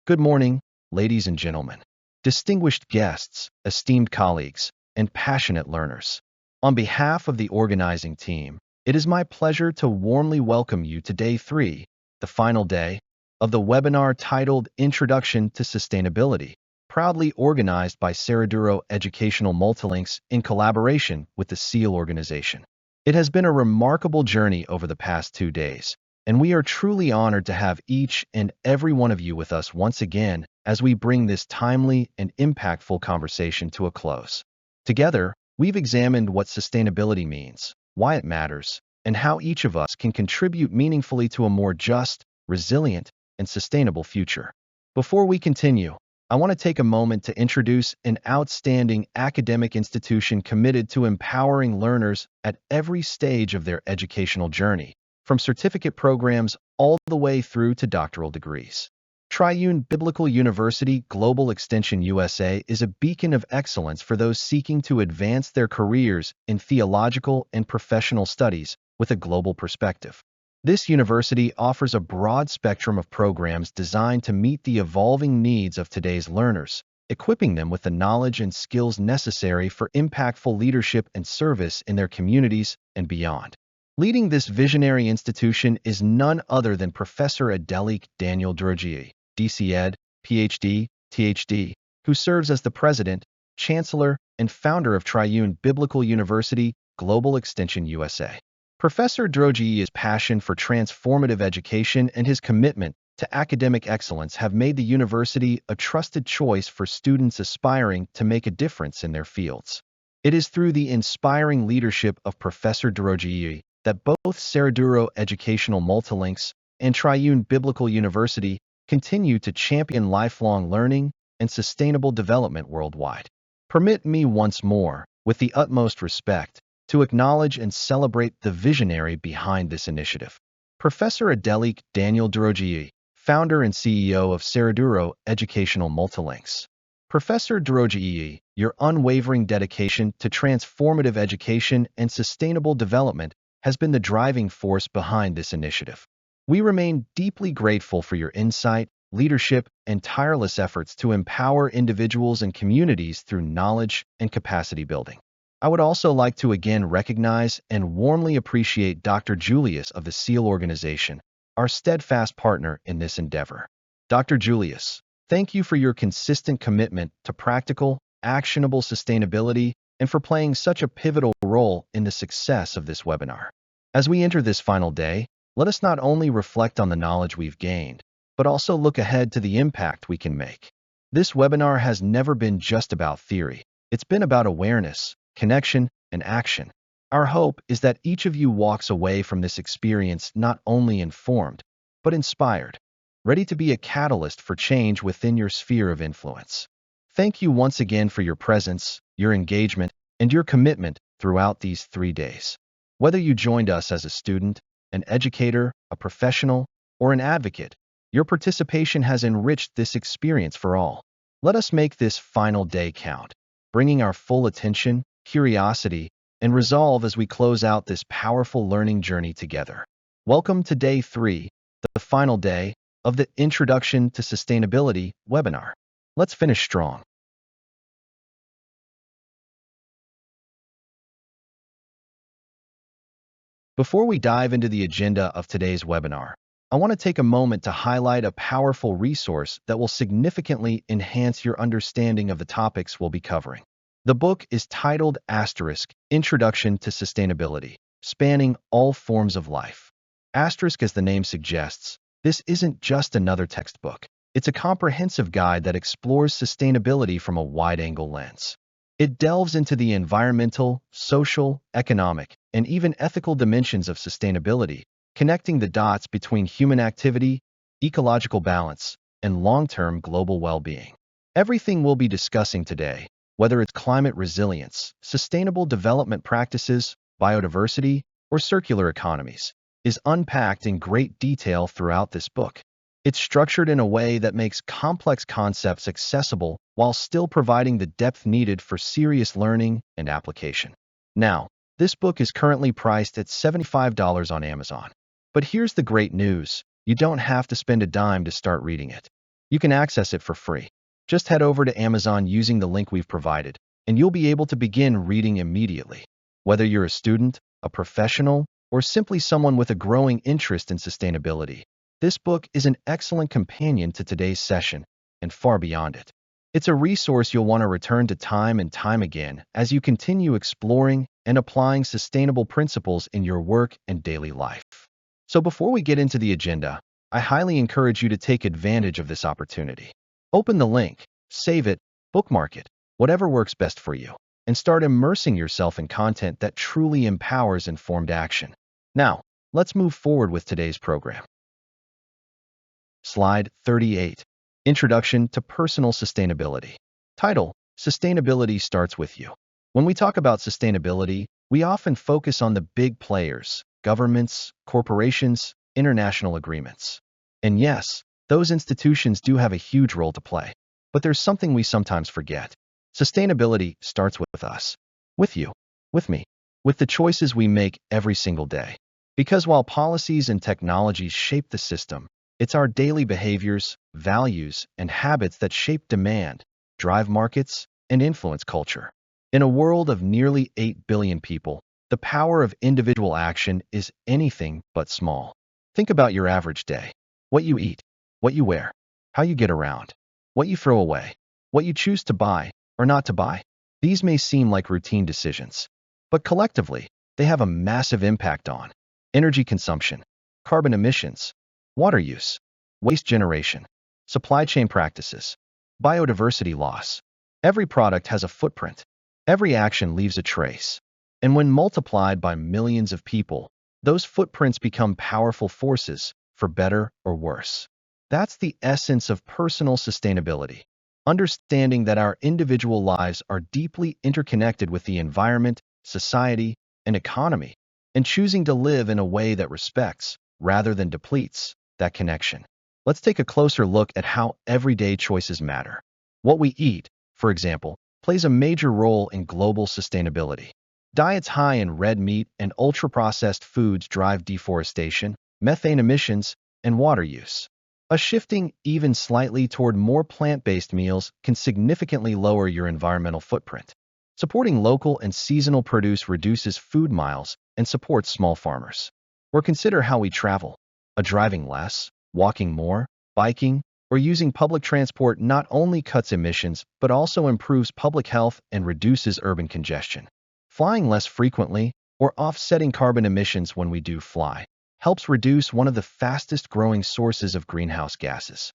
Good morning, ladies and gentlemen, distinguished guests, esteemed colleagues, and passionate learners. On behalf of the organizing team, it is my pleasure to warmly welcome you to Day 3, the final day, of the webinar titled Introduction to Sustainability, proudly organized by Saraduro Educational Multilinks in collaboration with the SEAL organization. It has been a remarkable journey over the past 2 days, and we are truly honored to have each and every one of you with us once again as we bring this timely and impactful conversation to a close. Together, we've examined what sustainability means, why it matters, and how each of us can contribute meaningfully to a more just, resilient, and sustainable future. Before we continue, I want to take a moment to introduce an outstanding academic institution committed to empowering learners at every stage of their educational journey, from certificate programs all the way through to doctoral degrees. Triune Biblical University Global Extension USA is a beacon of excellence for those seeking to advance their careers in theological and professional studies with a global perspective. This university offers a broad spectrum of programs designed to meet the evolving needs of today's learners, equipping them with the knowledge and skills necessary for impactful leadership and service in their communities and beyond. Leading this visionary institution is none other than Professor Adelik Daniel Durgi, DC.Ed., PhD, THD, who serves as the President, Chancellor, and founder of Triune Biblical University Global Extension USA. Professor Durgi's passion for transformative education and his commitment to academic excellence have made the university a trusted choice for students aspiring to make a difference in their fields. It is through the inspiring leadership of Professor Durgi that both Saraduro Educational Multilinks and Triune Biblical University continue to champion lifelong learning and sustainable development worldwide. Permit me once more, with the utmost respect, to acknowledge and celebrate the visionary behind this initiative. Professor Adelik Daniel Durgi, founder and CEO of Saraduro Educational Multilinks. Professor Durgi, your unwavering dedication to transformative education and sustainable development has been the driving force behind this initiative. We remain deeply grateful for your insight, leadership, and tireless efforts to empower individuals and communities through knowledge and capacity building. I would also like to again recognize and warmly appreciate Dr. Julius of the SEAL organization, our steadfast partner in this endeavor. Dr. Julius, thank you for your consistent commitment to practical, actionable sustainability and for playing such a pivotal role in the success of this webinar. As we enter this final day, let us not only reflect on the knowledge we've gained, but also look ahead to the impact we can make. This webinar has never been just about theory. It's been about awareness, connection, and action. Our hope is that each of you walks away from this experience not only informed, but inspired, ready to be a catalyst for change within your sphere of influence. Thank you once again for your presence, your engagement, and your commitment throughout these 3 days. Whether you joined us as a student, an educator, a professional, or an advocate, your participation has enriched this experience for all. Let us make this final day count, bringing our full attention, curiosity, and resolve as we close out this powerful learning journey together. Welcome to Day 3, the final day of the Introduction to Sustainability webinar. Let's finish strong. Before we dive into the agenda of today's webinar, I want to take a moment to highlight a powerful resource that will significantly enhance your understanding of the topics we'll be covering. The book is titled Introduction to Sustainability, spanning all forms of life. As the name suggests, this isn't just another textbook. It's a comprehensive guide that explores sustainability from a wide-angle lens. It delves into the environmental, social, economic, and even ethical dimensions of sustainability, connecting the dots between human activity, ecological balance, and long-term global well-being. Everything we'll be discussing today, whether it's climate resilience, sustainable development practices, biodiversity, or circular economies, is unpacked in great detail throughout this book. It's structured in a way that makes complex concepts accessible while still providing the depth needed for serious learning and application. Now, this book is currently priced at $75 on Amazon. But here's the great news. You don't have to spend a dime to start reading it. You can access it for free. Just head over to Amazon using the link we've provided, and you'll be able to begin reading immediately. Whether you're a student, a professional, or simply someone with a growing interest in sustainability, this book is an excellent companion to today's session and far beyond it. It's a resource you'll want to return to time and time again as you continue exploring and applying sustainable principles in your work and daily life. So before we get into the agenda, I highly encourage you to take advantage of this opportunity. Open the link, save it, bookmark it, whatever works best for you, and start immersing yourself in content that truly empowers informed action. Now, let's move forward with today's program. Slide 38. Introduction to Personal Sustainability. Title: Sustainability Starts With You. When we talk about sustainability, we often focus on the big players, governments, corporations, international agreements. And yes, those institutions do have a huge role to play. But there's something we sometimes forget. Sustainability starts with us. With you. With me. With the choices we make every single day. Because while policies and technologies shape the system, it's our daily behaviors, values, and habits that shape demand, drive markets, and influence culture. In a world of nearly 8 billion people, the power of individual action is anything but small. Think about your average day. What you eat, what you wear, how you get around, what you throw away, what you choose to buy or not to buy. These may seem like routine decisions, but collectively, they have a massive impact on energy consumption, carbon emissions, water use, waste generation, supply chain practices, biodiversity loss. Every product has a footprint. Every action leaves a trace. And when multiplied by millions of people, those footprints become powerful forces, for better or worse. That's the essence of personal sustainability. Understanding that our individual lives are deeply interconnected with the environment, society, and economy, and choosing to live in a way that respects, rather than depletes, that connection. Let's take a closer look at how everyday choices matter. What we eat, for example, plays a major role in global sustainability. Diets high in red meat and ultra-processed foods drive deforestation, methane emissions, and water use. A shifting even slightly toward more plant-based meals can significantly lower your environmental footprint. Supporting local and seasonal produce reduces food miles and supports small farmers. Or consider how we travel. Driving less, walking more, biking, or using public transport not only cuts emissions but also improves public health and reduces urban congestion. Flying less frequently, or offsetting carbon emissions when we do fly, helps reduce one of the fastest growing sources of greenhouse gases.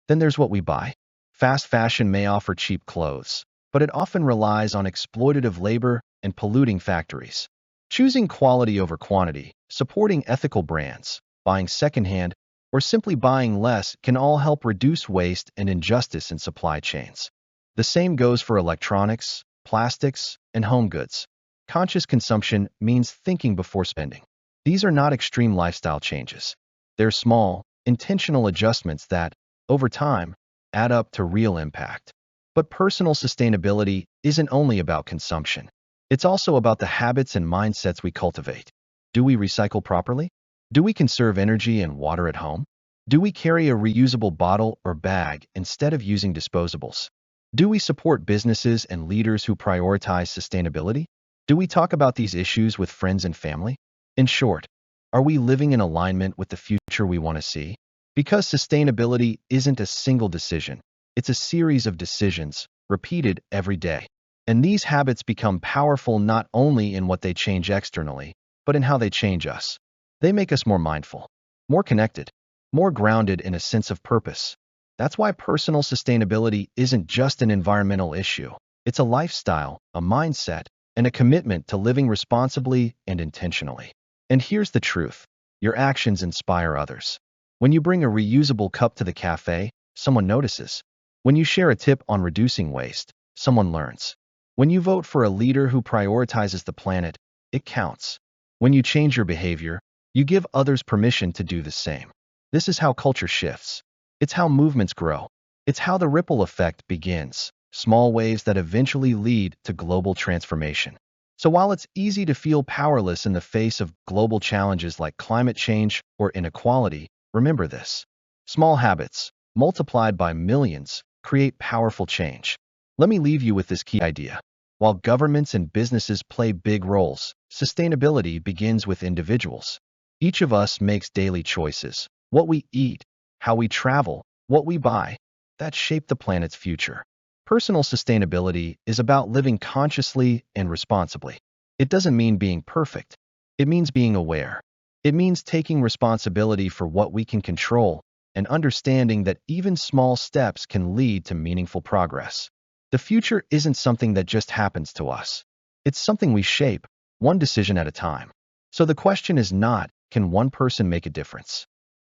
Then there's what we buy. Fast fashion may offer cheap clothes, but it often relies on exploitative labor and polluting factories. Choosing quality over quantity, supporting ethical brands, buying secondhand, or simply buying less can all help reduce waste and injustice in supply chains. The same goes for electronics, plastics, and home goods. Conscious consumption means thinking before spending. These are not extreme lifestyle changes. They're small, intentional adjustments that, over time, add up to real impact. But personal sustainability isn't only about consumption. It's also about the habits and mindsets we cultivate. Do we recycle properly? Do we conserve energy and water at home? Do we carry a reusable bottle or bag instead of using disposables? Do we support businesses and leaders who prioritize sustainability? Do we talk about these issues with friends and family? In short, are we living in alignment with the future we want to see? Because sustainability isn't a single decision, it's a series of decisions, repeated every day. And these habits become powerful not only in what they change externally, but in how they change us. They make us more mindful, more connected, more grounded in a sense of purpose. That's why personal sustainability isn't just an environmental issue. It's a lifestyle, a mindset, and a commitment to living responsibly and intentionally. And here's the truth. Your actions inspire others. When you bring a reusable cup to the cafe, someone notices. When you share a tip on reducing waste, someone learns. When you vote for a leader who prioritizes the planet, it counts. When you change your behavior, you give others permission to do the same. This is how culture shifts. It's how movements grow. It's how the ripple effect begins. Small waves that eventually lead to global transformation. So while it's easy to feel powerless in the face of global challenges like climate change or inequality, remember this. Small habits, multiplied by millions, create powerful change. Let me leave you with this key idea. While governments and businesses play big roles, sustainability begins with individuals. Each of us makes daily choices: what we eat, how we travel, what we buy, that shape the planet's future. Personal sustainability is about living consciously and responsibly. It doesn't mean being perfect. It means being aware. It means taking responsibility for what we can control and understanding that even small steps can lead to meaningful progress. The future isn't something that just happens to us. It's something we shape, one decision at a time. So the question is not, can one person make a difference?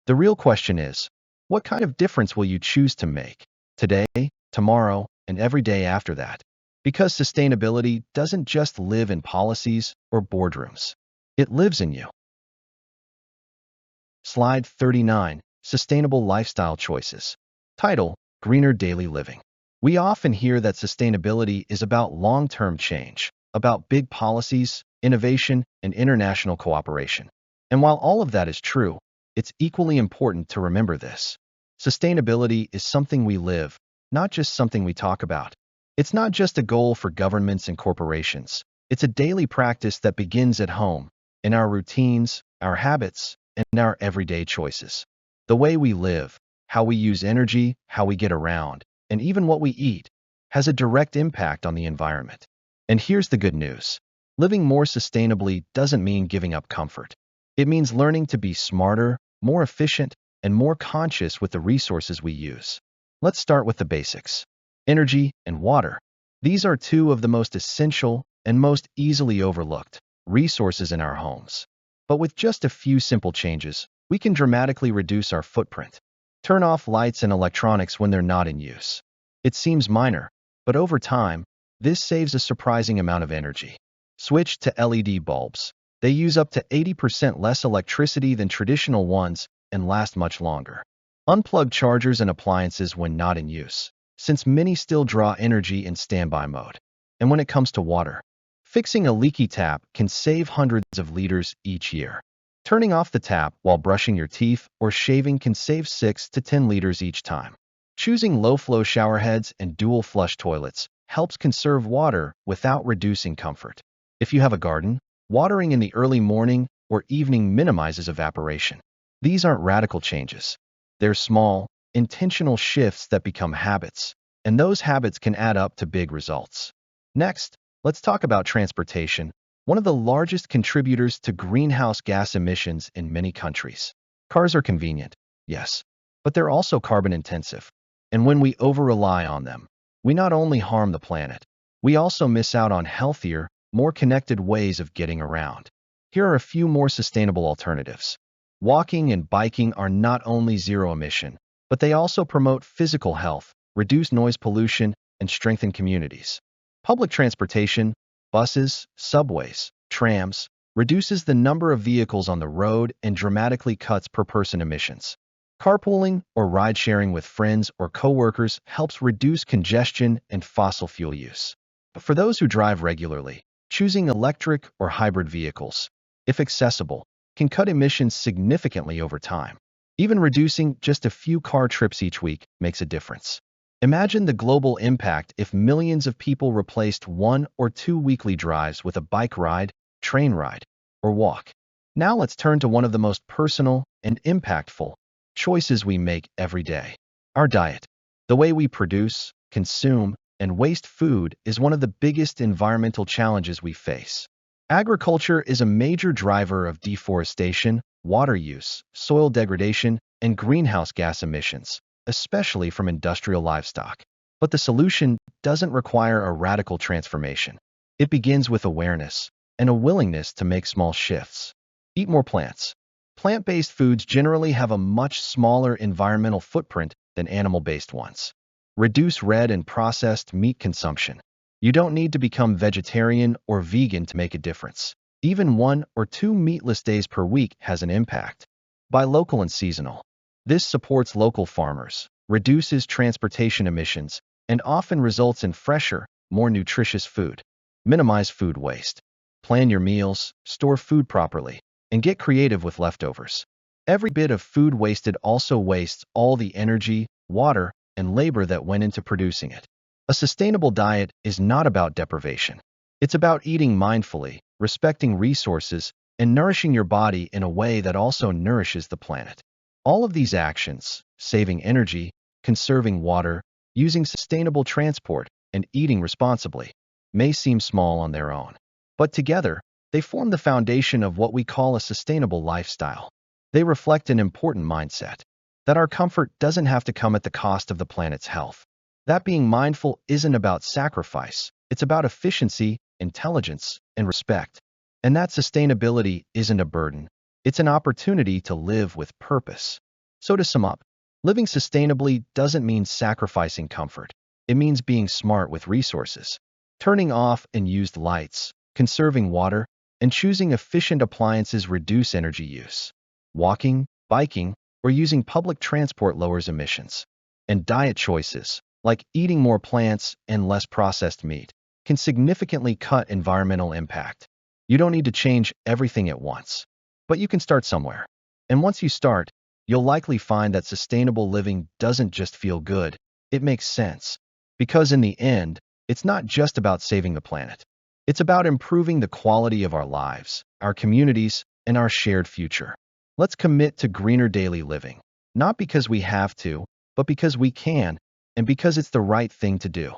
The real question is, what kind of difference will you choose to make today, tomorrow, and every day after that? Because sustainability doesn't just live in policies or boardrooms. It lives in you. Slide 39, Sustainable Lifestyle Choices. Title: Greener Daily Living. We often hear that sustainability is about long-term change, about big policies, innovation, and international cooperation. And while all of that is true, it's equally important to remember this. Sustainability is something we live, not just something we talk about. It's not just a goal for governments and corporations. It's a daily practice that begins at home, in our routines, our habits, and our everyday choices. The way we live, how we use energy, how we get around, and even what we eat, has a direct impact on the environment. And here's the good news. Living more sustainably doesn't mean giving up comfort. It means learning to be smarter, more efficient, and more conscious with the resources we use. Let's start with the basics. Energy and water. These are two of the most essential and most easily overlooked resources in our homes. But with just a few simple changes, we can dramatically reduce our footprint. Turn off lights and electronics when they're not in use. It seems minor, but over time, this saves a surprising amount of energy. Switch to LED bulbs. They use up to 80% less electricity than traditional ones and last much longer. Unplug chargers and appliances when not in use, since many still draw energy in standby mode. And when it comes to water, fixing a leaky tap can save hundreds of liters each year. Turning off the tap while brushing your teeth or shaving can save 6 to 10 liters each time. Choosing low-flow shower heads and dual-flush toilets helps conserve water without reducing comfort. If you have a garden, watering in the early morning or evening minimizes evaporation. These aren't radical changes. They're small, intentional shifts that become habits, and those habits can add up to big results. Next, let's talk about transportation, one of the largest contributors to greenhouse gas emissions in many countries. Cars are convenient, yes, but they're also carbon intensive. And when we over-rely on them, we not only harm the planet, we also miss out on healthier, more connected ways of getting around. Here are a few more sustainable alternatives. Walking and biking are not only zero emission, but they also promote physical health, reduce noise pollution, and strengthen communities. Public transportation, buses, subways, trams, reduces the number of vehicles on the road and dramatically cuts per-person emissions. Carpooling or ride-sharing with friends or coworkers helps reduce congestion and fossil fuel use. But for those who drive regularly, choosing electric or hybrid vehicles, if accessible, can cut emissions significantly over time. Even reducing just a few car trips each week makes a difference. Imagine the global impact if millions of people replaced 1 or 2 weekly drives with a bike ride, train ride, or walk. Now let's turn to one of the most personal and impactful choices we make every day: our diet. The way we produce, consume, and waste food is one of the biggest environmental challenges we face. Agriculture is a major driver of deforestation, water use, soil degradation, and greenhouse gas emissions, especially from industrial livestock. But the solution doesn't require a radical transformation. It begins with awareness and a willingness to make small shifts. Eat more plants. Plant-based foods generally have a much smaller environmental footprint than animal-based ones. Reduce red and processed meat consumption. You don't need to become vegetarian or vegan to make a difference. Even 1 or 2 meatless days per week has an impact. Buy local and seasonal. This supports local farmers, reduces transportation emissions, and often results in fresher, more nutritious food. Minimize food waste. Plan your meals, store food properly, and get creative with leftovers. Every bit of food wasted also wastes all the energy, water, and labor that went into producing it. A sustainable diet is not about deprivation. It's about eating mindfully, respecting resources, and nourishing your body in a way that also nourishes the planet. All of these actions, saving energy, conserving water, using sustainable transport, and eating responsibly, may seem small on their own. But together, they form the foundation of what we call a sustainable lifestyle. They reflect an important mindset, that our comfort doesn't have to come at the cost of the planet's health. That being mindful isn't about sacrifice, it's about efficiency, intelligence, and respect. And that sustainability isn't a burden, it's an opportunity to live with purpose. So to sum up, living sustainably doesn't mean sacrificing comfort. It means being smart with resources, turning off unused lights, conserving water, and choosing efficient appliances reduce energy use. Walking, biking, or using public transport lowers emissions. And diet choices, like eating more plants and less processed meat, can significantly cut environmental impact. You don't need to change everything at once, but you can start somewhere. And once you start, you'll likely find that sustainable living doesn't just feel good, it makes sense. Because in the end, it's not just about saving the planet. It's about improving the quality of our lives, our communities, and our shared future. Let's commit to greener daily living, not because we have to, but because we can, and because it's the right thing to do.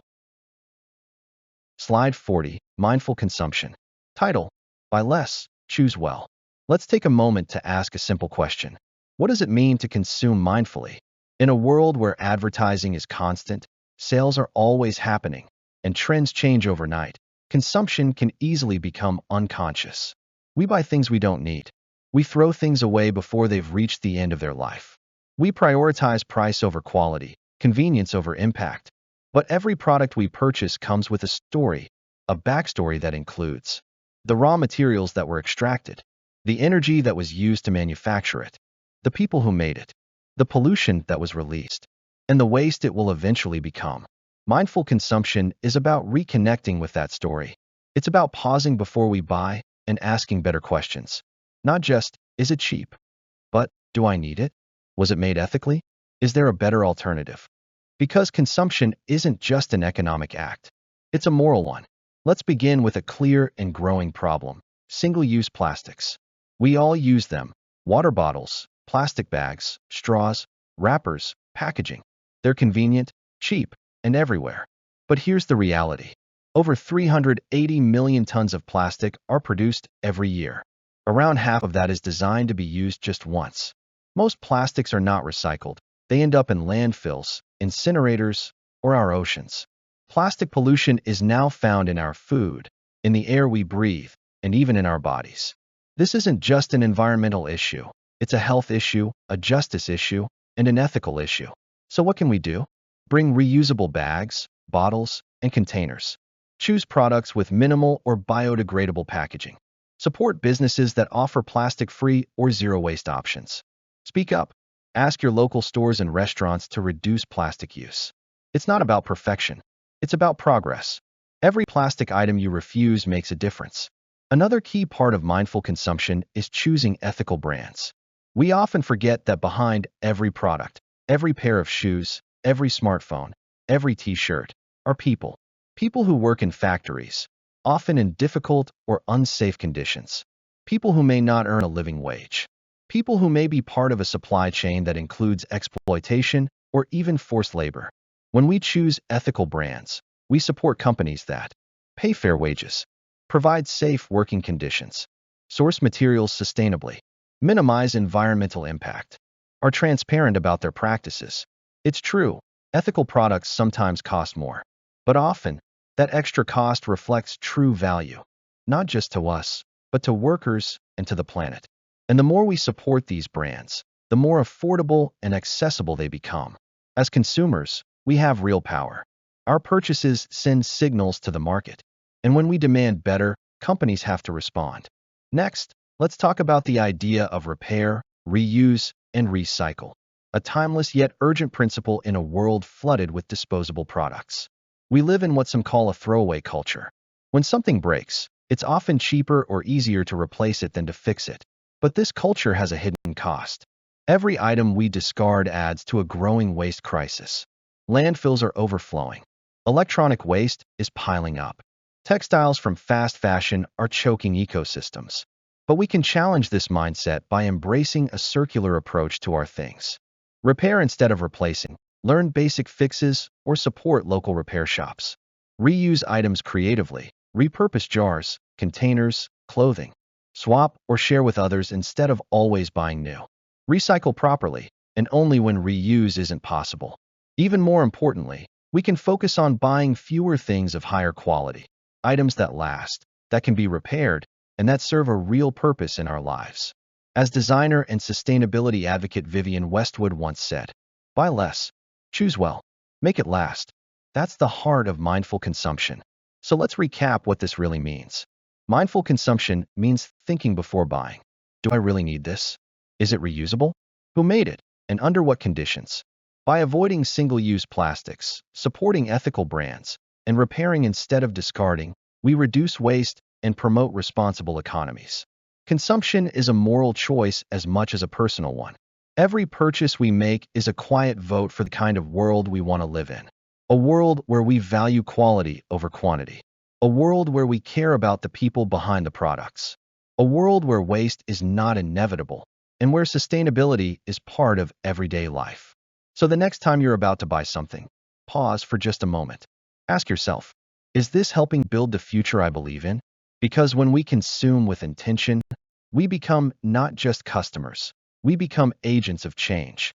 Slide 40, Mindful Consumption. Title: Buy less, choose well. Let's take a moment to ask a simple question. What does it mean to consume mindfully? In a world where advertising is constant, sales are always happening, and trends change overnight, consumption can easily become unconscious. We buy things we don't need. We throw things away before they've reached the end of their life. We prioritize price over quality, convenience over impact. But every product we purchase comes with a story, a backstory that includes the raw materials that were extracted, the energy that was used to manufacture it, the people who made it, the pollution that was released, and the waste it will eventually become. Mindful consumption is about reconnecting with that story. It's about pausing before we buy and asking better questions. Not just, is it cheap? But, do I need it? Was it made ethically? Is there a better alternative? Because consumption isn't just an economic act. It's a moral one. Let's begin with a clear and growing problem: single-use plastics. We all use them: water bottles, plastic bags, straws, wrappers, packaging. They're convenient, cheap, and everywhere. But here's the reality. Over 380 million tons of plastic are produced every year. Around half of that is designed to be used just once. Most plastics are not recycled. They end up in landfills, incinerators, or our oceans. Plastic pollution is now found in our food, in the air we breathe, and even in our bodies. This isn't just an environmental issue. It's a health issue, a justice issue, and an ethical issue. So what can we do? Bring reusable bags, bottles, and containers. Choose products with minimal or biodegradable packaging. Support businesses that offer plastic-free or zero-waste options. Speak up. Ask your local stores and restaurants to reduce plastic use. It's not about perfection. It's about progress. Every plastic item you refuse makes a difference. Another key part of mindful consumption is choosing ethical brands. We often forget that behind every product, every pair of shoes, every smartphone, every t-shirt, are people. People who work in factories, often in difficult or unsafe conditions. People who may not earn a living wage. People who may be part of a supply chain that includes exploitation or even forced labor. When we choose ethical brands, we support companies that pay fair wages, provide safe working conditions, source materials sustainably, minimize environmental impact, are transparent about their practices. It's true, ethical products sometimes cost more, but often, that extra cost reflects true value, not just to us, but to workers and to the planet. And the more we support these brands, the more affordable and accessible they become. As consumers, we have real power. Our purchases send signals to the market, and when we demand better, companies have to respond. Next, let's talk about the idea of repair, reuse, and recycle, a timeless yet urgent principle in a world flooded with disposable products. We live in what some call a throwaway culture. When something breaks, it's often cheaper or easier to replace it than to fix it. But this culture has a hidden cost. Every item we discard adds to a growing waste crisis. Landfills are overflowing. Electronic waste is piling up. Textiles from fast fashion are choking ecosystems. But we can challenge this mindset by embracing a circular approach to our things. Repair instead of replacing. Learn basic fixes or support local repair shops. Reuse items creatively. Repurpose jars, containers, clothing. Swap or share with others instead of always buying new. Recycle properly, and only when reuse isn't possible. Even more importantly, we can focus on buying fewer things of higher quality, items that last, that can be repaired, and that serve a real purpose in our lives. As designer and sustainability advocate Vivienne Westwood once said, buy less, choose well, make it last. That's the heart of mindful consumption. So let's recap what this really means. Mindful consumption means thinking before buying. Do I really need this? Is it reusable? Who made it? And under what conditions? By avoiding single-use plastics, supporting ethical brands, and repairing instead of discarding, we reduce waste and promote responsible economies. Consumption is a moral choice as much as a personal one. Every purchase we make is a quiet vote for the kind of world we want to live in. A world where we value quality over quantity. A world where we care about the people behind the products. A world where waste is not inevitable, and where sustainability is part of everyday life. So the next time you're about to buy something, pause for just a moment. Ask yourself, is this helping build the future I believe in? Because when we consume with intention, we become not just customers, we become agents of change.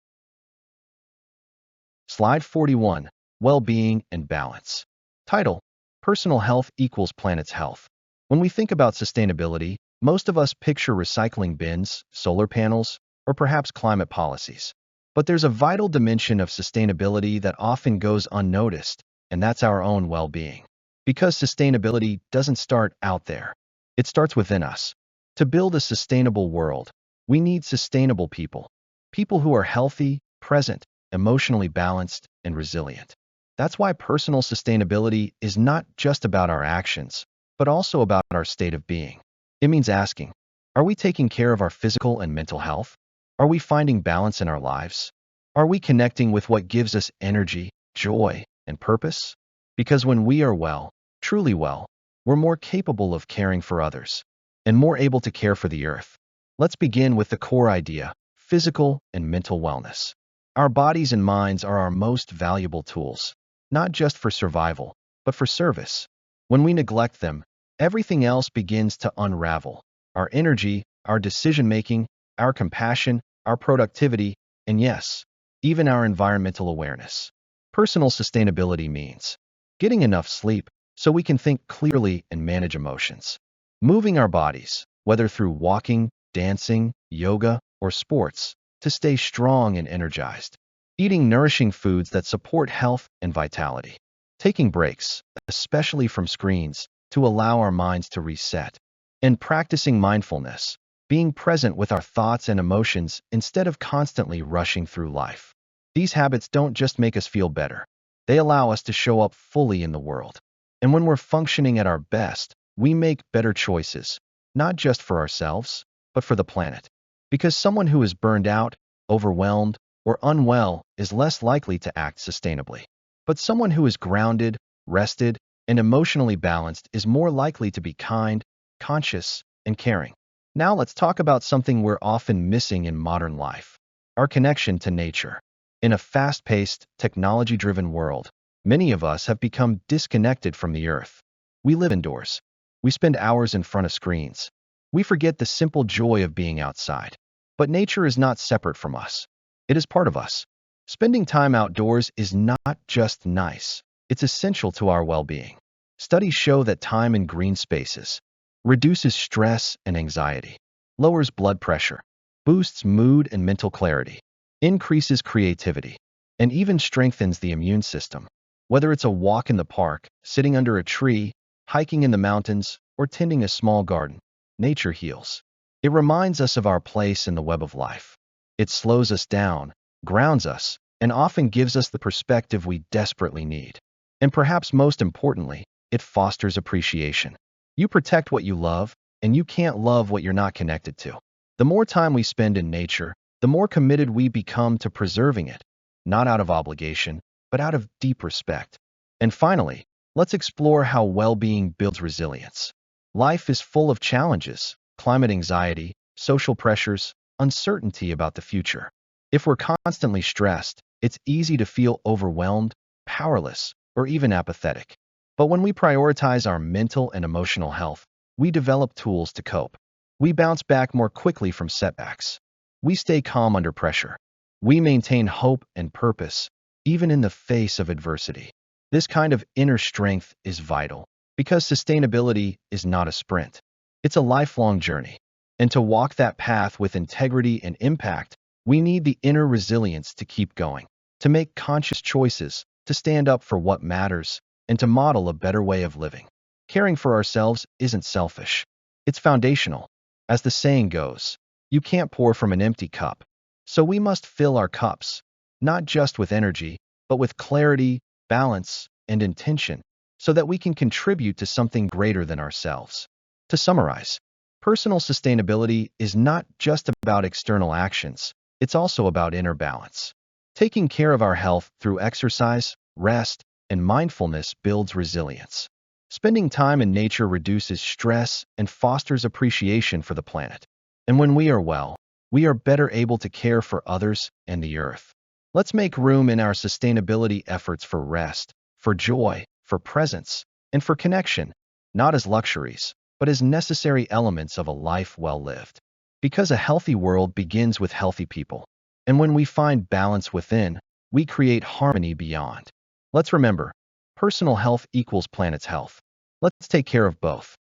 Slide 41, Well-being and Balance. Title, Personal Health equals Planet's Health. When we think about sustainability, most of us picture recycling bins, solar panels, or perhaps climate policies. But there's a vital dimension of sustainability that often goes unnoticed, and that's our own well-being. Because sustainability doesn't start out there. It starts within us. To build a sustainable world, we need sustainable people. People who are healthy, present, emotionally balanced, and resilient. That's why personal sustainability is not just about our actions, but also about our state of being. It means asking, are we taking care of our physical and mental health? Are we finding balance in our lives? Are we connecting with what gives us energy, joy, and purpose? Because when we are well, truly well, we're more capable of caring for others and more able to care for the earth. Let's begin with the core idea, physical and mental wellness. Our bodies and minds are our most valuable tools, not just for survival, but for service. When we neglect them, everything else begins to unravel. Our energy, our decision-making, our compassion, our productivity, and yes, even our environmental awareness. Personal sustainability means getting enough sleep so we can think clearly and manage emotions. Moving our bodies, whether through walking, dancing, yoga, or sports, to stay strong and energized. Eating nourishing foods that support health and vitality. Taking breaks, especially from screens, to allow our minds to reset. And practicing mindfulness, being present with our thoughts and emotions instead of constantly rushing through life. These habits don't just make us feel better. They allow us to show up fully in the world. And when we're functioning at our best, we make better choices, not just for ourselves, but for the planet. Because someone who is burned out, overwhelmed, or unwell is less likely to act sustainably. But someone who is grounded, rested, and emotionally balanced is more likely to be kind, conscious, and caring. Now let's talk about something we're often missing in modern life, our connection to nature. In a fast-paced, technology-driven world, many of us have become disconnected from the earth. We live indoors. We spend hours in front of screens. We forget the simple joy of being outside. But nature is not separate from us. It is part of us. Spending time outdoors is not just nice. It's essential to our well-being. Studies show that time in green spaces reduces stress and anxiety, lowers blood pressure, boosts mood and mental clarity, increases creativity, and even strengthens the immune system. Whether it's a walk in the park, sitting under a tree, hiking in the mountains, or tending a small garden, nature heals. It reminds us of our place in the web of life. It slows us down, grounds us, and often gives us the perspective we desperately need. And perhaps most importantly, it fosters appreciation. You protect what you love, and you can't love what you're not connected to. The more time we spend in nature, the more committed we become to preserving it, not out of obligation, but out of deep respect. And finally, let's explore how well-being builds resilience. Life is full of challenges, climate anxiety, social pressures, uncertainty about the future. If we're constantly stressed, it's easy to feel overwhelmed, powerless, or even apathetic. But when we prioritize our mental and emotional health, we develop tools to cope. We bounce back more quickly from setbacks. We stay calm under pressure. We maintain hope and purpose, even in the face of adversity. This kind of inner strength is vital, because sustainability is not a sprint. It's a lifelong journey. And to walk that path with integrity and impact, we need the inner resilience to keep going, to make conscious choices, to stand up for what matters, and to model a better way of living. Caring for ourselves isn't selfish. It's foundational. As the saying goes, you can't pour from an empty cup. So we must fill our cups, not just with energy, but with clarity, balance, and intention, so that we can contribute to something greater than ourselves. To summarize, personal sustainability is not just about external actions, it's also about inner balance. Taking care of our health through exercise, rest, and mindfulness builds resilience. Spending time in nature reduces stress and fosters appreciation for the planet. And when we are well, we are better able to care for others and the earth. Let's make room in our sustainability efforts for rest, for joy, for presence, and for connection, not as luxuries, but as necessary elements of a life well lived. Because a healthy world begins with healthy people. And when we find balance within, we create harmony beyond. Let's remember, personal health equals planet's health. Let's take care of both.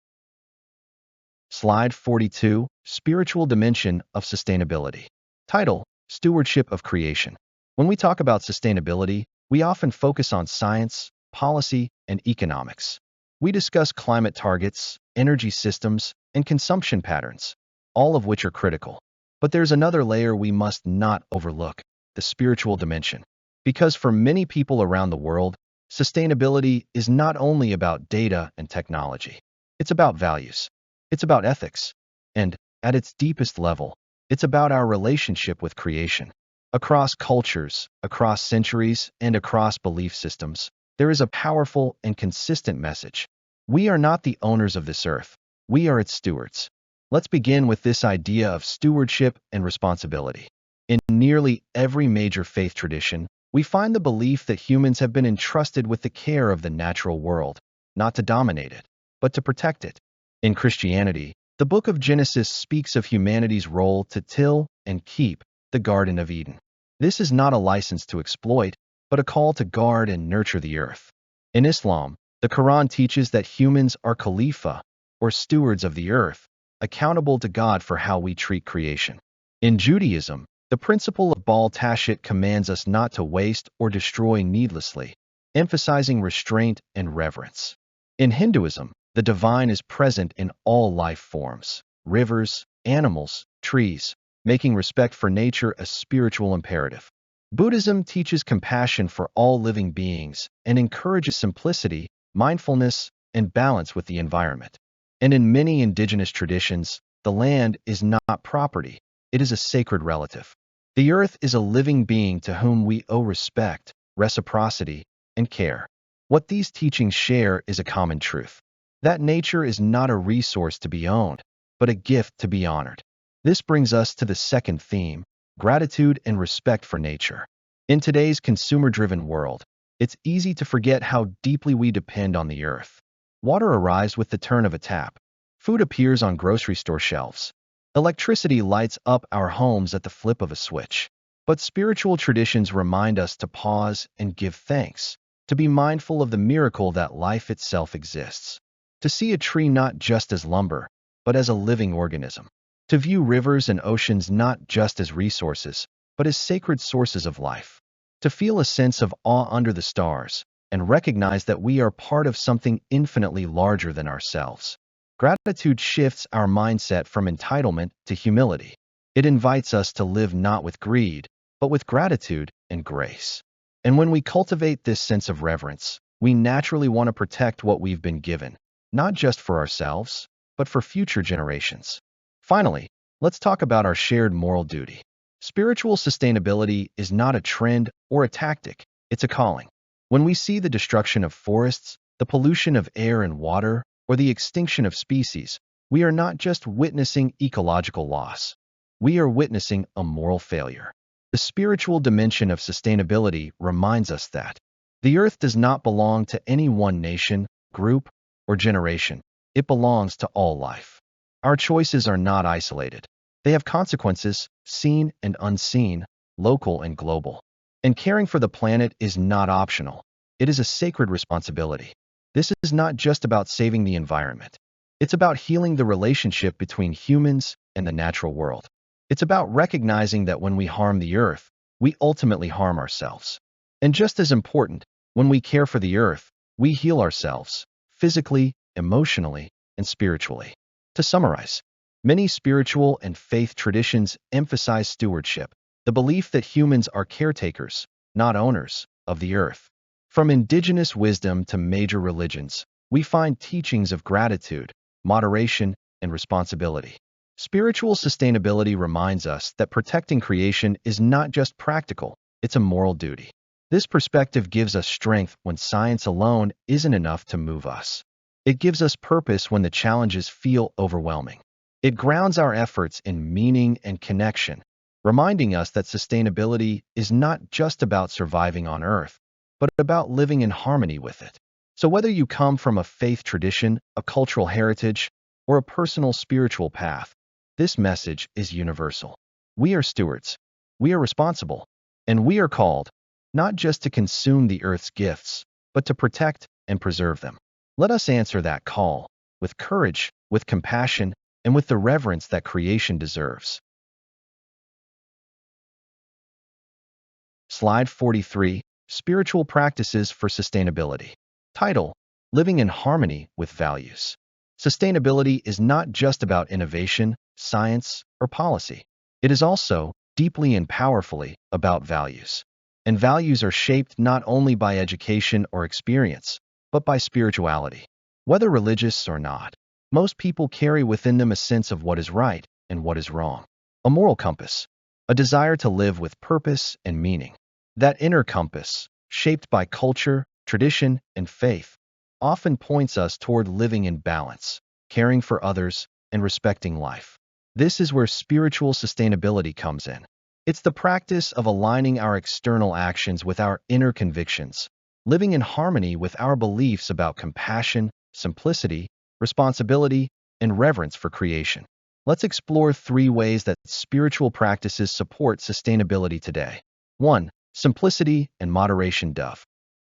Slide 42, Spiritual Dimension of Sustainability. Title, Stewardship of Creation. When we talk about sustainability, we often focus on science, policy, and economics. We discuss climate targets, energy systems, and consumption patterns, all of which are critical. But there's another layer we must not overlook, the spiritual dimension. Because for many people around the world, sustainability is not only about data and technology. It's about values. It's about ethics. And, at its deepest level, it's about our relationship with creation. Across cultures, across centuries, and across belief systems, there is a powerful and consistent message. We are not the owners of this earth. We are its stewards. Let's begin with this idea of stewardship and responsibility. In nearly every major faith tradition, we find the belief that humans have been entrusted with the care of the natural world, not to dominate it, but to protect it. In Christianity, the book of Genesis speaks of humanity's role to till and keep the Garden of Eden. This is not a license to exploit, but a call to guard and nurture the earth. In Islam, the Quran teaches that humans are khalifa, or stewards of the earth, accountable to God for how we treat creation. In Judaism, the principle of Baal Tashit commands us not to waste or destroy needlessly, emphasizing restraint and reverence. In Hinduism, the divine is present in all life forms, rivers, animals, trees, making respect for nature a spiritual imperative. Buddhism teaches compassion for all living beings and encourages simplicity, mindfulness, and balance with the environment. And in many indigenous traditions, the land is not property, it is a sacred relative. The earth is a living being to whom we owe respect, reciprocity, and care. What these teachings share is a common truth: that nature is not a resource to be owned, but a gift to be honored. This brings us to the second theme, gratitude and respect for nature. In today's consumer-driven world, it's easy to forget how deeply we depend on the earth. Water arrives with the turn of a tap. Food appears on grocery store shelves. Electricity lights up our homes at the flip of a switch. But spiritual traditions remind us to pause and give thanks, to be mindful of the miracle that life itself exists, to see a tree not just as lumber, but as a living organism, to view rivers and oceans not just as resources, but as sacred sources of life, to feel a sense of awe under the stars, and recognize that we are part of something infinitely larger than ourselves. Gratitude shifts our mindset from entitlement to humility. It invites us to live not with greed, but with gratitude and grace. And when we cultivate this sense of reverence, we naturally want to protect what we've been given, not just for ourselves, but for future generations. Finally, let's talk about our shared moral duty. Spiritual sustainability is not a trend or a tactic, it's a calling. When we see the destruction of forests, the pollution of air and water, or the extinction of species, we are not just witnessing ecological loss. We are witnessing a moral failure. The spiritual dimension of sustainability reminds us that the earth does not belong to any one nation, group, or generation. It belongs to all life. Our choices are not isolated. They have consequences, seen and unseen, local and global. And caring for the planet is not optional. It is a sacred responsibility. This is not just about saving the environment. It's about healing the relationship between humans and the natural world. It's about recognizing that when we harm the earth, we ultimately harm ourselves. And just as important, when we care for the earth, we heal ourselves, physically, emotionally, and spiritually. To summarize, many spiritual and faith traditions emphasize stewardship, the belief that humans are caretakers, not owners, of the earth. From indigenous wisdom to major religions, we find teachings of gratitude, moderation, and responsibility. Spiritual sustainability reminds us that protecting creation is not just practical, it's a moral duty. This perspective gives us strength when science alone isn't enough to move us. It gives us purpose when the challenges feel overwhelming. It grounds our efforts in meaning and connection, reminding us that sustainability is not just about surviving on Earth, but about living in harmony with it. So whether you come from a faith tradition, a cultural heritage, or a personal spiritual path, this message is universal. We are stewards, we are responsible, and we are called not just to consume the Earth's gifts, but to protect and preserve them. Let us answer that call with courage, with compassion, and with the reverence that creation deserves. Slide 43, Spiritual Practices for Sustainability. Title: Living in Harmony with Values. Sustainability is not just about innovation, science, or policy. It is also, deeply and powerfully, about values. And values are shaped not only by education or experience, but by spirituality. Whether religious or not, most people carry within them a sense of what is right and what is wrong. A moral compass, a desire to live with purpose and meaning. That inner compass, shaped by culture, tradition, and faith, often points us toward living in balance, caring for others, and respecting life. This is where spiritual sustainability comes in. It's the practice of aligning our external actions with our inner convictions, living in harmony with our beliefs about compassion, simplicity, responsibility, and reverence for creation. Let's explore 3 ways that spiritual practices support sustainability today. 1. Simplicity and moderation.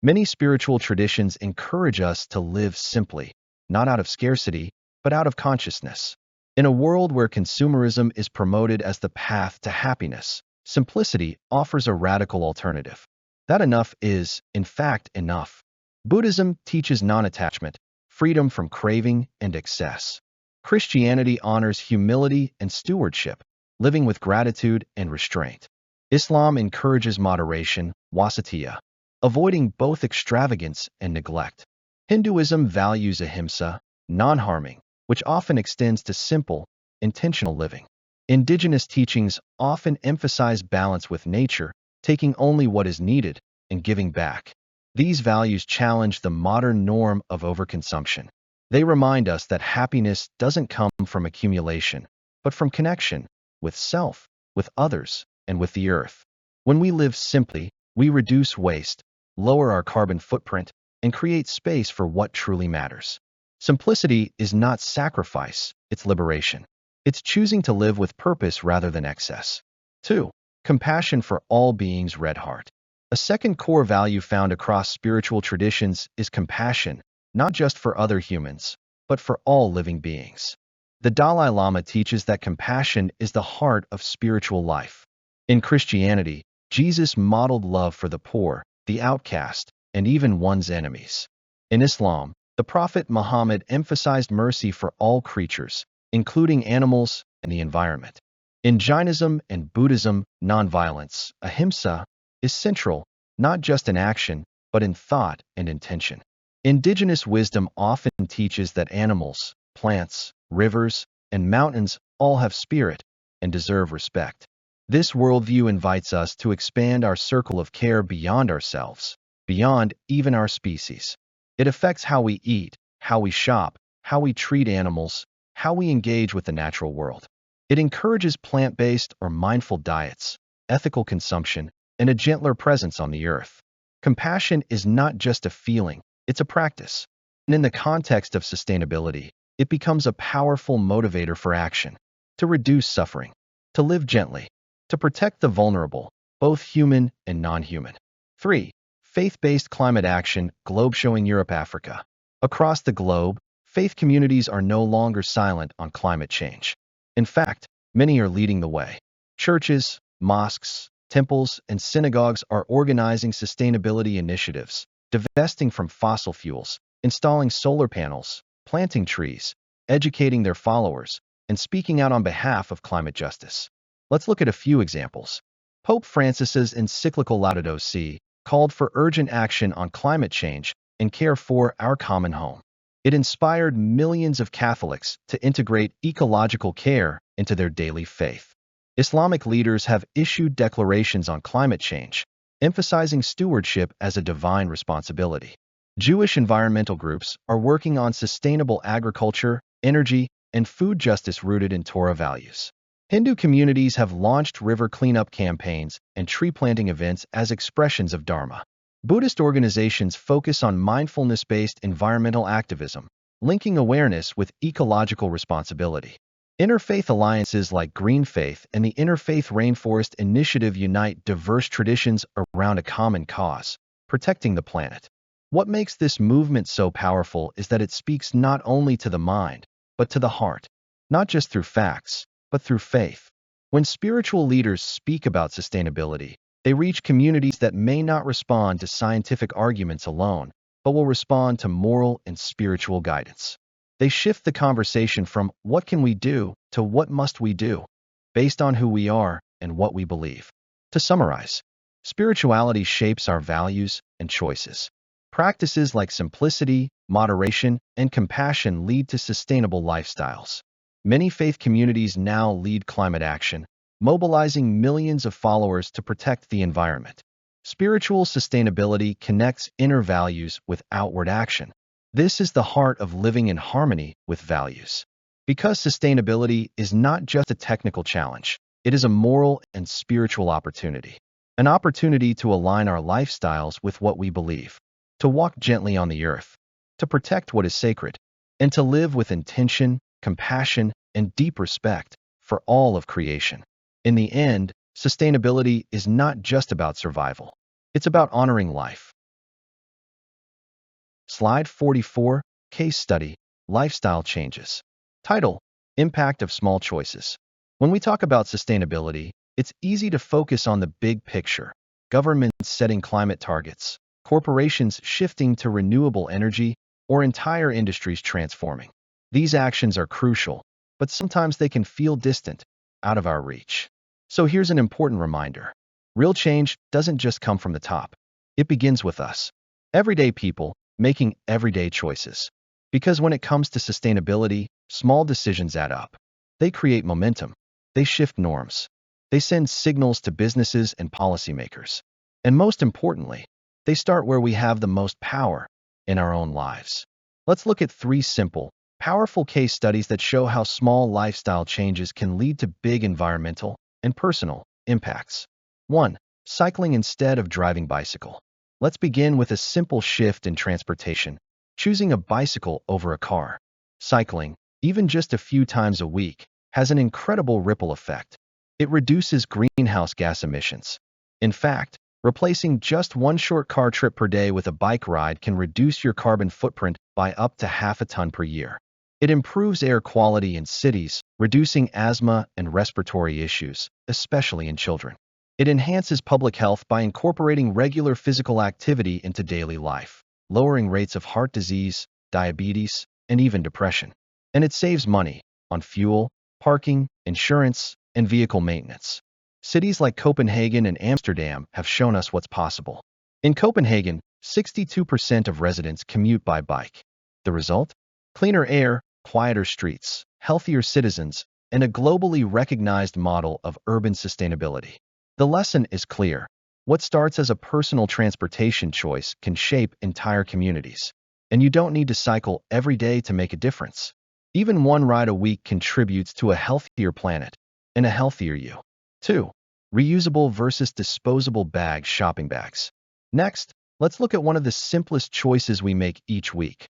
Many spiritual traditions encourage us to live simply, not out of scarcity, but out of consciousness. In a world where consumerism is promoted as the path to happiness, simplicity offers a radical alternative. That enough is, in fact, enough. Buddhism teaches non-attachment, freedom from craving and excess. Christianity honors humility and stewardship, living with gratitude and restraint. Islam encourages moderation, wasatiyah, avoiding both extravagance and neglect. Hinduism values ahimsa, non-harming, which often extends to simple, intentional living. Indigenous teachings often emphasize balance with nature, taking only what is needed and giving back. These values challenge the modern norm of overconsumption. They remind us that happiness doesn't come from accumulation, but from connection with self, with others, and with the earth. When we live simply, we reduce waste, lower our carbon footprint, and create space for what truly matters. Simplicity is not sacrifice, it's liberation. It's choosing to live with purpose rather than excess. 2. Compassion for all beings. Red heart. A second core value found across spiritual traditions is compassion, not just for other humans, but for all living beings. The Dalai Lama teaches that compassion is the heart of spiritual life. In Christianity, Jesus modeled love for the poor, the outcast, and even one's enemies. In Islam, the Prophet Muhammad emphasized mercy for all creatures, including animals and the environment. In Jainism and Buddhism, nonviolence, ahimsa, is central, not just in action, but in thought and intention. Indigenous wisdom often teaches that animals, plants, rivers, and mountains all have spirit and deserve respect. This worldview invites us to expand our circle of care beyond ourselves, beyond even our species. It affects how we eat, how we shop, how we treat animals, how we engage with the natural world. It encourages plant-based or mindful diets, ethical consumption, and a gentler presence on the earth. Compassion is not just a feeling, it's a practice. And in the context of sustainability, it becomes a powerful motivator for action, to reduce suffering, to live gently, to protect the vulnerable, both human and non-human. 3. Faith-based climate action, globe showing Europe, Africa. Across the globe, faith communities are no longer silent on climate change. In fact, many are leading the way. Churches, mosques, temples, and synagogues are organizing sustainability initiatives, divesting from fossil fuels, installing solar panels, planting trees, educating their followers, and speaking out on behalf of climate justice. Let's look at a few examples. Pope Francis's encyclical Laudato Si called for urgent action on climate change and care for our common home. It inspired millions of Catholics to integrate ecological care into their daily faith. Islamic leaders have issued declarations on climate change, emphasizing stewardship as a divine responsibility. Jewish environmental groups are working on sustainable agriculture, energy, and food justice rooted in Torah values. Hindu communities have launched river cleanup campaigns and tree planting events as expressions of Dharma. Buddhist organizations focus on mindfulness-based environmental activism, linking awareness with ecological responsibility. Interfaith alliances like Green Faith and the Interfaith Rainforest Initiative unite diverse traditions around a common cause, protecting the planet. What makes this movement so powerful is that it speaks not only to the mind, but to the heart, not just through facts, but through faith. When spiritual leaders speak about sustainability, they reach communities that may not respond to scientific arguments alone, but will respond to moral and spiritual guidance. They shift the conversation from "what can we do" to "what must we do," based on who we are and what we believe. To summarize, spirituality shapes our values and choices. Practices like simplicity, moderation, and compassion lead to sustainable lifestyles. Many faith communities now lead climate action, mobilizing millions of followers to protect the environment. Spiritual sustainability connects inner values with outward action. This is the heart of living in harmony with values. Because sustainability is not just a technical challenge, it is a moral and spiritual opportunity. An opportunity to align our lifestyles with what we believe, to walk gently on the earth, to protect what is sacred, and to live with intention, compassion, and deep respect for all of creation. In the end, sustainability is not just about survival. It's about honoring life. Slide 44, Case Study, Lifestyle Changes. Title, Impact of Small Choices. When we talk about sustainability, it's easy to focus on the big picture. Governments setting climate targets, corporations shifting to renewable energy, or entire industries transforming. These actions are crucial, but sometimes they can feel distant, out of our reach. So here's an important reminder. Real change doesn't just come from the top. It begins with us, everyday people, making everyday choices. Because when it comes to sustainability, small decisions add up. They create momentum. They shift norms. They send signals to businesses and policymakers. And most importantly, they start where we have the most power, in our own lives. Let's look at 3 simple, powerful case studies that show how small lifestyle changes can lead to big environmental and personal impacts. 1. Cycling instead of driving bicycle. Let's begin with a simple shift in transportation, choosing a bicycle over a car. Cycling, even just a few times a week, has an incredible ripple effect. It reduces greenhouse gas emissions. In fact, replacing just one short car trip per day with a bike ride can reduce your carbon footprint by up to half a ton per year. It improves air quality in cities, reducing asthma and respiratory issues, especially in children. It enhances public health by incorporating regular physical activity into daily life, lowering rates of heart disease, diabetes, and even depression. And it saves money on fuel, parking, insurance, and vehicle maintenance. Cities like Copenhagen and Amsterdam have shown us what's possible. In Copenhagen, 62% of residents commute by bike. The result? Cleaner air, quieter streets, healthier citizens, and a globally recognized model of urban sustainability. The lesson is clear. What starts as a personal transportation choice can shape entire communities. And you don't need to cycle every day to make a difference. Even one ride a week contributes to a healthier planet and a healthier you. 2. Reusable versus disposable bags, shopping bags. Next, let's look at one of the simplest choices we make each week.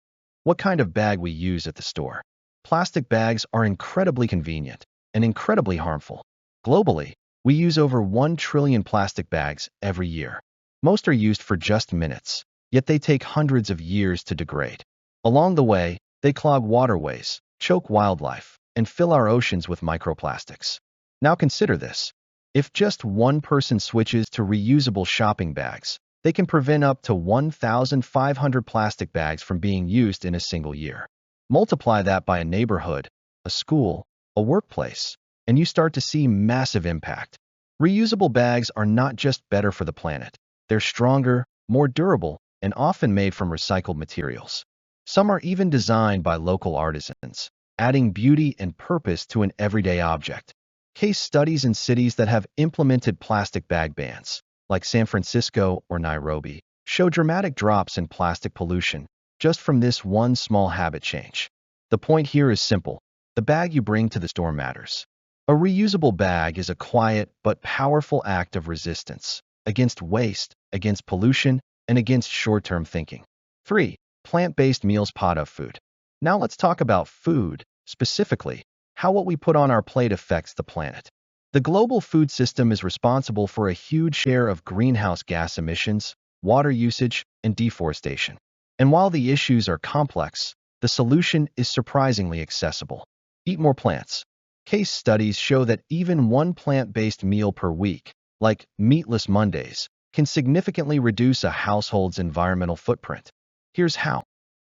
What kind of bag we use at the store. Plastic bags are incredibly convenient and incredibly harmful. Globally, we use over 1 trillion plastic bags every year. Most are used for just minutes, yet they take hundreds of years to degrade. Along the way, they clog waterways, choke wildlife, and fill our oceans with microplastics. Now consider this. If just one person switches to reusable shopping bags, they can prevent up to 1,500 plastic bags from being used in a single year. Multiply that by a neighborhood, a school, a workplace, and you start to see massive impact. Reusable bags are not just better for the planet. They're stronger, more durable, and often made from recycled materials. Some are even designed by local artisans, adding beauty and purpose to an everyday object. Case studies in cities that have implemented plastic bag bans, like San Francisco or Nairobi, show dramatic drops in plastic pollution just from this one small habit change. The point here is simple. The bag you bring to the store matters. A reusable bag is a quiet but powerful act of resistance against waste, against pollution, and against short-term thinking. 3. Plant-based meals, pot of food. Now let's talk about food, specifically, how what we put on our plate affects the planet. The global food system is responsible for a huge share of greenhouse gas emissions, water usage, and deforestation. And while the issues are complex, the solution is surprisingly accessible. Eat more plants. Case studies show that even one plant-based meal per week, like Meatless Mondays, can significantly reduce a household's environmental footprint. Here's how.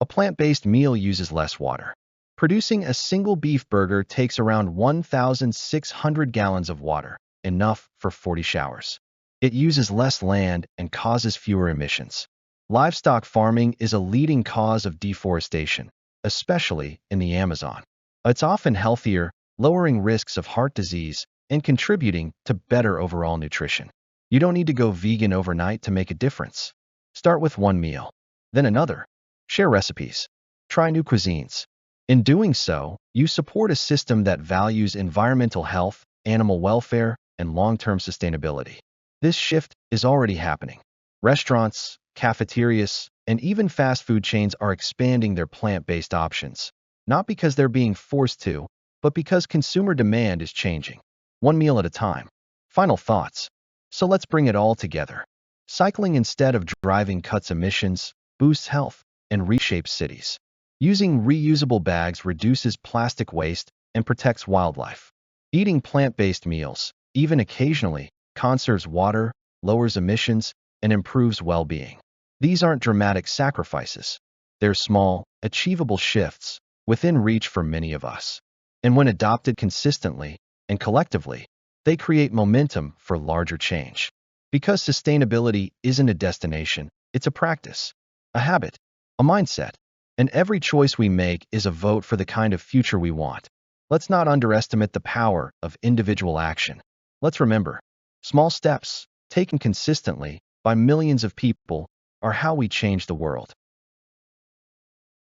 A plant-based meal uses less water. Producing a single beef burger takes around 1,600 gallons of water, enough for 40 showers. It uses less land and causes fewer emissions. Livestock farming is a leading cause of deforestation, especially in the Amazon. It's often healthier, lowering risks of heart disease and contributing to better overall nutrition. You don't need to go vegan overnight to make a difference. Start with one meal, then another. Share recipes. Try new cuisines. In doing so, you support a system that values environmental health, animal welfare, and long-term sustainability. This shift is already happening. Restaurants, cafeterias, and even fast food chains are expanding their plant-based options, not because they're being forced to, but because consumer demand is changing. One meal at a time. Final thoughts. So let's bring it all together. Cycling instead of driving cuts emissions, boosts health, and reshapes cities. Using reusable bags reduces plastic waste and protects wildlife. Eating plant-based meals, even occasionally, conserves water, lowers emissions, and improves well-being. These aren't dramatic sacrifices. They're small, achievable shifts within reach for many of us. And when adopted consistently and collectively, they create momentum for larger change. Because sustainability isn't a destination, it's a practice, a habit, a mindset. And every choice we make is a vote for the kind of future we want. Let's not underestimate the power of individual action. Let's remember, small steps, taken consistently by millions of people, are how we change the world.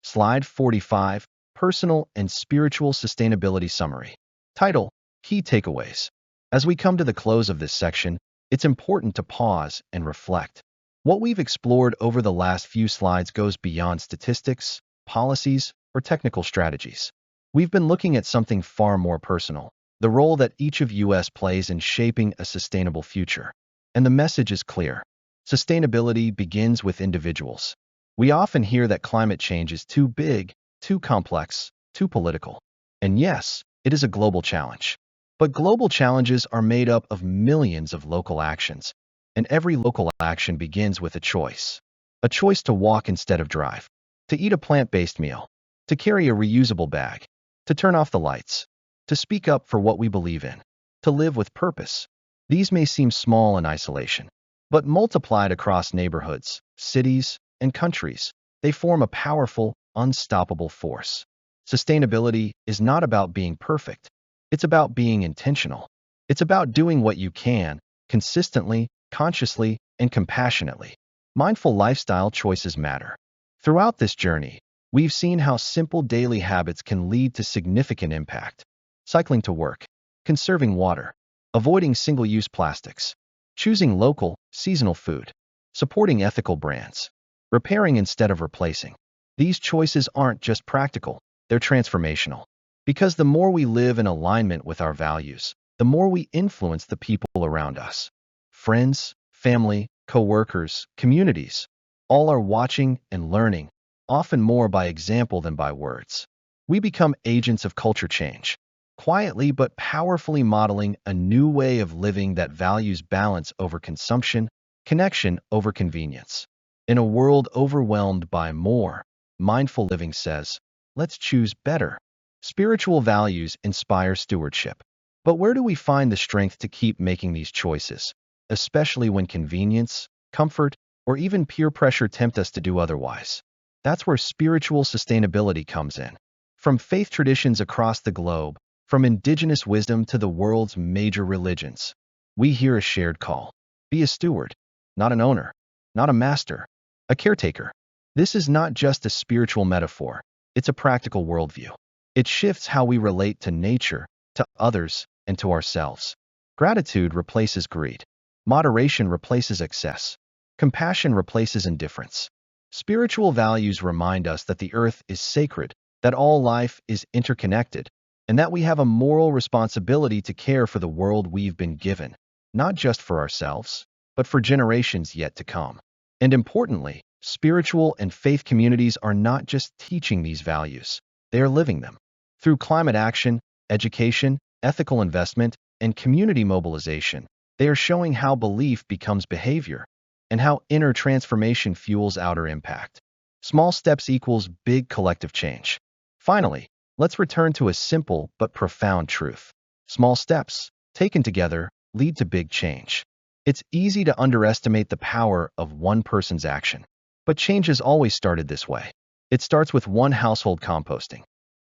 Slide 45, Personal and Spiritual Sustainability Summary. Title, Key Takeaways. As we come to the close of this section, it's important to pause and reflect. What we've explored over the last few slides goes beyond statistics, policies, or technical strategies. We've been looking at something far more personal, the role that each of us plays in shaping a sustainable future. And the message is clear. Sustainability begins with individuals. We often hear that climate change is too big, too complex, too political. And yes, it is a global challenge. But global challenges are made up of millions of local actions, and every local action begins with a choice. A choice to walk instead of drive, to eat a plant-based meal, to carry a reusable bag, to turn off the lights, to speak up for what we believe in, to live with purpose. These may seem small in isolation, but multiplied across neighborhoods, cities, and countries, they form a powerful, unstoppable force. Sustainability is not about being perfect. It's about being intentional. It's about doing what you can, consistently, consciously, and compassionately. Mindful lifestyle choices matter. Throughout this journey, we've seen how simple daily habits can lead to significant impact. Cycling to work, conserving water, avoiding single-use plastics, choosing local, seasonal food, supporting ethical brands, repairing instead of replacing. These choices aren't just practical, they're transformational. Because the more we live in alignment with our values, the more we influence the people around us. Friends, family, co-workers, communities, all are watching and learning, often more by example than by words. We become agents of culture change, quietly but powerfully modeling a new way of living that values balance over consumption, connection over convenience. In a world overwhelmed by more, mindful living says, let's choose better. Spiritual values inspire stewardship. But where do we find the strength to keep making these choices, especially when convenience, comfort, or even peer pressure tempt us to do otherwise? That's where spiritual sustainability comes in. From faith traditions across the globe, from indigenous wisdom to the world's major religions, we hear a shared call. Be a steward, not an owner, not a master, a caretaker. This is not just a spiritual metaphor, it's a practical worldview. It shifts how we relate to nature, to others, and to ourselves. Gratitude replaces greed. Moderation replaces excess. Compassion replaces indifference. Spiritual values remind us that the earth is sacred, that all life is interconnected, and that we have a moral responsibility to care for the world we've been given, not just for ourselves, but for generations yet to come. And importantly, spiritual and faith communities are not just teaching these values, they are living them. Through climate action, education, ethical investment, and community mobilization, they are showing how belief becomes behavior and how inner transformation fuels outer impact. Small steps equals big collective change. Finally, let's return to a simple but profound truth. Small steps, taken together, lead to big change. It's easy to underestimate the power of one person's action, but change has always started this way. It starts with one household composting,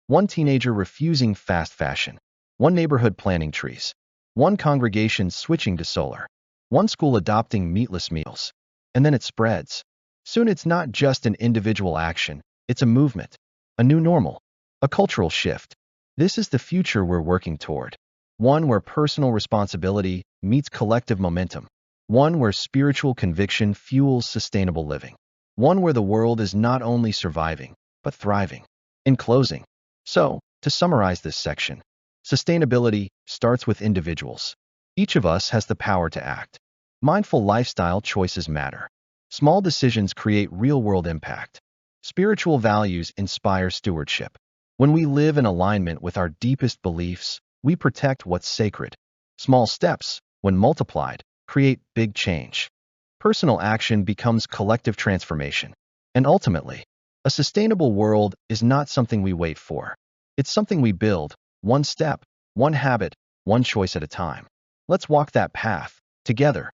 one teenager refusing fast fashion, one neighborhood planting trees, one congregation switching to solar, one school adopting meatless meals, and then it spreads. Soon it's not just an individual action, it's a movement, a new normal, a cultural shift. This is the future we're working toward. One where personal responsibility meets collective momentum. One where spiritual conviction fuels sustainable living. One where the world is not only surviving, but thriving. In closing, to summarize this section, sustainability starts with individuals. Each of us has the power to act. Mindful lifestyle choices matter. Small decisions create real-world impact. Spiritual values inspire stewardship. When we live in alignment with our deepest beliefs, we protect what's sacred. Small steps, when multiplied, create big change. Personal action becomes collective transformation. And ultimately, a sustainable world is not something we wait for. It's something we build, one step, one habit, one choice at a time. Let's walk that path, together.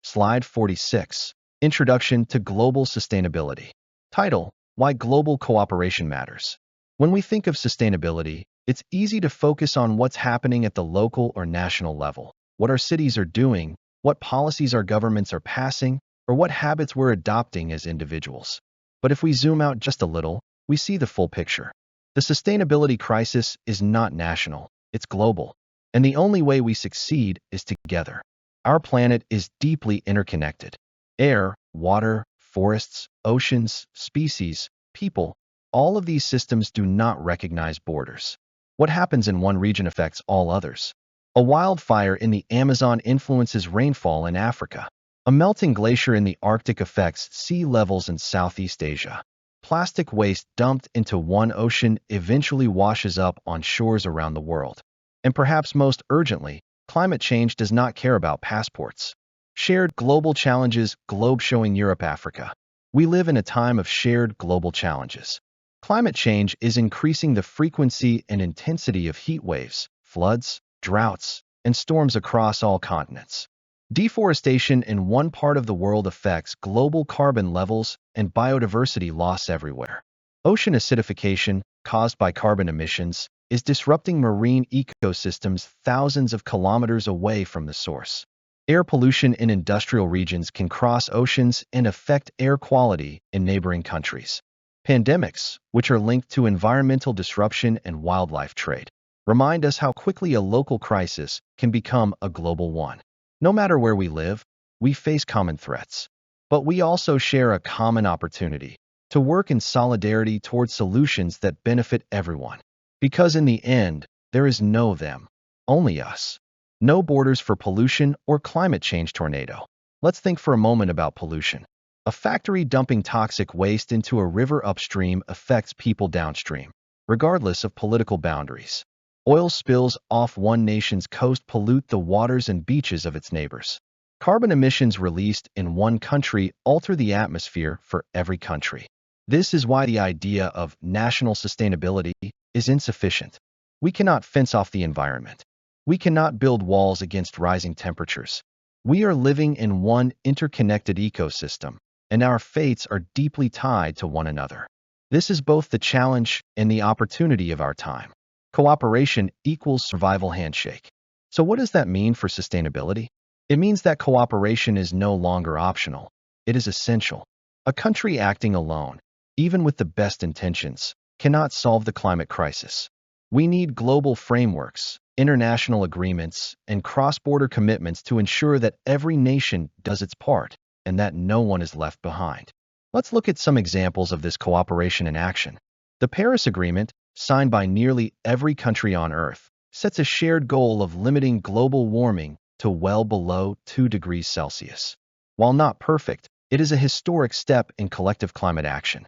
Slide 46. Introduction to Global Sustainability. Title: Why Global Cooperation Matters. When we think of sustainability, it's easy to focus on what's happening at the local or national level, what our cities are doing, what policies our governments are passing, or what habits we're adopting as individuals. But if we zoom out just a little, we see the full picture. The sustainability crisis is not national, it's global. And the only way we succeed is together. Our planet is deeply interconnected. Air, water, forests, oceans, species, people, all of these systems do not recognize borders. What happens in one region affects all others. A wildfire in the Amazon influences rainfall in Africa. A melting glacier in the Arctic affects sea levels in Southeast Asia. Plastic waste dumped into one ocean eventually washes up on shores around the world. And perhaps most urgently, climate change does not care about passports. Shared global challenges, globe showing Europe, Africa. We live in a time of shared global challenges. Climate change is increasing the frequency and intensity of heat waves, floods, droughts, and storms across all continents. Deforestation in one part of the world affects global carbon levels and biodiversity loss everywhere. Ocean acidification, caused by carbon emissions, is disrupting marine ecosystems thousands of kilometers away from the source. Air pollution in industrial regions can cross oceans and affect air quality in neighboring countries. Pandemics, which are linked to environmental disruption and wildlife trade, remind us how quickly a local crisis can become a global one. No matter where we live, we face common threats, but we also share a common opportunity to work in solidarity towards solutions that benefit everyone. Because in the end, there is no them, only us. No borders for pollution or climate change tornado. Let's think for a moment about pollution. A factory dumping toxic waste into a river upstream affects people downstream, regardless of political boundaries. Oil spills off one nation's coast pollute the waters and beaches of its neighbors. Carbon emissions released in one country alter the atmosphere for every country. This is why the idea of national sustainability is insufficient. We cannot fence off the environment. We cannot build walls against rising temperatures. We are living in one interconnected ecosystem, and our fates are deeply tied to one another. This is both the challenge and the opportunity of our time. Cooperation equals survival handshake. So what does that mean for sustainability? It means that cooperation is no longer optional. It is essential. A country acting alone, even with the best intentions, cannot solve the climate crisis. We need global frameworks, international agreements, and cross-border commitments to ensure that every nation does its part and that no one is left behind. Let's look at some examples of this cooperation in action. The Paris Agreement, signed by nearly every country on Earth, sets a shared goal of limiting global warming to well below 2 degrees Celsius. While not perfect, it is a historic step in collective climate action.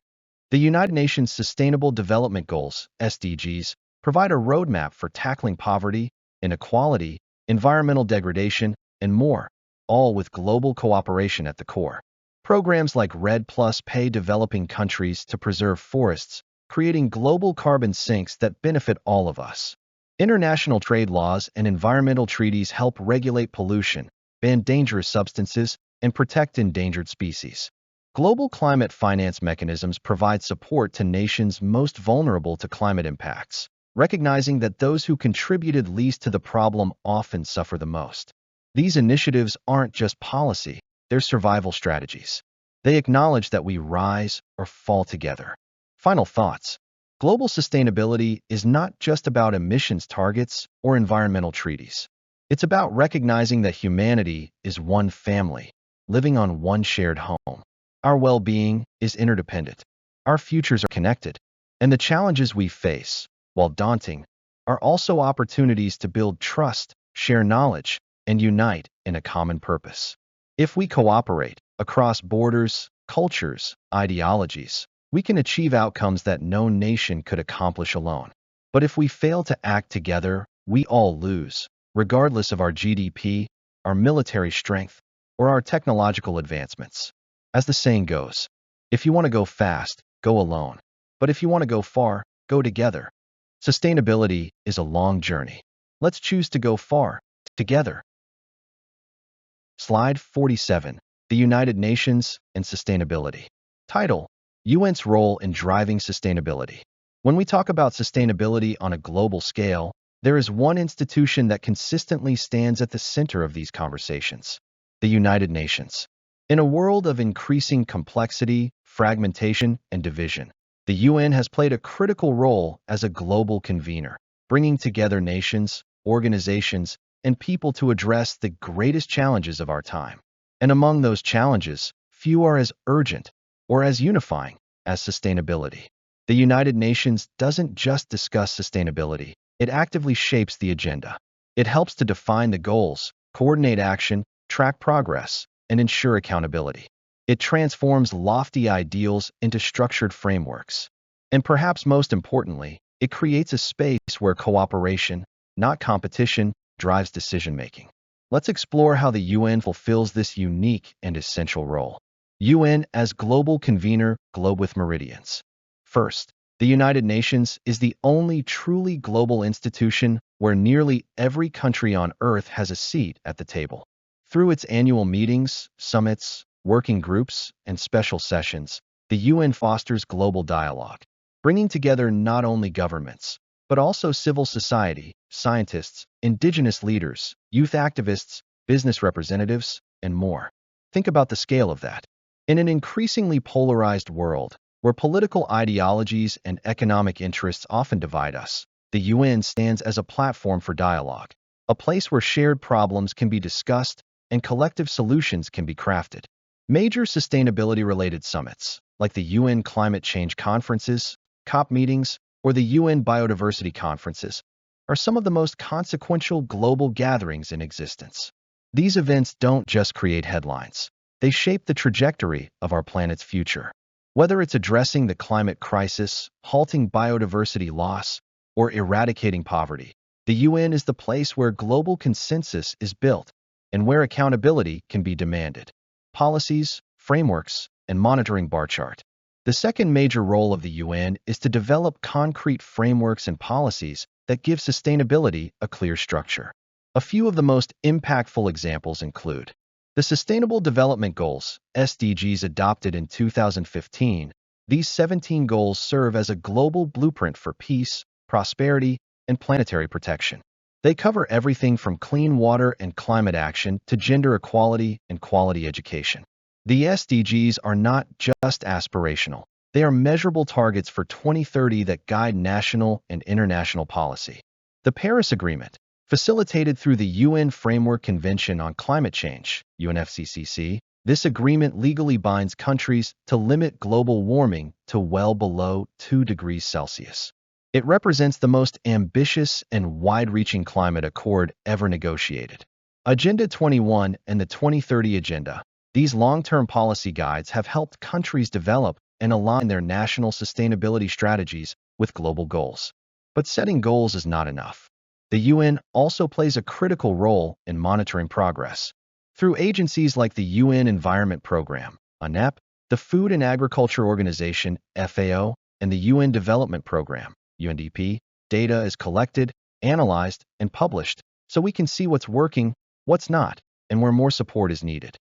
The United Nations Sustainable Development Goals, SDGs, provide a roadmap for tackling poverty, inequality, environmental degradation, and more, all with global cooperation at the core. Programs like REDD+ pay developing countries to preserve forests, creating global carbon sinks that benefit all of us. International trade laws and environmental treaties help regulate pollution, ban dangerous substances, and protect endangered species. Global climate finance mechanisms provide support to nations most vulnerable to climate impacts, recognizing that those who contributed least to the problem often suffer the most. These initiatives aren't just policy, they're survival strategies. They acknowledge that we rise or fall together. Final thoughts. Global sustainability is not just about emissions targets or environmental treaties. It's about recognizing that humanity is one family, living on one shared home. Our well-being is interdependent. Our futures are connected. And the challenges we face, while daunting, are also opportunities to build trust, share knowledge, and unite in a common purpose. If we cooperate across borders, cultures, ideologies, we can achieve outcomes that no nation could accomplish alone. But if we fail to act together, we all lose, regardless of our GDP, our military strength, or our technological advancements. As the saying goes, if you want to go fast, go alone. But if you want to go far, go together. Sustainability is a long journey. Let's choose to go far, together. Slide 47. The United Nations and Sustainability. Title: UN's role in driving sustainability. When we talk about sustainability on a global scale, there is one institution that consistently stands at the center of these conversations: the United Nations. In a world of increasing complexity, fragmentation, and division, the UN has played a critical role as a global convener, bringing together nations, organizations, and people to address the greatest challenges of our time. And among those challenges, few are as urgent or as unifying as sustainability. The United Nations doesn't just discuss sustainability, it actively shapes the agenda. It helps to define the goals, coordinate action, track progress, and ensure accountability. It transforms lofty ideals into structured frameworks. And perhaps most importantly, it creates a space where cooperation, not competition, drives decision-making. Let's explore how the UN fulfills this unique and essential role. UN as global convener, globe with meridians. First, the United Nations is the only truly global institution where nearly every country on Earth has a seat at the table. Through its annual meetings, summits, working groups, and special sessions, the UN fosters global dialogue, bringing together not only governments, but also civil society, scientists, indigenous leaders, youth activists, business representatives, and more. Think about the scale of that. In an increasingly polarized world, where political ideologies and economic interests often divide us, the UN stands as a platform for dialogue, a place where shared problems can be discussed and collective solutions can be crafted. Major sustainability-related summits, like the UN Climate Change Conferences, COP meetings, or the UN Biodiversity Conferences, are some of the most consequential global gatherings in existence. These events don't just create headlines. They shape the trajectory of our planet's future. Whether it's addressing the climate crisis, halting biodiversity loss, or eradicating poverty, the UN is the place where global consensus is built and where accountability can be demanded. Policies, frameworks, and monitoring bar chart. The second major role of the UN is to develop concrete frameworks and policies that give sustainability a clear structure. A few of the most impactful examples include the Sustainable Development Goals, SDGs, adopted in 2015. These 17 goals serve as a global blueprint for peace, prosperity, and planetary protection. They cover everything from clean water and climate action to gender equality and quality education. The SDGs are not just aspirational. They are measurable targets for 2030 that guide national and international policy. The Paris Agreement, facilitated through the UN Framework Convention on Climate Change, UNFCCC, this agreement legally binds countries to limit global warming to well below 2 degrees Celsius. It represents the most ambitious and wide-reaching climate accord ever negotiated. Agenda 21 and the 2030 Agenda. These long-term policy guides have helped countries develop and align their national sustainability strategies with global goals. But setting goals is not enough. The UN also plays a critical role in monitoring progress. Through agencies like the UN Environment Programme, UNEP, the Food and Agriculture Organization, FAO, and the UN Development Programme, UNDP, data is collected, analyzed, and published so we can see what's working, what's not, and where more support is needed.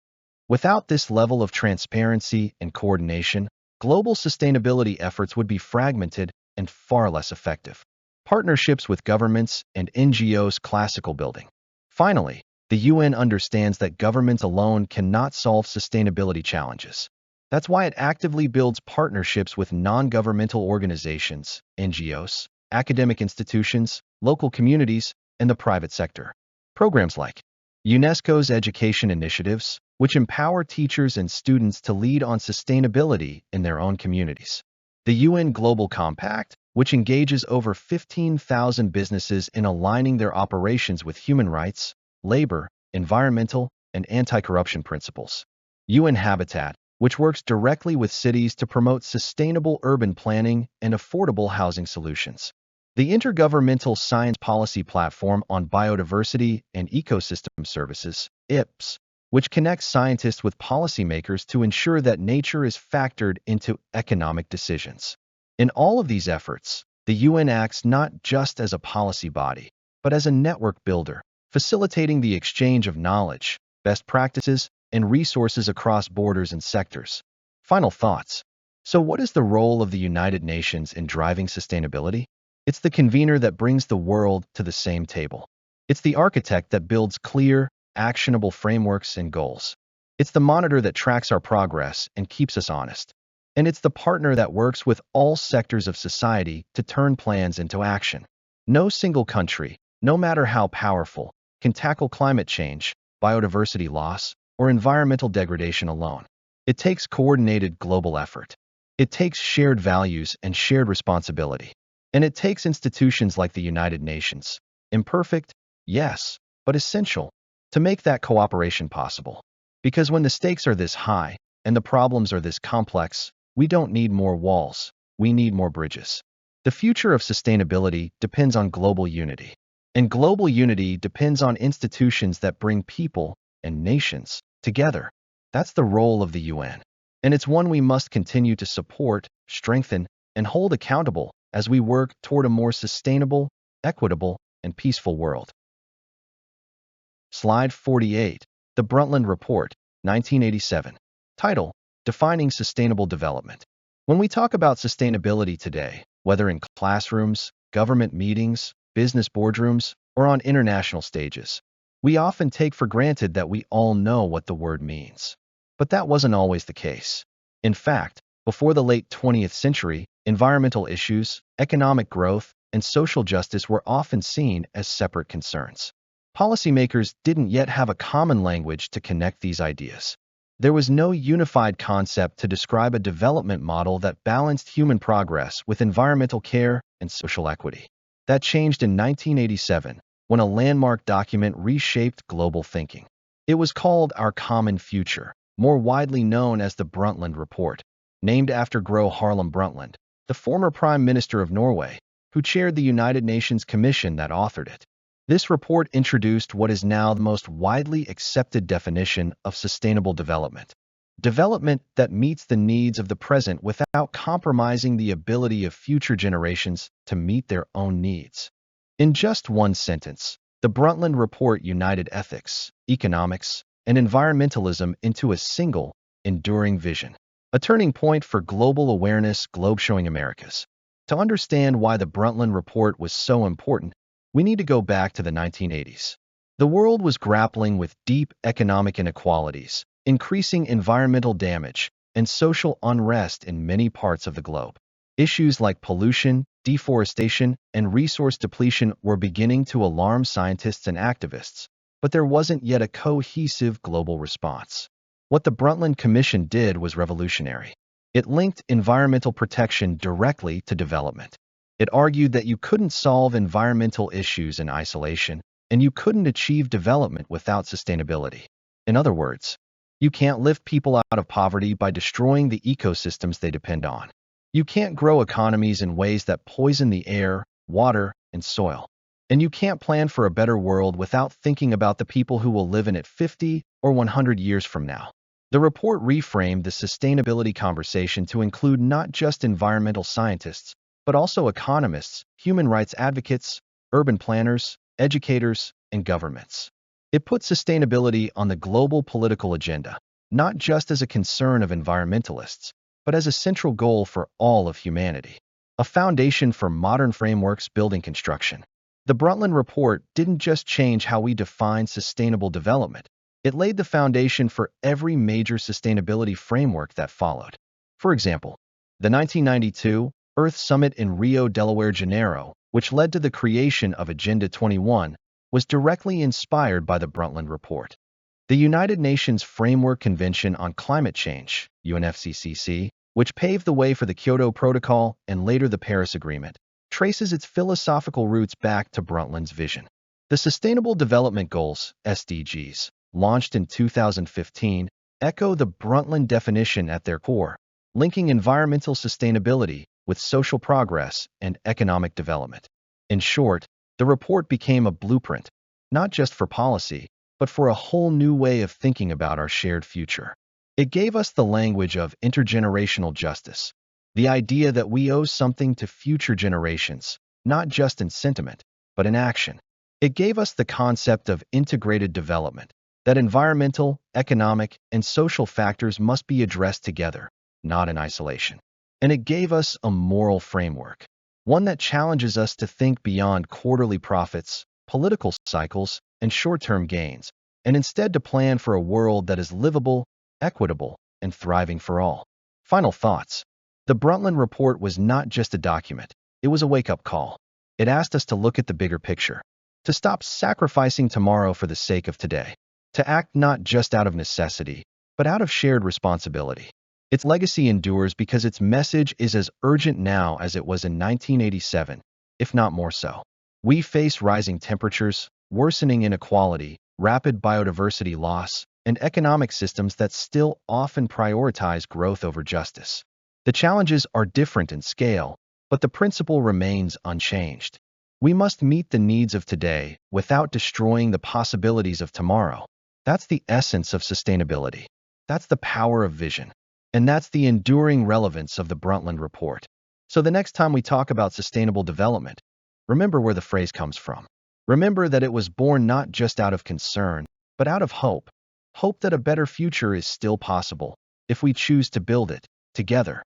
Without this level of transparency and coordination, global sustainability efforts would be fragmented and far less effective. Partnerships with governments and NGOs. Classical building. Finally, the UN understands that governments alone cannot solve sustainability challenges. That's why it actively builds partnerships with non-governmental organizations, NGOs, academic institutions, local communities, and the private sector. Programs like UNESCO's education initiatives, which empower teachers and students to lead on sustainability in their own communities. The UN Global Compact, which engages over 15,000 businesses in aligning their operations with human rights, labor, environmental, and anti-corruption principles. UN Habitat, which works directly with cities to promote sustainable urban planning and affordable housing solutions. The Intergovernmental Science Policy Platform on Biodiversity and Ecosystem Services, IPS, which connects scientists with policymakers to ensure that nature is factored into economic decisions. In all of these efforts, the UN acts not just as a policy body, but as a network builder, facilitating the exchange of knowledge, best practices, and resources across borders and sectors. Final thoughts. So what is the role of the United Nations in driving sustainability? It's the convener that brings the world to the same table. It's the architect that builds clear, actionable frameworks and goals. It's the monitor that tracks our progress and keeps us honest. And it's the partner that works with all sectors of society to turn plans into action. No single country, no matter how powerful, can tackle climate change, biodiversity loss, or environmental degradation alone. It takes coordinated global effort. It takes shared values and shared responsibility. And it takes institutions like the United Nations, imperfect, yes, but essential, to make that cooperation possible. Because when the stakes are this high and the problems are this complex, we don't need more walls, we need more bridges. The future of sustainability depends on global unity. And global unity depends on institutions that bring people and nations together. That's the role of the UN. And it's one we must continue to support, strengthen, and hold accountable as we work toward a more sustainable, equitable, and peaceful world. Slide 48. The Brundtland Report, 1987. Title: Defining Sustainable Development. When we talk about sustainability today, whether in classrooms, government meetings, business boardrooms, or on international stages. We often take for granted that we all know what the word means. But that wasn't always the case. In fact, before the late 20th century, environmental issues, economic growth, and social justice were often seen as separate concerns. Policymakers didn't yet have a common language to connect these ideas. There was no unified concept to describe a development model that balanced human progress with environmental care and social equity. That changed in 1987, when a landmark document reshaped global thinking. It was called Our Common Future, more widely known as the Brundtland Report, named after Gro Harlem Brundtland, the former Prime Minister of Norway, who chaired the United Nations Commission that authored it. This report introduced what is now the most widely accepted definition of sustainable development. Development that meets the needs of the present without compromising the ability of future generations to meet their own needs. In just one sentence, the Brundtland Report united ethics, economics, and environmentalism into a single, enduring vision. A turning point for global awareness, globe showing Americas. To understand why the Brundtland Report was so important, we need to go back to the 1980s. The world was grappling with deep economic inequalities, increasing environmental damage, and social unrest in many parts of the globe. Issues like pollution, deforestation, and resource depletion were beginning to alarm scientists and activists, but there wasn't yet a cohesive global response. What the Brundtland Commission did was revolutionary. It linked environmental protection directly to development. It argued that you couldn't solve environmental issues in isolation, and you couldn't achieve development without sustainability. In other words, you can't lift people out of poverty by destroying the ecosystems they depend on. You can't grow economies in ways that poison the air, water, and soil. And you can't plan for a better world without thinking about the people who will live in it 50 or 100 years from now. The report reframed the sustainability conversation to include not just environmental scientists, but also economists, human rights advocates, urban planners, educators, and governments. It put sustainability on the global political agenda, not just as a concern of environmentalists, but as a central goal for all of humanity. A foundation for modern frameworks building construction. The Brundtland Report didn't just change how we define sustainable development. It laid the foundation for every major sustainability framework that followed. For example, the 1992 Earth Summit in Rio de Janeiro, which led to the creation of Agenda 21, was directly inspired by the Brundtland Report. The United Nations Framework Convention on Climate Change, UNFCCC, which paved the way for the Kyoto Protocol and later the Paris Agreement, traces its philosophical roots back to Brundtland's vision. The Sustainable Development Goals, SDGs, launched in 2015, echo the Brundtland definition at their core, linking environmental sustainability with social progress and economic development. In short, the report became a blueprint, not just for policy, but for a whole new way of thinking about our shared future. It gave us the language of intergenerational justice, the idea that we owe something to future generations, not just in sentiment, but in action. It gave us the concept of integrated development, that environmental, economic, and social factors must be addressed together, not in isolation. And it gave us a moral framework, one that challenges us to think beyond quarterly profits, political cycles, and short-term gains, and instead to plan for a world that is livable, equitable, and thriving for all. Final thoughts. The Brundtland Report was not just a document, it was a wake-up call. It asked us to look at the bigger picture, to stop sacrificing tomorrow for the sake of today, to act not just out of necessity, but out of shared responsibility. Its legacy endures because its message is as urgent now as it was in 1987, if not more so. We face rising temperatures, worsening inequality, rapid biodiversity loss, and economic systems that still often prioritize growth over justice. The challenges are different in scale, but the principle remains unchanged. We must meet the needs of today without destroying the possibilities of tomorrow. That's the essence of sustainability. That's the power of vision. And that's the enduring relevance of the Brundtland Report. So the next time we talk about sustainable development, remember where the phrase comes from. Remember that it was born not just out of concern, but out of hope. Hope that a better future is still possible, if we choose to build it, together.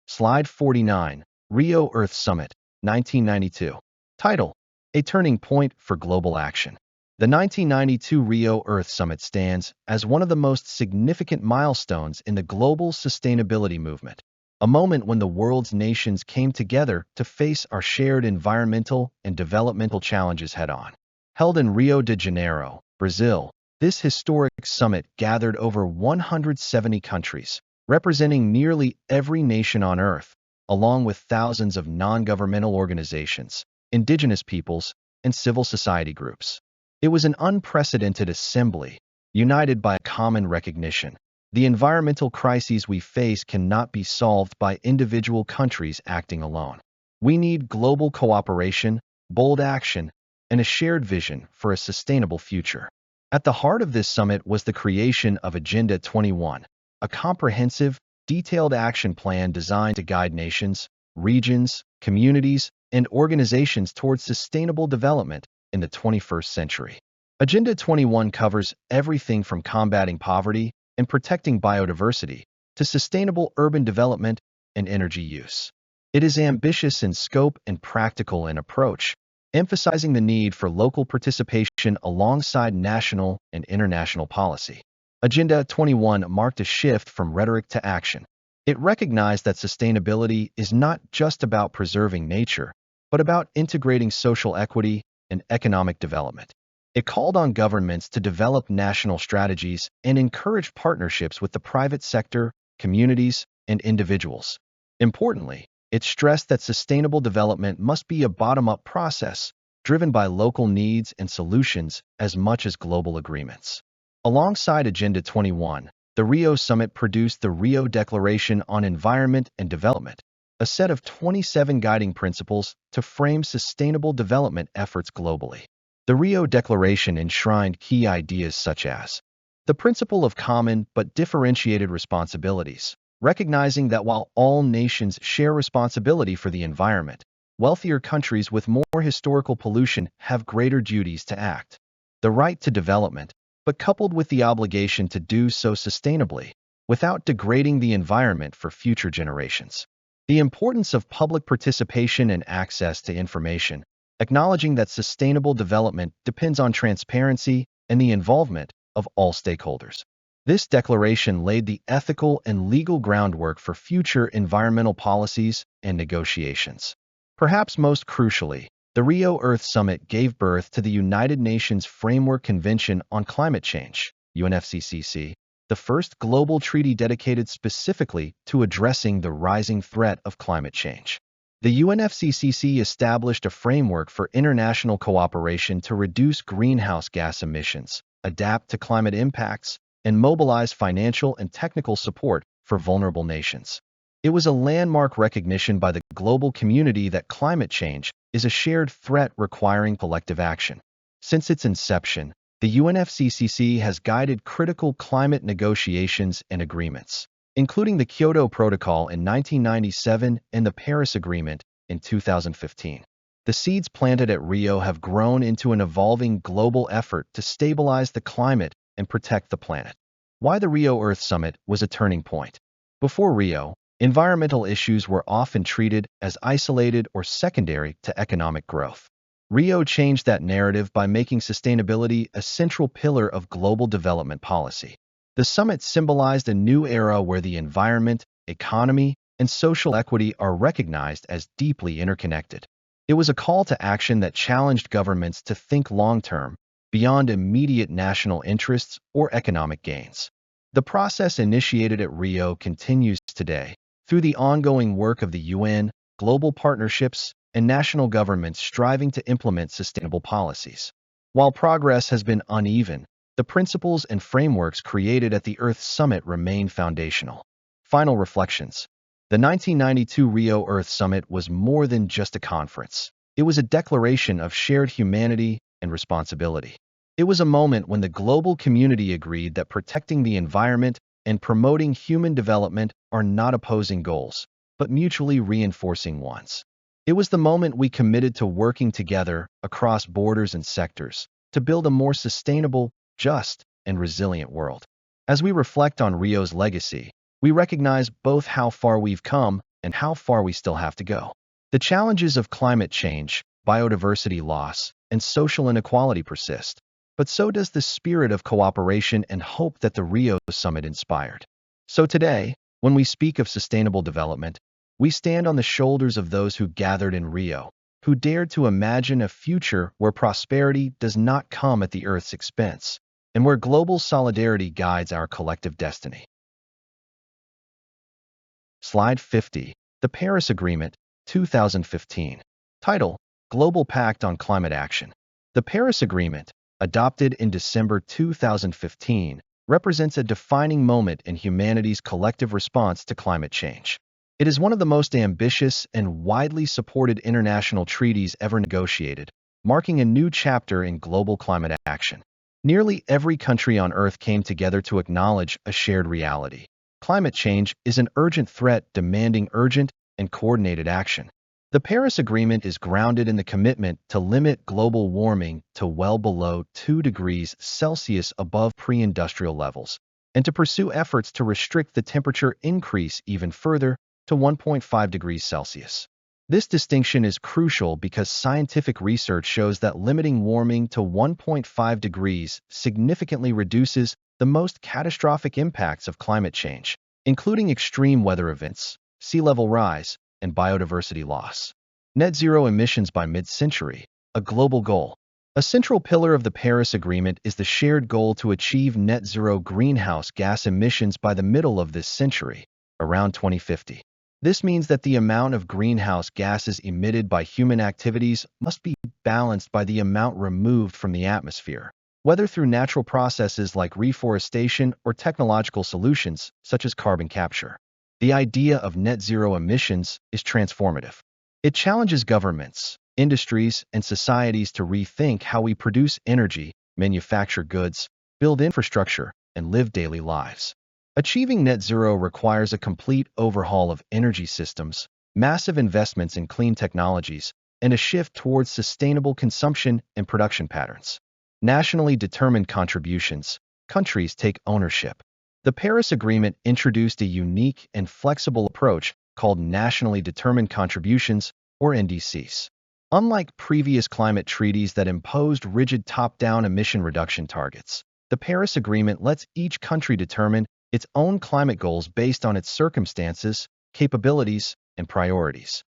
Slide 49, Rio Earth Summit. 1992. Title: A Turning Point for Global Action. The 1992 Rio Earth Summit stands as one of the most significant milestones in the global sustainability movement, a moment when the world's nations came together to face our shared environmental and developmental challenges head-on. Held in Rio de Janeiro, Brazil, this historic summit gathered over 170 countries, representing nearly every nation on Earth, along with thousands of non-governmental organizations, indigenous peoples, and civil society groups. It was an unprecedented assembly, united by a common recognition. The environmental crises we face cannot be solved by individual countries acting alone. We need global cooperation, bold action, and a shared vision for a sustainable future. At the heart of this summit was the creation of Agenda 21, a comprehensive, detailed action plan designed to guide nations, regions, communities, and organizations towards sustainable development in the 21st century. Agenda 21 covers everything from combating poverty and protecting biodiversity to sustainable urban development and energy use. It is ambitious in scope and practical in approach, emphasizing the need for local participation alongside national and international policy. Agenda 21 marked a shift from rhetoric to action. It recognized that sustainability is not just about preserving nature, but about integrating social equity and economic development. It called on governments to develop national strategies and encourage partnerships with the private sector, communities, and individuals. Importantly, it stressed that sustainable development must be a bottom-up process, driven by local needs and solutions as much as global agreements. Alongside Agenda 21, the Rio Summit produced the Rio Declaration on Environment and Development, a set of 27 guiding principles to frame sustainable development efforts globally. The Rio Declaration enshrined key ideas such as the principle of common but differentiated responsibilities, recognizing that while all nations share responsibility for the environment, wealthier countries with more historical pollution have greater duties to act. The right to development, but coupled with the obligation to do so sustainably, without degrading the environment for future generations. The importance of public participation and access to information, acknowledging that sustainable development depends on transparency and the involvement of all stakeholders. This declaration laid the ethical and legal groundwork for future environmental policies and negotiations. Perhaps most crucially, the Rio Earth Summit gave birth to the United Nations Framework Convention on Climate Change, UNFCCC, the first global treaty dedicated specifically to addressing the rising threat of climate change. The UNFCCC established a framework for international cooperation to reduce greenhouse gas emissions, adapt to climate impacts, and mobilize financial and technical support for vulnerable nations. It was a landmark recognition by the global community that climate change is a shared threat requiring collective action. Since its inception, the UNFCCC has guided critical climate negotiations and agreements, including the Kyoto Protocol in 1997 and the Paris Agreement in 2015. The seeds planted at Rio have grown into an evolving global effort to stabilize the climate and protect the planet. Why the Rio Earth Summit was a turning point. Before Rio, environmental issues were often treated as isolated or secondary to economic growth. Rio changed that narrative by making sustainability a central pillar of global development policy. The summit symbolized a new era where the environment, economy, and social equity are recognized as deeply interconnected. It was a call to action that challenged governments to think long-term, beyond immediate national interests or economic gains. The process initiated at Rio continues today, through the ongoing work of the UN, global partnerships, and national governments striving to implement sustainable policies. While progress has been uneven, the principles and frameworks created at the Earth Summit remain foundational. Final reflections. The 1992 Rio Earth Summit was more than just a conference. It was a declaration of shared humanity and responsibility. It was a moment when the global community agreed that protecting the environment and promoting human development are not opposing goals, but mutually reinforcing ones. It was the moment we committed to working together across borders and sectors to build a more sustainable, just, and resilient world. As we reflect on Rio's legacy, we recognize both how far we've come and how far we still have to go. The challenges of climate change, biodiversity loss, and social inequality persist, but so does the spirit of cooperation and hope that the Rio summit inspired. So today, when we speak of sustainable development, we stand on the shoulders of those who gathered in Rio, who dared to imagine a future where prosperity does not come at the Earth's expense, and where global solidarity guides our collective destiny. Slide 50. The Paris Agreement, 2015. Title: Global Pact on Climate Action. The Paris Agreement, adopted in December 2015, represents a defining moment in humanity's collective response to climate change. It is one of the most ambitious and widely supported international treaties ever negotiated, marking a new chapter in global climate action. Nearly every country on Earth came together to acknowledge a shared reality. Climate change is an urgent threat demanding urgent and coordinated action. The Paris Agreement is grounded in the commitment to limit global warming to well below 2 degrees Celsius above pre-industrial levels, and to pursue efforts to restrict the temperature increase even further to 1.5 degrees Celsius. This distinction is crucial because scientific research shows that limiting warming to 1.5 degrees significantly reduces the most catastrophic impacts of climate change, including extreme weather events, sea level rise, and biodiversity loss. Net zero emissions by mid-century, a global goal. A central pillar of the Paris Agreement is the shared goal to achieve net zero greenhouse gas emissions by the middle of this century, around 2050. This means that the amount of greenhouse gases emitted by human activities must be balanced by the amount removed from the atmosphere, whether through natural processes like reforestation or technological solutions such as carbon capture. The idea of net zero emissions is transformative. It challenges governments, industries, and societies to rethink how we produce energy, manufacture goods, build infrastructure, and live daily lives. Achieving net zero requires a complete overhaul of energy systems, massive investments in clean technologies, and a shift towards sustainable consumption and production patterns. Nationally determined contributions. Countries take ownership. The Paris Agreement introduced a unique and flexible approach called Nationally Determined Contributions, or NDCs. Unlike previous climate treaties that imposed rigid top-down emission reduction targets, the Paris Agreement lets each country determine its own climate goals based on its circumstances, capabilities, and priorities.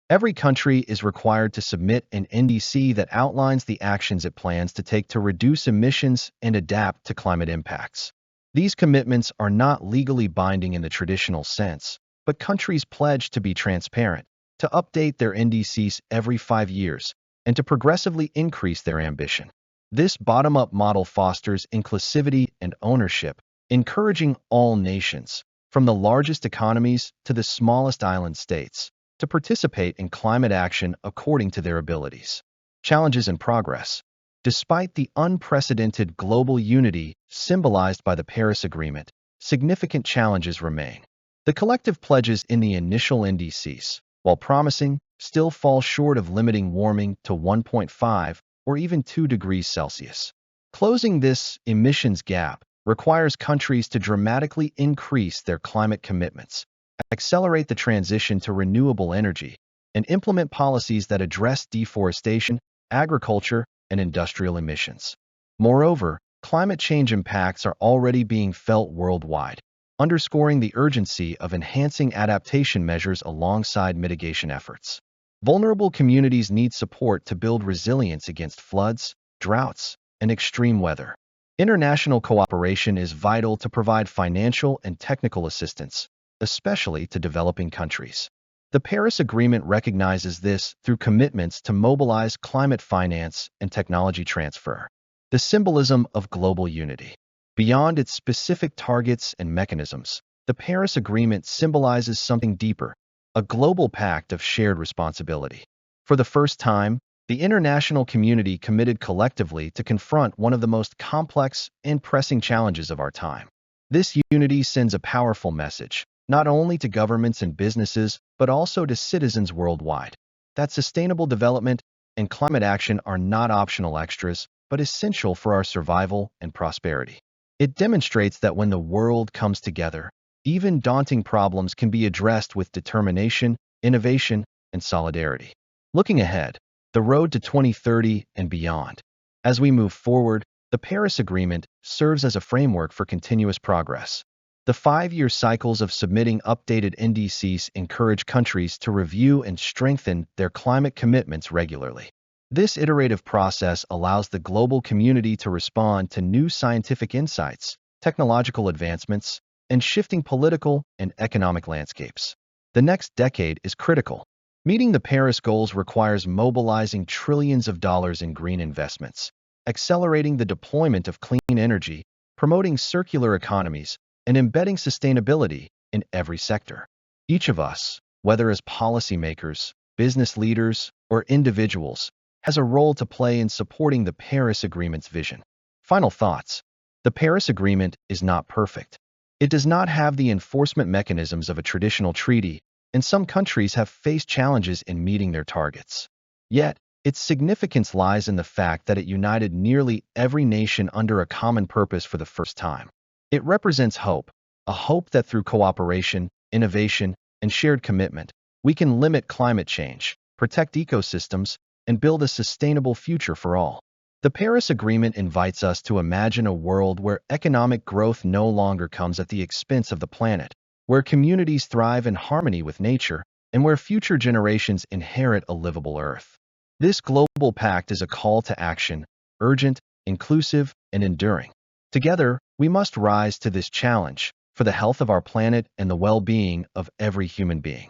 Every country is required to submit an NDC that outlines the actions it plans to take to reduce emissions and adapt to climate impacts. These commitments are not legally binding in the traditional sense, but countries pledge to be transparent, to update their NDCs every 5 years, and to progressively increase their ambition. This bottom-up model fosters inclusivity and ownership, encouraging all nations, from the largest economies to the smallest island states, to participate in climate action according to their abilities. Challenges and progress. Despite the unprecedented global unity symbolized by the Paris Agreement, significant challenges remain. The collective pledges in the initial NDCs, while promising, still fall short of limiting warming to 1.5 or even 2 degrees Celsius. Closing this emissions gap requires countries to dramatically increase their climate commitments, accelerate the transition to renewable energy, and implement policies that address deforestation, agriculture, and industrial emissions. Moreover, climate change impacts are already being felt worldwide, underscoring the urgency of enhancing adaptation measures alongside mitigation efforts. Vulnerable communities need support to build resilience against floods, droughts, and extreme weather. International cooperation is vital to provide financial and technical assistance, especially to developing countries. The Paris Agreement recognizes this through commitments to mobilize climate finance and technology transfer. The symbolism of global unity. Beyond its specific targets and mechanisms, the Paris Agreement symbolizes something deeper, a global pact of shared responsibility. For the first time, the international community committed collectively to confront one of the most complex and pressing challenges of our time. This unity sends a powerful message, not only to governments and businesses, but also to citizens worldwide, that sustainable development and climate action are not optional extras, but essential for our survival and prosperity. It demonstrates that when the world comes together, even daunting problems can be addressed with determination, innovation, and and solidarity. Looking ahead, the road to 2030 and beyond. As we move forward, the Paris Agreement serves as a framework for continuous progress. The 5-year cycles of submitting updated NDCs encourage countries to review and strengthen their climate commitments regularly. This iterative process allows the global community to respond to new scientific insights, technological advancements, and shifting political and economic landscapes. The next decade is critical. Meeting the Paris goals requires mobilizing trillions of dollars in green investments, accelerating the deployment of clean energy, promoting circular economies, and embedding sustainability in every sector. Each of us, whether as policymakers, business leaders, or individuals, has a role to play in supporting the Paris Agreement's vision. Final thoughts. The Paris Agreement is not perfect. It does not have the enforcement mechanisms of a traditional treaty, and some countries have faced challenges in meeting their targets. Yet, its significance lies in the fact that it united nearly every nation under a common purpose for the first time. It represents hope, a hope that through cooperation, innovation, and shared commitment, we can limit climate change, protect ecosystems, and build a sustainable future for all. The Paris Agreement invites us to imagine a world where economic growth no longer comes at the expense of the planet, where communities thrive in harmony with nature, and where future generations inherit a livable Earth. This global pact is a call to action, urgent, inclusive, and enduring. Together, we must rise to this challenge for the health of our planet and the well-being of every human being.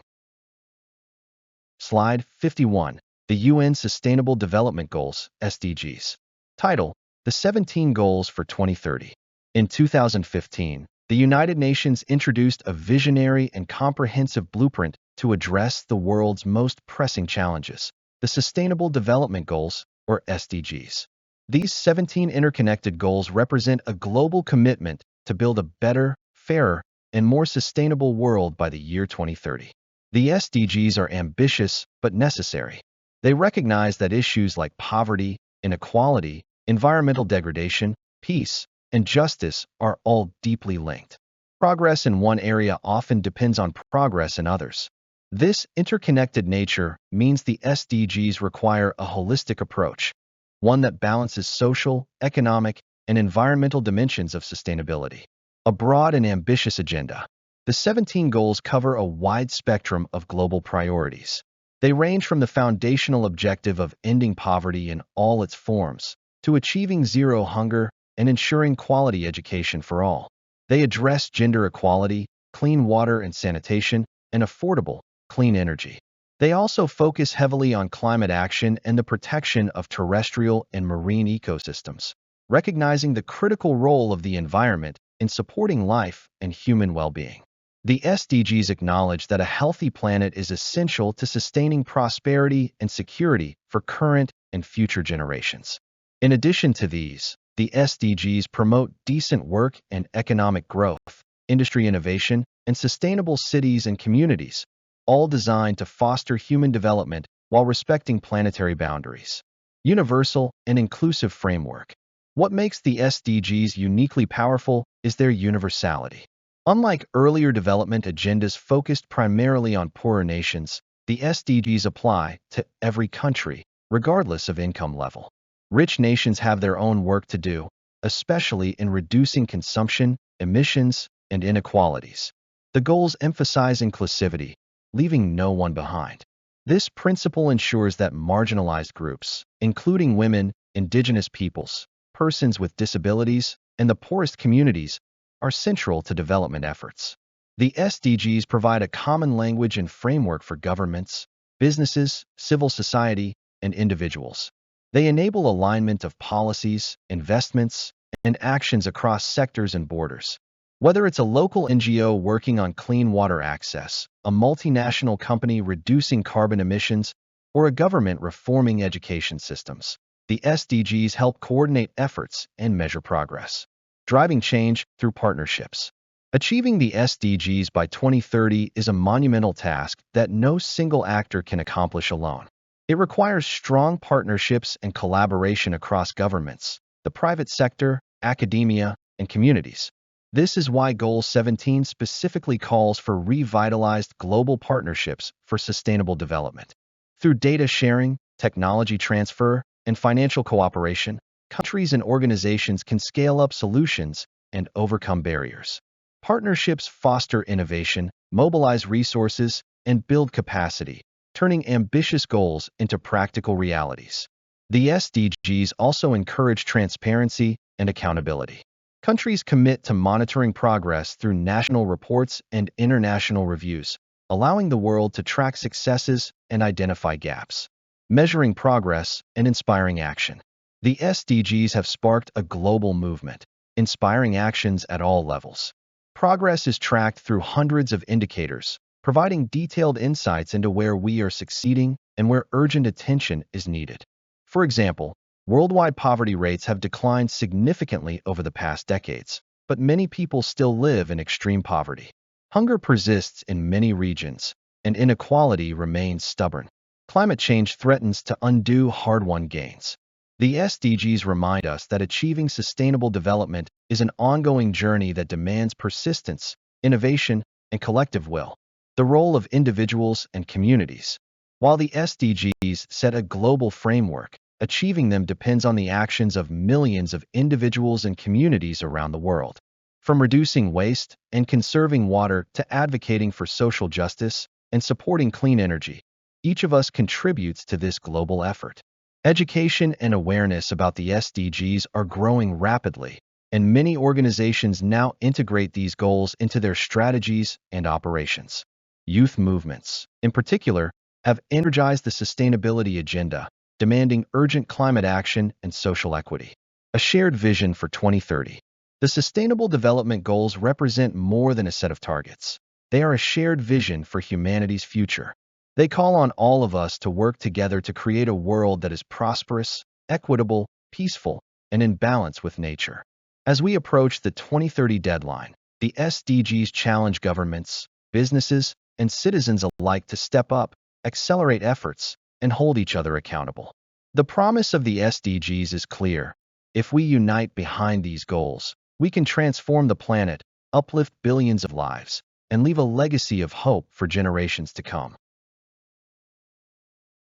Slide 51. The UN Sustainable Development Goals, SDGs. Title: The 17 Goals for 2030. In 2015, the United Nations introduced a visionary and comprehensive blueprint to address the world's most pressing challenges, the Sustainable Development Goals, or SDGs. These 17 interconnected goals represent a global commitment to build a better, fairer, and more sustainable world by the year 2030. The SDGs are ambitious but necessary. They recognize that issues like poverty, inequality, environmental degradation, peace, and justice are all deeply linked. Progress in one area often depends on progress in others. This interconnected nature means the SDGs require a holistic approach, one that balances social, economic, and environmental dimensions of sustainability. A broad and ambitious agenda. The 17 goals cover a wide spectrum of global priorities. They range from the foundational objective of ending poverty in all its forms to achieving zero hunger and ensuring quality education for all. They address gender equality, clean water and sanitation, and affordable, clean energy. They also focus heavily on climate action and the protection of terrestrial and marine ecosystems, recognizing the critical role of the environment in supporting life and human well-being. The SDGs acknowledge that a healthy planet is essential to sustaining prosperity and security for current and future generations. In addition to these, the SDGs promote decent work and economic growth, industry innovation, and sustainable cities and communities, all designed to foster human development while respecting planetary boundaries. Universal and inclusive framework. What makes the SDGs uniquely powerful is their universality. Unlike earlier development agendas focused primarily on poorer nations, the SDGs apply to every country, regardless of income level. Rich nations have their own work to do, especially in reducing consumption, emissions, and inequalities. The goals emphasize inclusivity, leaving no one behind. This principle ensures that marginalized groups, including women, indigenous peoples, persons with disabilities, and the poorest communities, are central to development efforts. The SDGs provide a common language and framework for governments, businesses, civil society, and individuals. They enable alignment of policies, investments, and actions across sectors and borders. Whether it's a local NGO working on clean water access, a multinational company reducing carbon emissions, or a government reforming education systems, the SDGs help coordinate efforts and measure progress, driving change through partnerships. Achieving the SDGs by 2030 is a monumental task that no single actor can accomplish alone. It requires strong partnerships and collaboration across governments, the private sector, academia, and communities. This is why Goal 17 specifically calls for revitalized global partnerships for sustainable development. Through data sharing, technology transfer, and financial cooperation, countries and organizations can scale up solutions and overcome barriers. Partnerships foster innovation, mobilize resources, and build capacity, turning ambitious goals into practical realities. The SDGs also encourage transparency and accountability. Countries commit to monitoring progress through national reports and international reviews, allowing the world to track successes and identify gaps. Measuring progress and inspiring action. The SDGs have sparked a global movement, inspiring actions at all levels. Progress is tracked through hundreds of indicators, providing detailed insights into where we are succeeding and where urgent attention is needed. For example, worldwide poverty rates have declined significantly over the past decades, but many people still live in extreme poverty. Hunger persists in many regions, and inequality remains stubborn. Climate change threatens to undo hard-won gains. The SDGs remind us that achieving sustainable development is an ongoing journey that demands persistence, innovation, and collective will. The role of individuals and communities. While the SDGs set a global framework, achieving them depends on the actions of millions of individuals and communities around the world. From reducing waste and conserving water to advocating for social justice and supporting clean energy, each of us contributes to this global effort. Education and awareness about the SDGs are growing rapidly, and many organizations now integrate these goals into their strategies and operations. Youth movements, in particular, have energized the sustainability agenda, demanding urgent climate action and social equity. A shared vision for 2030. The Sustainable Development Goals represent more than a set of targets. They are a shared vision for humanity's future. They call on all of us to work together to create a world that is prosperous, equitable, peaceful, and in balance with nature. As we approach the 2030 deadline, the SDGs challenge governments, businesses, and citizens alike to step up, accelerate efforts, and hold each other accountable. The promise of the SDGs is clear. If we unite behind these goals, we can transform the planet, uplift billions of lives, and leave a legacy of hope for generations to come.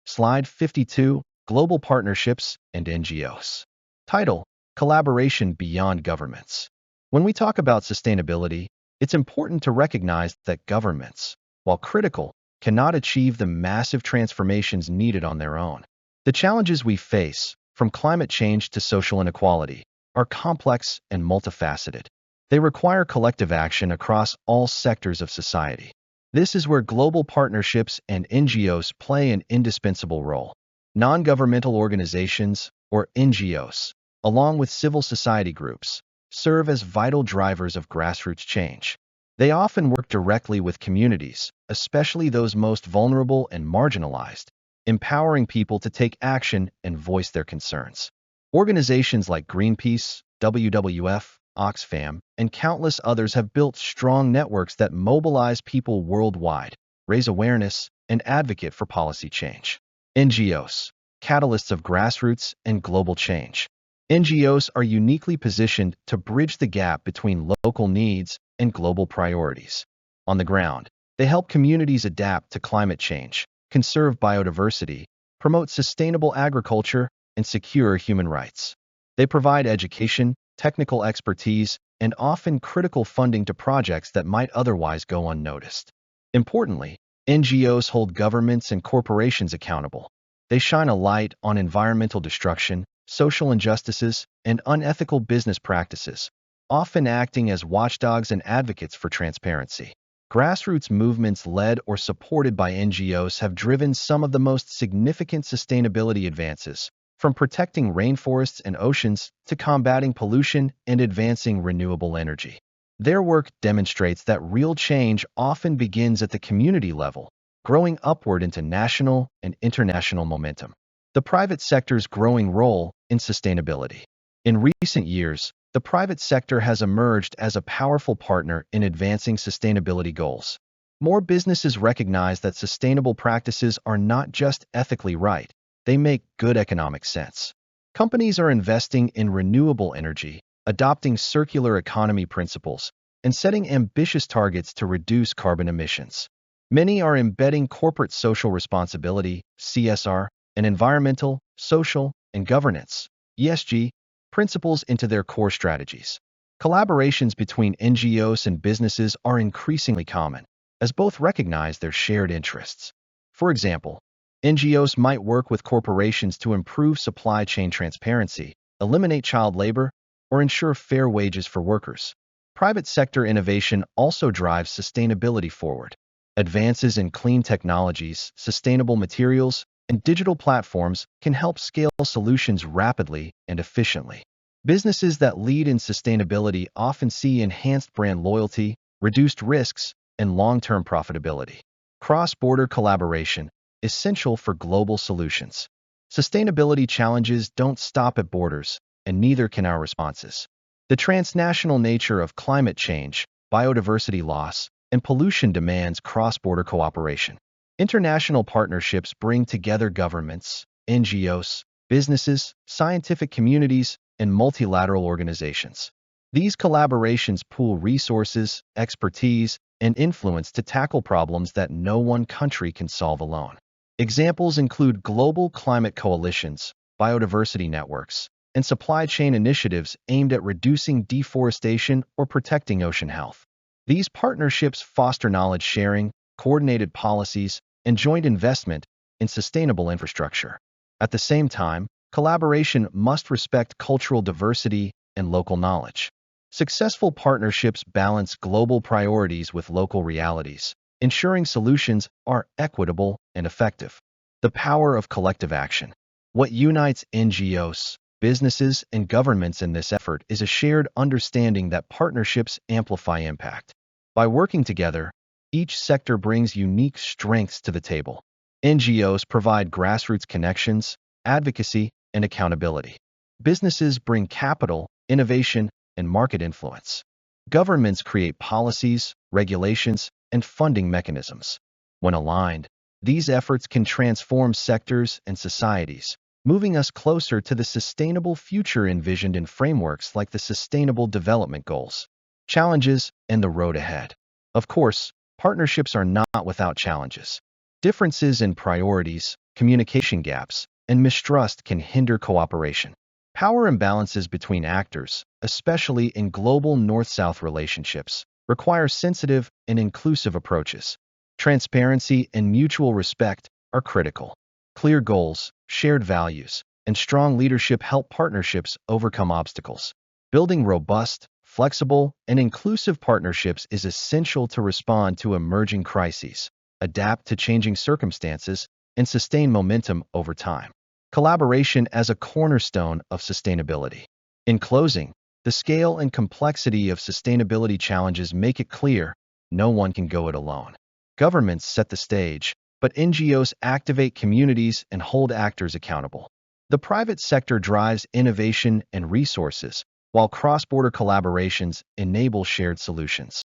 Slide 52, Global Partnerships and NGOs. Title: Collaboration Beyond Governments. When we talk about sustainability, it's important to recognize that governments, while critical, cannot achieve the massive transformations needed on their own. The challenges we face, from climate change to social inequality, are complex and multifaceted. They require collective action across all sectors of society. This is where global partnerships and NGOs play an indispensable role. Non-governmental organizations, or NGOs, along with civil society groups, serve as vital drivers of grassroots change. They often work directly with communities, especially those most vulnerable and marginalized, empowering people to take action and voice their concerns. Organizations like Greenpeace, WWF, Oxfam, and countless others have built strong networks that mobilize people worldwide, raise awareness, and advocate for policy change. NGOs, catalysts of grassroots and global change. NGOs are uniquely positioned to bridge the gap between local needs and global priorities. On the ground, they help communities adapt to climate change, conserve biodiversity, promote sustainable agriculture, and secure human rights. They provide education, technical expertise, and often critical funding to projects that might otherwise go unnoticed. Importantly, NGOs hold governments and corporations accountable. They shine a light on environmental destruction, social injustices, and unethical business practices, often acting as watchdogs and advocates for transparency. Grassroots movements led or supported by NGOs have driven some of the most significant sustainability advances, from protecting rainforests and oceans to combating pollution and advancing renewable energy. Their work demonstrates that real change often begins at the community level, growing upward into national and international momentum. The private sector's growing role in sustainability. In recent years, the private sector has emerged as a powerful partner in advancing sustainability goals. More businesses recognize that sustainable practices are not just ethically right, they make good economic sense. Companies are investing in renewable energy, adopting circular economy principles, and setting ambitious targets to reduce carbon emissions. Many are embedding corporate social responsibility, CSR, and environmental, social, and governance, ESG, principles into their core strategies. Collaborations between NGOs and businesses are increasingly common, as both recognize their shared interests. For example, NGOs might work with corporations to improve supply chain transparency, eliminate child labor, or ensure fair wages for workers. Private sector innovation also drives sustainability forward. Advances in clean technologies, sustainable materials, and digital platforms can help scale solutions rapidly and efficiently. Businesses that lead in sustainability often see enhanced brand loyalty, reduced risks, and long-term profitability. Cross-border collaboration, essential for global solutions. Sustainability challenges don't stop at borders, and neither can our responses. The transnational nature of climate change, biodiversity loss, and pollution demands cross-border cooperation. International partnerships bring together governments, NGOs, businesses, scientific communities, and multilateral organizations. These collaborations pool resources, expertise, and influence to tackle problems that no one country can solve alone. Examples include global climate coalitions, biodiversity networks, and supply chain initiatives aimed at reducing deforestation or protecting ocean health. These partnerships foster knowledge sharing, coordinated policies, and joint investment in sustainable infrastructure. At the same time, collaboration must respect cultural diversity and local knowledge. Successful partnerships balance global priorities with local realities, ensuring solutions are equitable and effective. The power of collective action. What unites NGOs, businesses, and governments in this effort is a shared understanding that partnerships amplify impact. By working together, each sector brings unique strengths to the table. NGOs provide grassroots connections, advocacy, and accountability. Businesses bring capital, innovation, and market influence. Governments create policies, regulations, and funding mechanisms. When aligned, these efforts can transform sectors and societies, moving us closer to the sustainable future envisioned in frameworks like the Sustainable Development Goals. Challenges and the road ahead. Of course, partnerships are not without challenges. Differences in priorities, communication gaps, and mistrust can hinder cooperation. Power imbalances between actors, especially in global North-South relationships, require sensitive and inclusive approaches. Transparency and mutual respect are critical. Clear goals, shared values, and strong leadership help partnerships overcome obstacles. Building robust, flexible, and inclusive partnerships is essential to respond to emerging crises, adapt to changing circumstances, and sustain momentum over time. Collaboration as a cornerstone of sustainability. In closing, the scale and complexity of sustainability challenges make it clear no one can go it alone. Governments set the stage, but NGOs activate communities and hold actors accountable. The private sector drives innovation and resources, while cross-border collaborations enable shared solutions.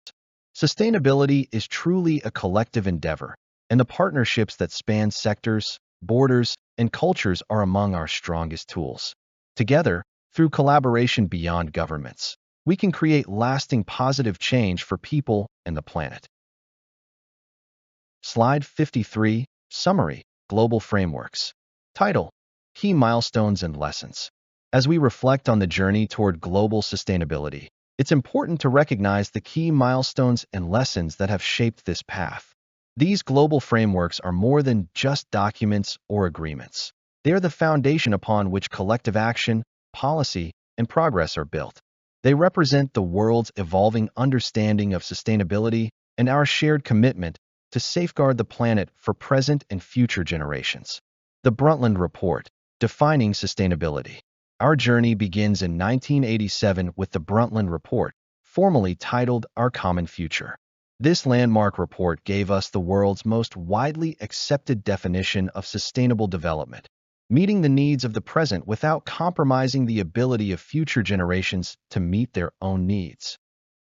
Sustainability is truly a collective endeavor, and the partnerships that span sectors, borders, and cultures are among our strongest tools. Together, through collaboration beyond governments, we can create lasting positive change for people and the planet. Slide 53, Summary, Global Frameworks. Title, Key Milestones and Lessons. As we reflect on the journey toward global sustainability, it's important to recognize the key milestones and lessons that have shaped this path. These global frameworks are more than just documents or agreements. They are the foundation upon which collective action, policy, and progress are built. They represent the world's evolving understanding of sustainability and our shared commitment to safeguard the planet for present and future generations. The Brundtland Report, Defining Sustainability. Our journey begins in 1987 with the Brundtland Report, formally titled Our Common Future. This landmark report gave us the world's most widely accepted definition of sustainable development, meeting the needs of the present without compromising the ability of future generations to meet their own needs.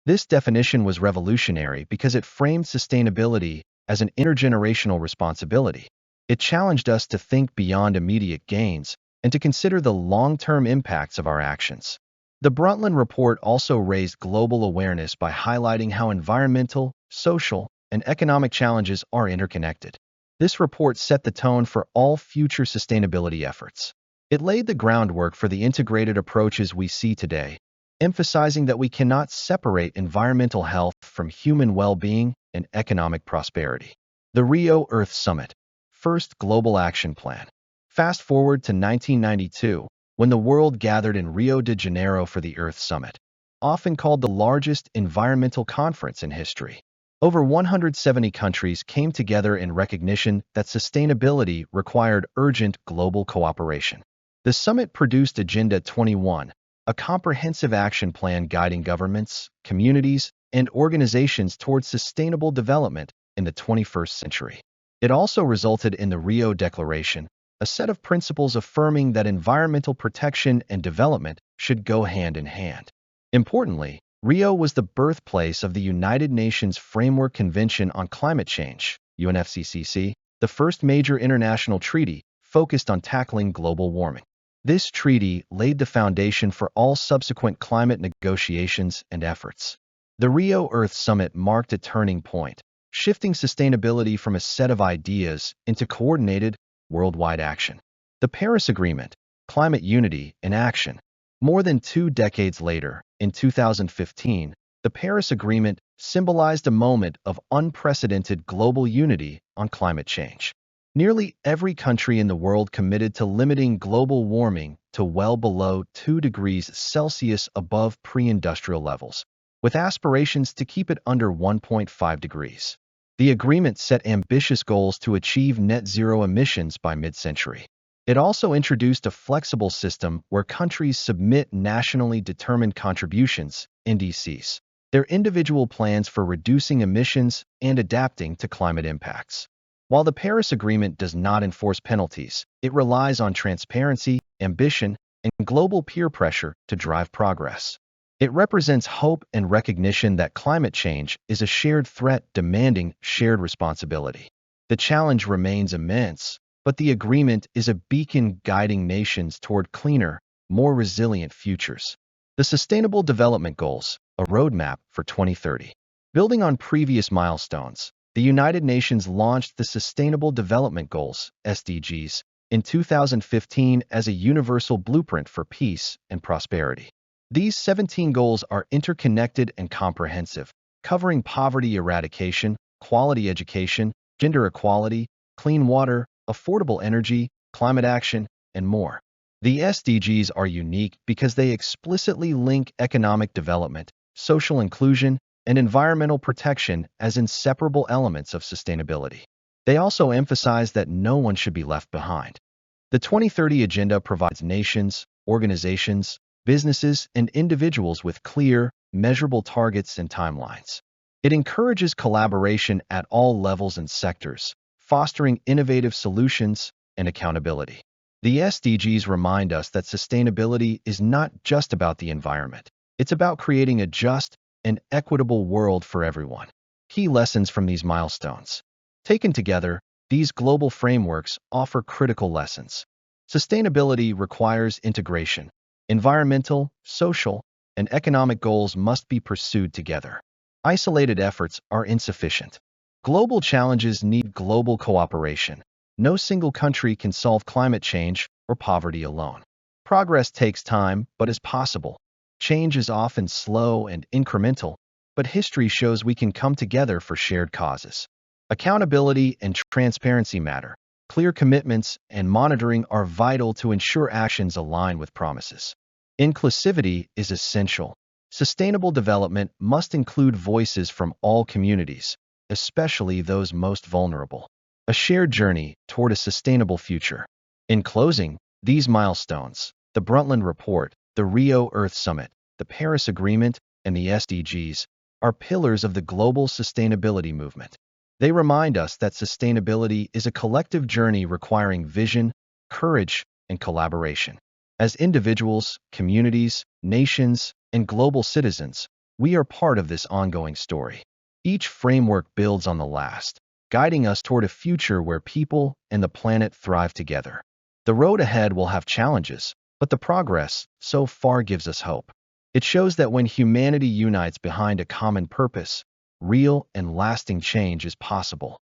This definition was revolutionary because it framed sustainability as an intergenerational responsibility. It challenged us to think beyond immediate gains and to consider the long-term impacts of our actions. The Brundtland Report also raised global awareness by highlighting how environmental, social, and economic challenges are interconnected. This report set the tone for all future sustainability efforts. It laid the groundwork for the integrated approaches we see today, emphasizing that we cannot separate environmental health from human well-being and economic prosperity. The Rio Earth Summit, first global action plan. Fast forward to 1992, when the world gathered in Rio de Janeiro for the Earth Summit, often called the largest environmental conference in history. Over 170 countries came together in recognition that sustainability required urgent global cooperation. The summit produced Agenda 21, a comprehensive action plan guiding governments, communities, and organizations towards sustainable development in the 21st century. It also resulted in the Rio Declaration, a set of principles affirming that environmental protection and development should go hand in hand. Importantly, Rio was the birthplace of the United Nations Framework Convention on Climate Change, UNFCCC, the first major international treaty focused on tackling global warming. This treaty laid the foundation for all subsequent climate negotiations and efforts. The Rio Earth Summit marked a turning point, shifting sustainability from a set of ideas into coordinated, worldwide action. The Paris Agreement, Climate Unity in Action. More than 2 decades later, in 2015, the Paris Agreement symbolized a moment of unprecedented global unity on climate change. Nearly every country in the world committed to limiting global warming to well below 2 degrees Celsius above pre-industrial levels, with aspirations to keep it under 1.5 degrees. The agreement set ambitious goals to achieve net zero emissions by mid-century. It also introduced a flexible system where countries submit nationally determined contributions, NDCs, their individual plans for reducing emissions and adapting to climate impacts. While the Paris Agreement does not enforce penalties, it relies on transparency, ambition, and global peer pressure to drive progress. It represents hope and recognition that climate change is a shared threat demanding shared responsibility. The challenge remains immense, but the agreement is a beacon guiding nations toward cleaner, more resilient futures. The Sustainable Development Goals, a roadmap for 2030. Building on previous milestones, the United Nations launched the Sustainable Development Goals, SDGs, in 2015 as a universal blueprint for peace and prosperity. These 17 goals are interconnected and comprehensive, covering poverty eradication, quality education, gender equality, clean water, affordable energy, climate action, and more. The SDGs are unique because they explicitly link economic development, social inclusion, and environmental protection as inseparable elements of sustainability. They also emphasize that no one should be left behind. The 2030 Agenda provides nations, organizations, businesses, and individuals with clear, measurable targets and timelines. It encourages collaboration at all levels and sectors, fostering innovative solutions and accountability. The SDGs remind us that sustainability is not just about the environment. It's about creating a just and equitable world for everyone. Key lessons from these milestones. Taken together, these global frameworks offer critical lessons. Sustainability requires integration. Environmental, social, and economic goals must be pursued together. Isolated efforts are insufficient. Global challenges need global cooperation. No single country can solve climate change or poverty alone. Progress takes time, but is possible. Change is often slow and incremental, but history shows we can come together for shared causes. Accountability and transparency matter. Clear commitments and monitoring are vital to ensure actions align with promises. Inclusivity is essential. Sustainable development must include voices from all communities, especially those most vulnerable. A shared journey toward a sustainable future. In closing, these milestones, the Brundtland Report, the Rio Earth Summit, the Paris Agreement, and the SDGs, are pillars of the global sustainability movement. They remind us that sustainability is a collective journey requiring vision, courage, and collaboration. As individuals, communities, nations, and global citizens, we are part of this ongoing story. Each framework builds on the last, guiding us toward a future where people and the planet thrive together. The road ahead will have challenges, but the progress so far gives us hope. It shows that when humanity unites behind a common purpose, real and lasting change is possible.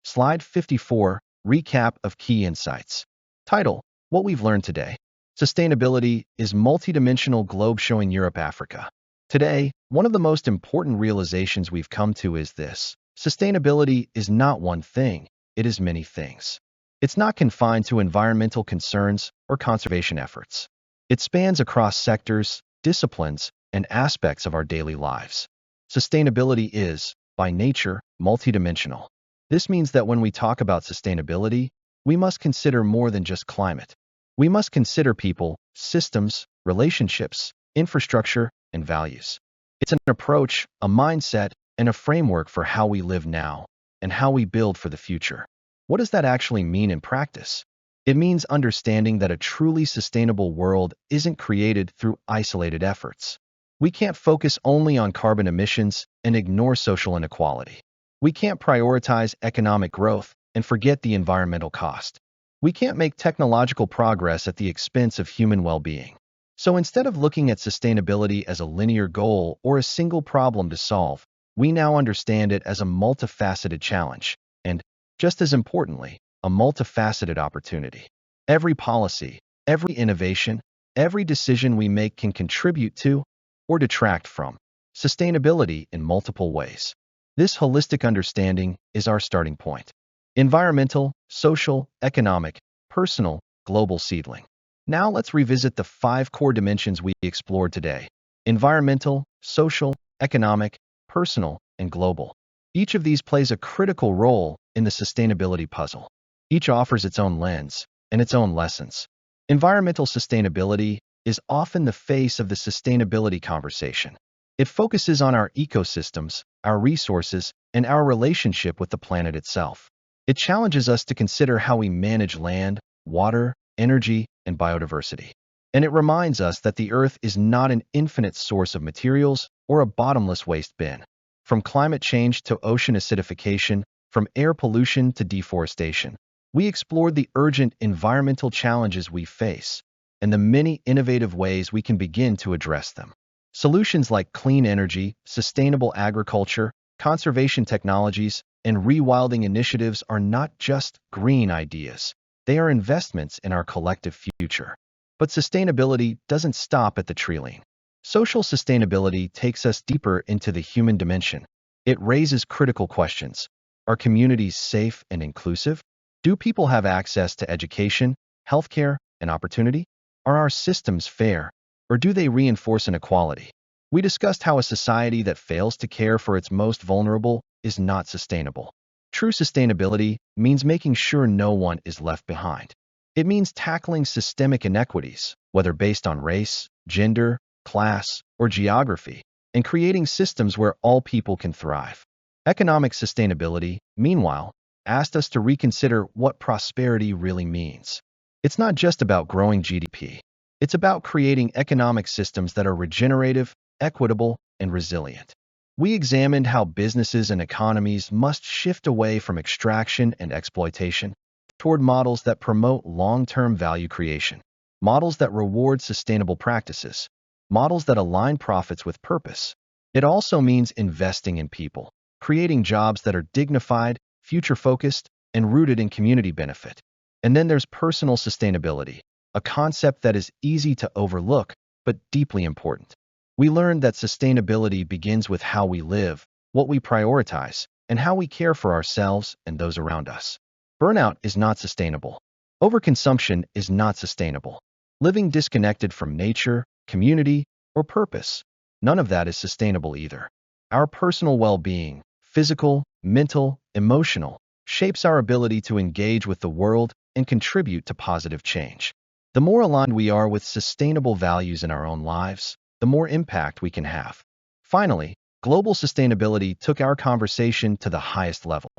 Slide 54, Recap of Key Insights. Title: What we've learned today. Sustainability is multidimensional globe showing Europe, Africa. Today, one of the most important realizations we've come to is this: sustainability is not one thing, it is many things. It's not confined to environmental concerns or conservation efforts. It spans across sectors, disciplines, and aspects of our daily lives. Sustainability is, by nature, multidimensional. This means that when we talk about sustainability, we must consider more than just climate. We must consider people, systems, relationships, infrastructure, and values. It's an approach, a mindset, and a framework for how we live now and how we build for the future. What does that actually mean in practice? It means understanding that a truly sustainable world isn't created through isolated efforts. We can't focus only on carbon emissions and ignore social inequality. We can't prioritize economic growth and forget the environmental cost. We can't make technological progress at the expense of human well-being. So instead of looking at sustainability as a linear goal or a single problem to solve, we now understand it as a multifaceted challenge and, just as importantly, a multifaceted opportunity. Every policy, every innovation, every decision we make can contribute to or detract from sustainability in multiple ways. This holistic understanding is our starting point. Environmental, social, economic, personal, global seedling. Now let's revisit the 5 core dimensions we explored today: environmental, social, economic, personal, and global. Each of these plays a critical role in the sustainability puzzle. Each offers its own lens and its own lessons. Environmental sustainability is often the face of the sustainability conversation. It focuses on our ecosystems, our resources, and our relationship with the planet itself. It challenges us to consider how we manage land, water, energy, and biodiversity. And it reminds us that the Earth is not an infinite source of materials or a bottomless waste bin. From climate change to ocean acidification, from air pollution to deforestation, we explored the urgent environmental challenges we face and the many innovative ways we can begin to address them. Solutions like clean energy, sustainable agriculture, conservation technologies, and rewilding initiatives are not just green ideas. They are investments in our collective future. But sustainability doesn't stop at the tree line. Social sustainability takes us deeper into the human dimension. It raises critical questions. Are communities safe and inclusive? Do people have access to education, healthcare, and opportunity? Are our systems fair, or do they reinforce inequality? We discussed how a society that fails to care for its most vulnerable is not sustainable. True sustainability means making sure no one is left behind. It means tackling systemic inequities, whether based on race, gender, class, or geography, and creating systems where all people can thrive. Economic sustainability, meanwhile, asked us to reconsider what prosperity really means. It's not just about growing GDP. It's about creating economic systems that are regenerative, equitable, and resilient. We examined how businesses and economies must shift away from extraction and exploitation toward models that promote long-term value creation, models that reward sustainable practices, models that align profits with purpose. It also means investing in people, creating jobs that are dignified, future-focused, and rooted in community benefit. And then there's personal sustainability, a concept that is easy to overlook, but deeply important. We learned that sustainability begins with how we live, what we prioritize, and how we care for ourselves and those around us. Burnout is not sustainable. Overconsumption is not sustainable. Living disconnected from nature, community, or purpose, none of that is sustainable either. Our personal well-being, physical, mental, emotional, shapes our ability to engage with the world and contribute to positive change. The more aligned we are with sustainable values in our own lives, the more impact we can have. Finally, global sustainability took our conversation to the highest level.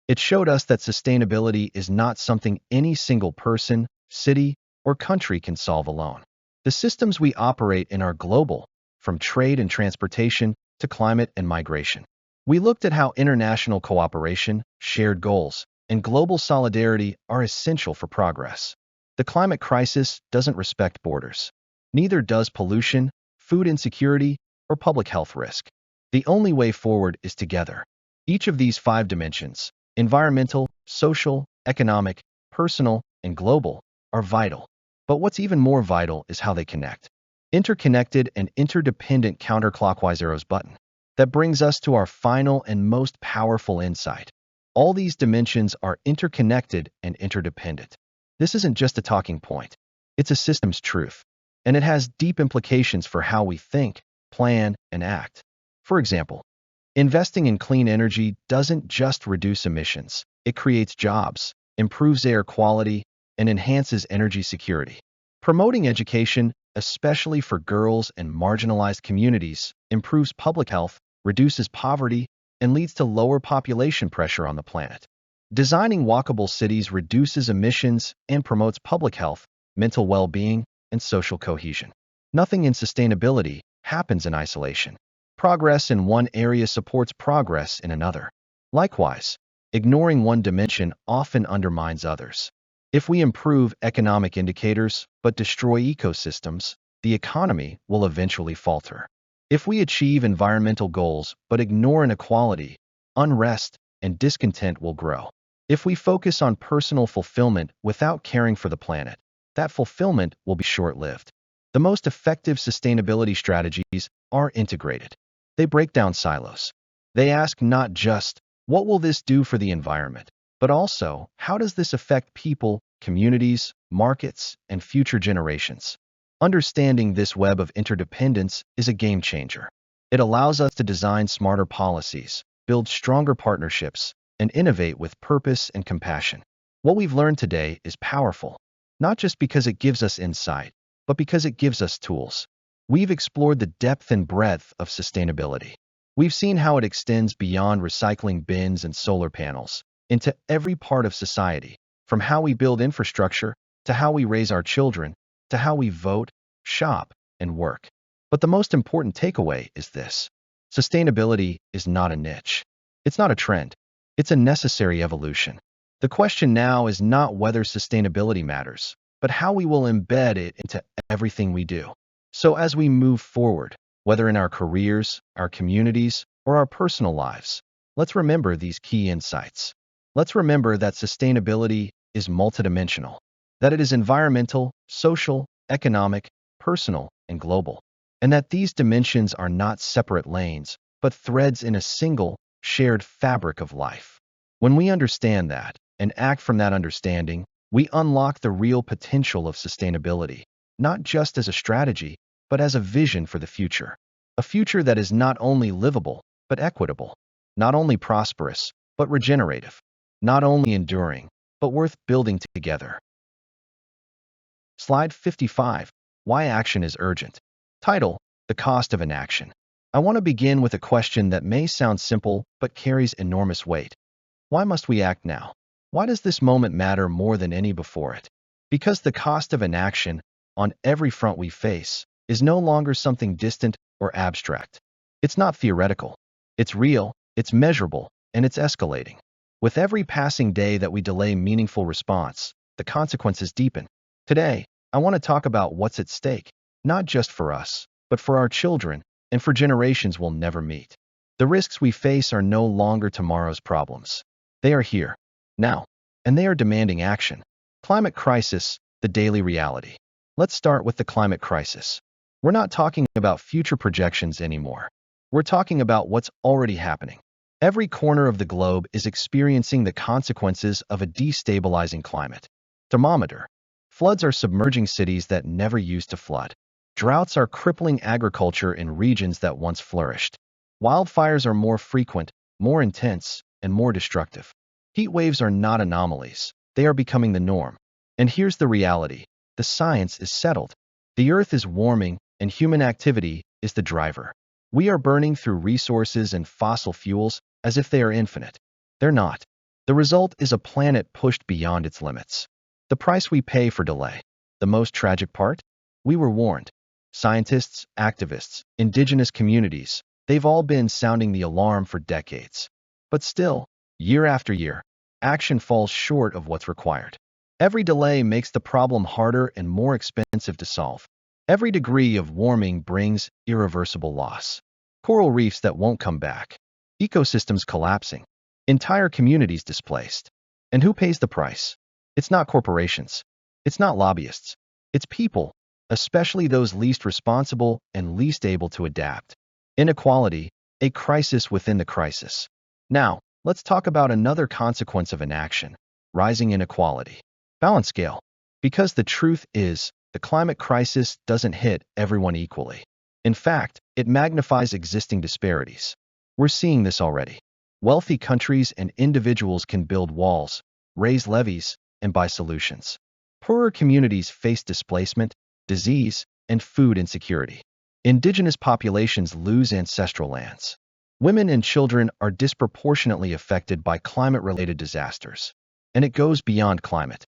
It showed us that sustainability is not something any single person, city, or country can solve alone. The systems we operate in are global, from trade and transportation to climate and migration. We looked at how international cooperation, shared goals, and global solidarity are essential for progress. The climate crisis doesn't respect borders. Neither does pollution, food insecurity, or public health risk. The only way forward is together. Each of these 5 dimensions, environmental, social, economic, personal, and global, are vital. But what's even more vital is how they connect. Interconnected and interdependent counterclockwise arrows button. That brings us to our final and most powerful insight. All these dimensions are interconnected and interdependent. This isn't just a talking point. It's a systems truth. And it has deep implications for how we think, plan, and act. For example, investing in clean energy doesn't just reduce emissions. It creates jobs, improves air quality, and enhances energy security. Promoting education, especially for girls and marginalized communities, improves public health, reduces poverty, and leads to lower population pressure on the planet. Designing walkable cities reduces emissions and promotes public health, mental well-being, and social cohesion. Nothing in sustainability happens in isolation. Progress in one area supports progress in another. Likewise, ignoring one dimension often undermines others. If we improve economic indicators but destroy ecosystems, the economy will eventually falter. If we achieve environmental goals but ignore inequality, unrest and discontent will grow. If we focus on personal fulfillment without caring for the planet, that fulfillment will be short-lived. The most effective sustainability strategies are integrated. They break down silos. They ask not just, what will this do for the environment, but also, how does this affect people, communities, markets, and future generations? Understanding this web of interdependence is a game changer. It allows us to design smarter policies, build stronger partnerships, and innovate with purpose and compassion. What we've learned today is powerful, not just because it gives us insight, but because it gives us tools. We've explored the depth and breadth of sustainability. We've seen how it extends beyond recycling bins and solar panels into every part of society, from how we build infrastructure, to how we raise our children, to how we vote, shop, and work. But the most important takeaway is this. Sustainability is not a niche. It's not a trend. It's a necessary evolution. The question now is not whether sustainability matters, but how we will embed it into everything we do. So as we move forward, whether in our careers, our communities, or our personal lives, let's remember these key insights. Let's remember that sustainability is multidimensional, that it is environmental, social, economic, personal, and global, and that these dimensions are not separate lanes, but threads in a single, shared fabric of life. When we understand that, and act from that understanding, we unlock the real potential of sustainability, not just as a strategy, but as a vision for the future. A future that is not only livable, but equitable, not only prosperous, but regenerative, not only enduring, but worth building together. Slide 55. Why action is urgent. Title: The cost of inaction. I want to begin with a question that may sound simple, but carries enormous weight. Why must we act now? Why does this moment matter more than any before it? Because the cost of inaction, on every front we face, is no longer something distant or abstract. It's not theoretical. It's real, it's measurable, and it's escalating. With every passing day that we delay meaningful response, the consequences deepen. Today, I want to talk about what's at stake, not just for us, but for our children and for generations we'll never meet. The risks we face are no longer tomorrow's problems. They are here, now, and they are demanding action. Climate crisis, the daily reality. Let's start with the climate crisis. We're not talking about future projections anymore. We're talking about what's already happening. Every corner of the globe is experiencing the consequences of a destabilizing climate. Thermometer. Floods are submerging cities that never used to flood. Droughts are crippling agriculture in regions that once flourished. Wildfires are more frequent, more intense, and more destructive. Heat waves are not anomalies. They are becoming the norm. And here's the reality. The science is settled. The Earth is warming, and human activity is the driver. We are burning through resources and fossil fuels as if they are infinite. They're not. The result is a planet pushed beyond its limits. The price we pay for delay. The most tragic part? We were warned. Scientists, activists, indigenous communities, they've all been sounding the alarm for decades. But still, year after year, action falls short of what's required. Every delay makes the problem harder and more expensive to solve. Every degree of warming brings irreversible loss. Coral reefs that won't come back. Ecosystems collapsing. Entire communities displaced. And who pays the price? It's not corporations. It's not lobbyists. It's people, especially those least responsible and least able to adapt. Inequality, a crisis within the crisis. Now, let's talk about another consequence of inaction: rising inequality. Balance scale. Because the truth is, the climate crisis doesn't hit everyone equally. In fact, it magnifies existing disparities. We're seeing this already. Wealthy countries and individuals can build walls, raise levees, and buy solutions. Poorer communities face displacement, disease, and food insecurity. Indigenous populations lose ancestral lands. Women and children are disproportionately affected by climate-related disasters. And it goes beyond climate.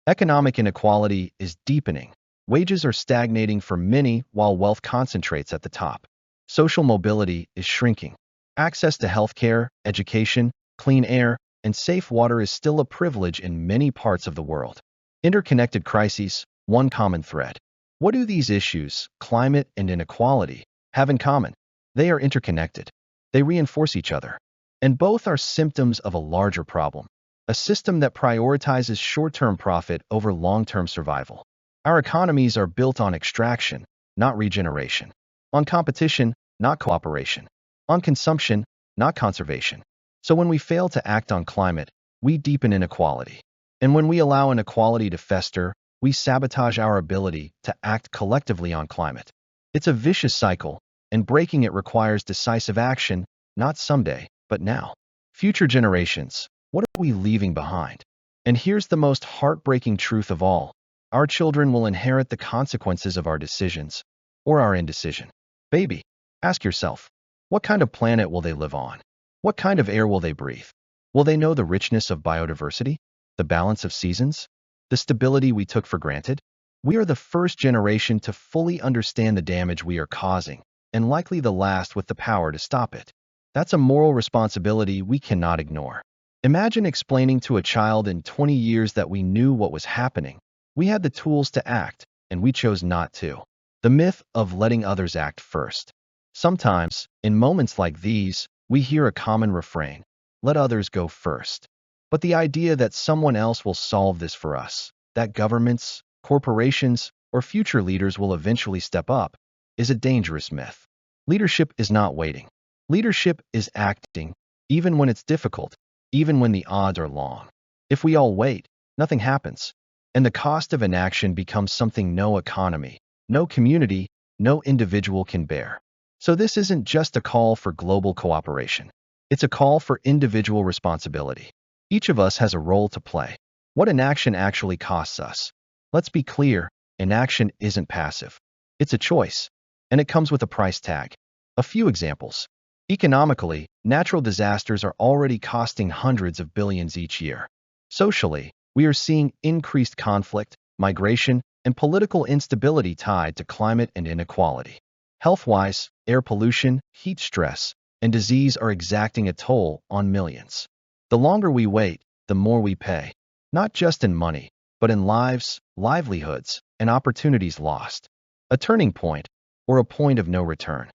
Economic inequality is deepening. Wages are stagnating for many while wealth concentrates at the top. Social mobility is shrinking. Access to healthcare, education, clean air, and safe water is still a privilege in many parts of the world. Interconnected crises, one common thread. What do these issues, climate and inequality, have in common? They are interconnected. They reinforce each other. And both are symptoms of a larger problem. A system that prioritizes short-term profit over long-term survival. Our economies are built on extraction, not regeneration. On competition, not cooperation. On consumption, not conservation. So when we fail to act on climate, we deepen inequality. And when we allow inequality to fester, we sabotage our ability to act collectively on climate. It's a vicious cycle, and breaking it requires decisive action, not someday, but now. Future generations, what are we leaving behind? And here's the most heartbreaking truth of all. Our children will inherit the consequences of our decisions, or our indecision. Baby, ask yourself, what kind of planet will they live on? What kind of air will they breathe? Will they know the richness of biodiversity? The balance of seasons? The stability we took for granted? We are the first generation to fully understand the damage we are causing, and likely the last with the power to stop it. That's a moral responsibility we cannot ignore. Imagine explaining to a child in 20 years that we knew what was happening. We had the tools to act, and we chose not to. The myth of letting others act first. Sometimes, in moments like these, we hear a common refrain: let others go first. But the idea that someone else will solve this for us, that governments, corporations, or future leaders will eventually step up, is a dangerous myth. Leadership is not waiting. Leadership is acting, even when it's difficult, even when the odds are long. If we all wait, nothing happens. And the cost of inaction becomes something no economy, no community, no individual can bear. So this isn't just a call for global cooperation. It's a call for individual responsibility. Each of us has a role to play. What inaction actually costs us? Let's be clear, inaction isn't passive. It's a choice, and it comes with a price tag. A few examples. Economically, natural disasters are already costing hundreds of billions each year. Socially, we are seeing increased conflict, migration, and political instability tied to climate and inequality. Health-wise, air pollution, heat stress, and disease are exacting a toll on millions. The longer we wait, the more we pay, not just in money, but in lives, livelihoods, and opportunities lost. A turning point, or a point of no return.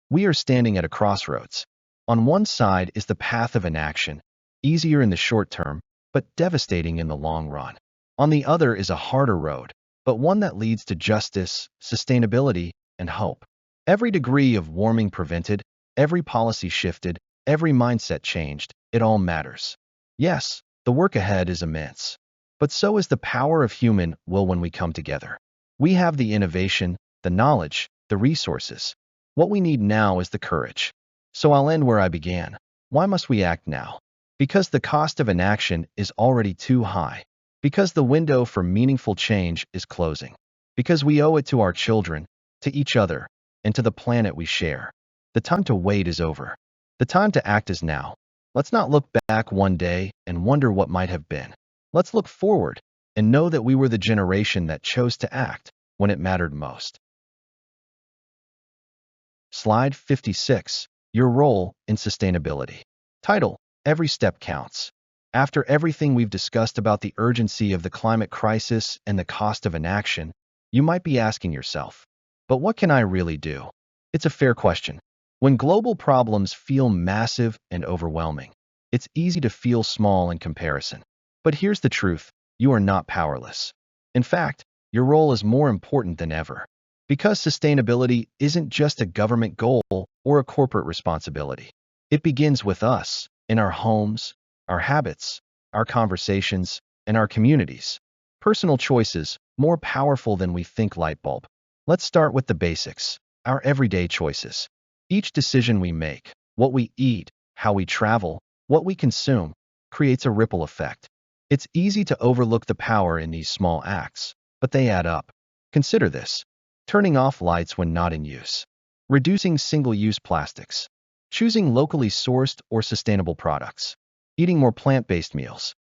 We are standing at a crossroads. On one side is the path of inaction, easier in the short term, but devastating in the long run. On the other is a harder road, but one that leads to justice, sustainability, and hope. Every degree of warming prevented, every policy shifted, every mindset changed, it all matters. Yes, the work ahead is immense. But so is the power of human will when we come together. We have the innovation, the knowledge, the resources. What we need now is the courage. So I'll end where I began. Why must we act now? Because the cost of inaction is already too high. Because the window for meaningful change is closing. Because we owe it to our children, to each other, and to the planet we share. The time to wait is over. The time to act is now. Let's not look back one day and wonder what might have been. Let's look forward and know that we were the generation that chose to act when it mattered most. Slide 56. Your role in sustainability. Title: Every step counts. After everything we've discussed about the urgency of the climate crisis and the cost of inaction, you might be asking yourself, But what can I really do? It's a fair question. When global problems feel massive and overwhelming, it's easy to feel small in comparison. But here's the truth, you are not powerless. In fact, your role is more important than ever. Because sustainability isn't just a government goal or a corporate responsibility. It begins with us, in our homes, our habits, our conversations, and our communities. Personal choices, more powerful than we think. Light bulb. Let's start with the basics, our everyday choices. Each decision we make, what we eat, how we travel, what we consume, creates a ripple effect. It's easy to overlook the power in these small acts, but they add up. Consider this. Turning off lights when not in use. Reducing single-use plastics. Choosing locally sourced or sustainable products. Eating more plant-based meals.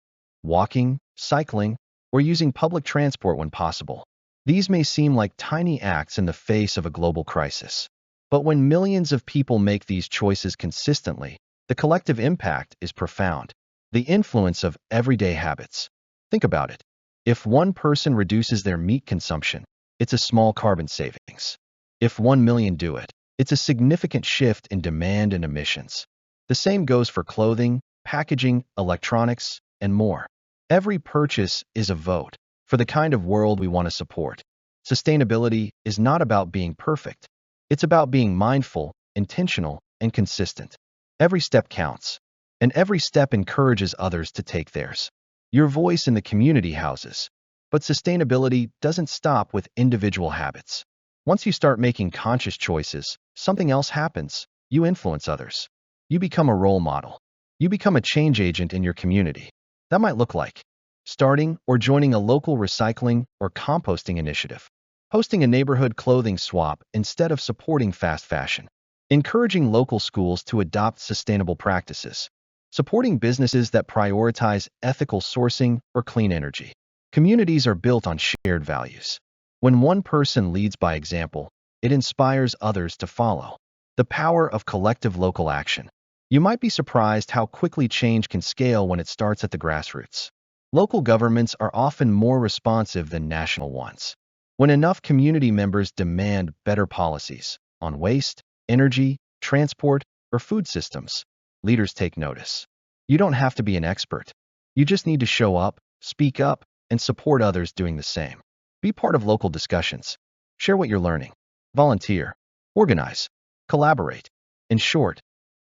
Walking, cycling, or using public transport when possible. These may seem like tiny acts in the face of a global crisis. But when millions of people make these choices consistently, the collective impact is profound. The influence of everyday habits. Think about it. If one person reduces their meat consumption, it's a small carbon savings. If 1 million do it, it's a significant shift in demand and emissions. The same goes for clothing, packaging, electronics, and more. Every purchase is a vote for the kind of world we want to support. Sustainability is not about being perfect. It's about being mindful, intentional, and consistent. Every step counts, and every step encourages others to take theirs. Your voice in the community houses. But sustainability doesn't stop with individual habits. Once you start making conscious choices, something else happens. You influence others. You become a role model. You become a change agent in your community. That might look like starting or joining a local recycling or composting initiative, hosting a neighborhood clothing swap instead of supporting fast fashion, encouraging local schools to adopt sustainable practices, supporting businesses that prioritize ethical sourcing or clean energy. Communities are built on shared values. When one person leads by example, it inspires others to follow. The power of collective local action. You might be surprised how quickly change can scale when it starts at the grassroots. Local governments are often more responsive than national ones. When enough community members demand better policies on waste, energy, transport, or food systems, leaders take notice. You don't have to be an expert. You just need to show up, speak up, and support others doing the same. Be part of local discussions. Share what you're learning. Volunteer. Organize. Collaborate. In short,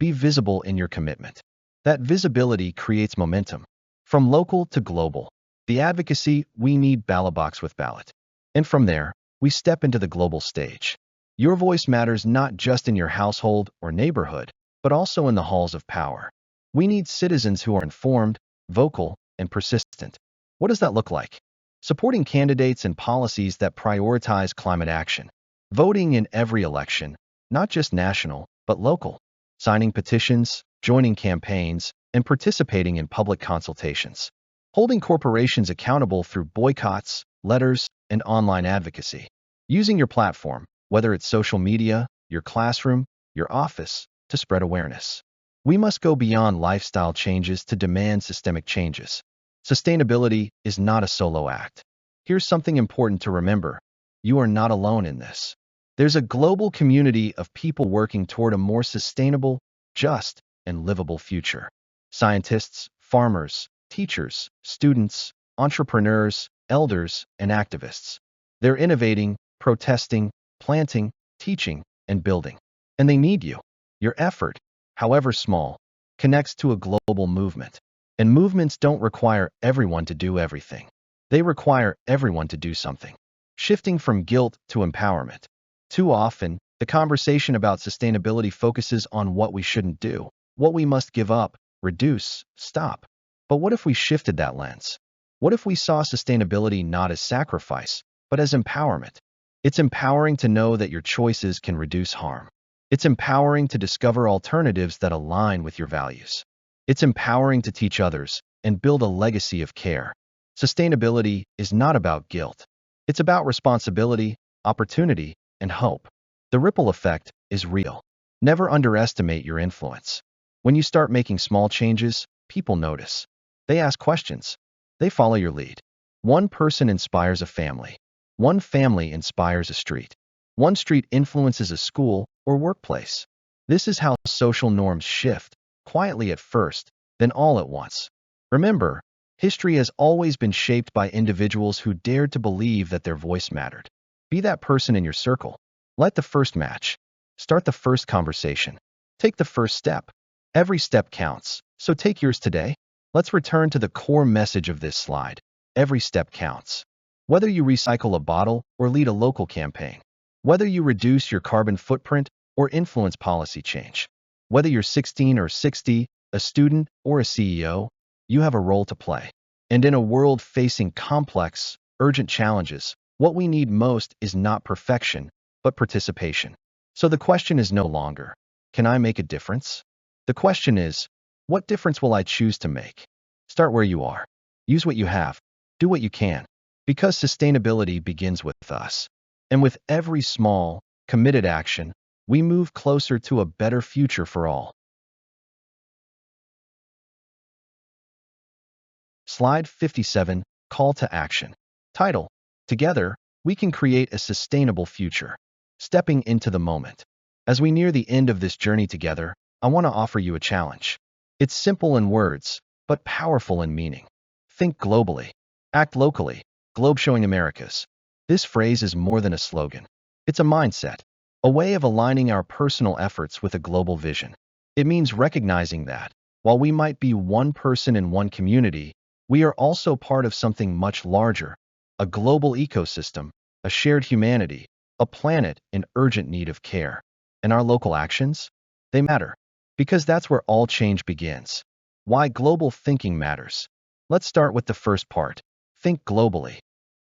be visible in your commitment. That visibility creates momentum. From local to global. The advocacy, we need ballot box with ballot. And from there, we step into the global stage. Your voice matters not just in your household or neighborhood, but also in the halls of power. We need citizens who are informed, vocal, and persistent. What does that look like? Supporting candidates and policies that prioritize climate action. Voting in every election, not just national, but local. Signing petitions, joining campaigns, and participating in public consultations. Holding corporations accountable through boycotts, letters, and online advocacy. Using your platform, whether it's social media, your classroom, your office, to spread awareness. We must go beyond lifestyle changes to demand systemic changes. Sustainability is not a solo act. Here's something important to remember. You are not alone in this. There's a global community of people working toward a more sustainable, just, and livable future. Scientists, farmers, teachers, students, entrepreneurs, elders, and activists. They're innovating, protesting, planting, teaching, and building. And they need you. Your effort, however small, connects to a global movement. And movements don't require everyone to do everything. They require everyone to do something. Shifting from guilt to empowerment. Too often, the conversation about sustainability focuses on what we shouldn't do, what we must give up, reduce, stop. But what if we shifted that lens? What if we saw sustainability not as sacrifice, but as empowerment? It's empowering to know that your choices can reduce harm. It's empowering to discover alternatives that align with your values. It's empowering to teach others and build a legacy of care. Sustainability is not about guilt. It's about responsibility, opportunity, and hope. The ripple effect is real. Never underestimate your influence. When you start making small changes, people notice. They ask questions. They follow your lead. One person inspires a family. One family inspires a street. One street influences a school or workplace. This is how social norms shift, quietly at first, then all at once. Remember, history has always been shaped by individuals who dared to believe that their voice mattered. Be that person in your circle. Light the first match. Start the first conversation. Take the first step. Every step counts, so take yours today. Let's return to the core message of this slide. Every step counts. Whether you recycle a bottle or lead a local campaign, whether you reduce your carbon footprint or influence policy change, whether you're 16 or 60, a student or a CEO, you have a role to play. And in a world facing complex, urgent challenges, what we need most is not perfection, but participation. So the question is no longer, can I make a difference? The question is, what difference will I choose to make? Start where you are. Use what you have. Do what you can. Because sustainability begins with us. And with every small, committed action, we move closer to a better future for all. Slide 57, Call to Action. Title: Together, we can create a sustainable future. Stepping into the moment. As we near the end of this journey together, I want to offer you a challenge. It's simple in words, but powerful in meaning. Think globally. Act locally. Globe showing Americas. This phrase is more than a slogan. It's a mindset, a way of aligning our personal efforts with a global vision. It means recognizing that, while we might be one person in one community, we are also part of something much larger, a global ecosystem, a shared humanity, a planet in urgent need of care. And our local actions? They matter, because that's where all change begins. Why global thinking matters. Let's start with the first part. Think globally.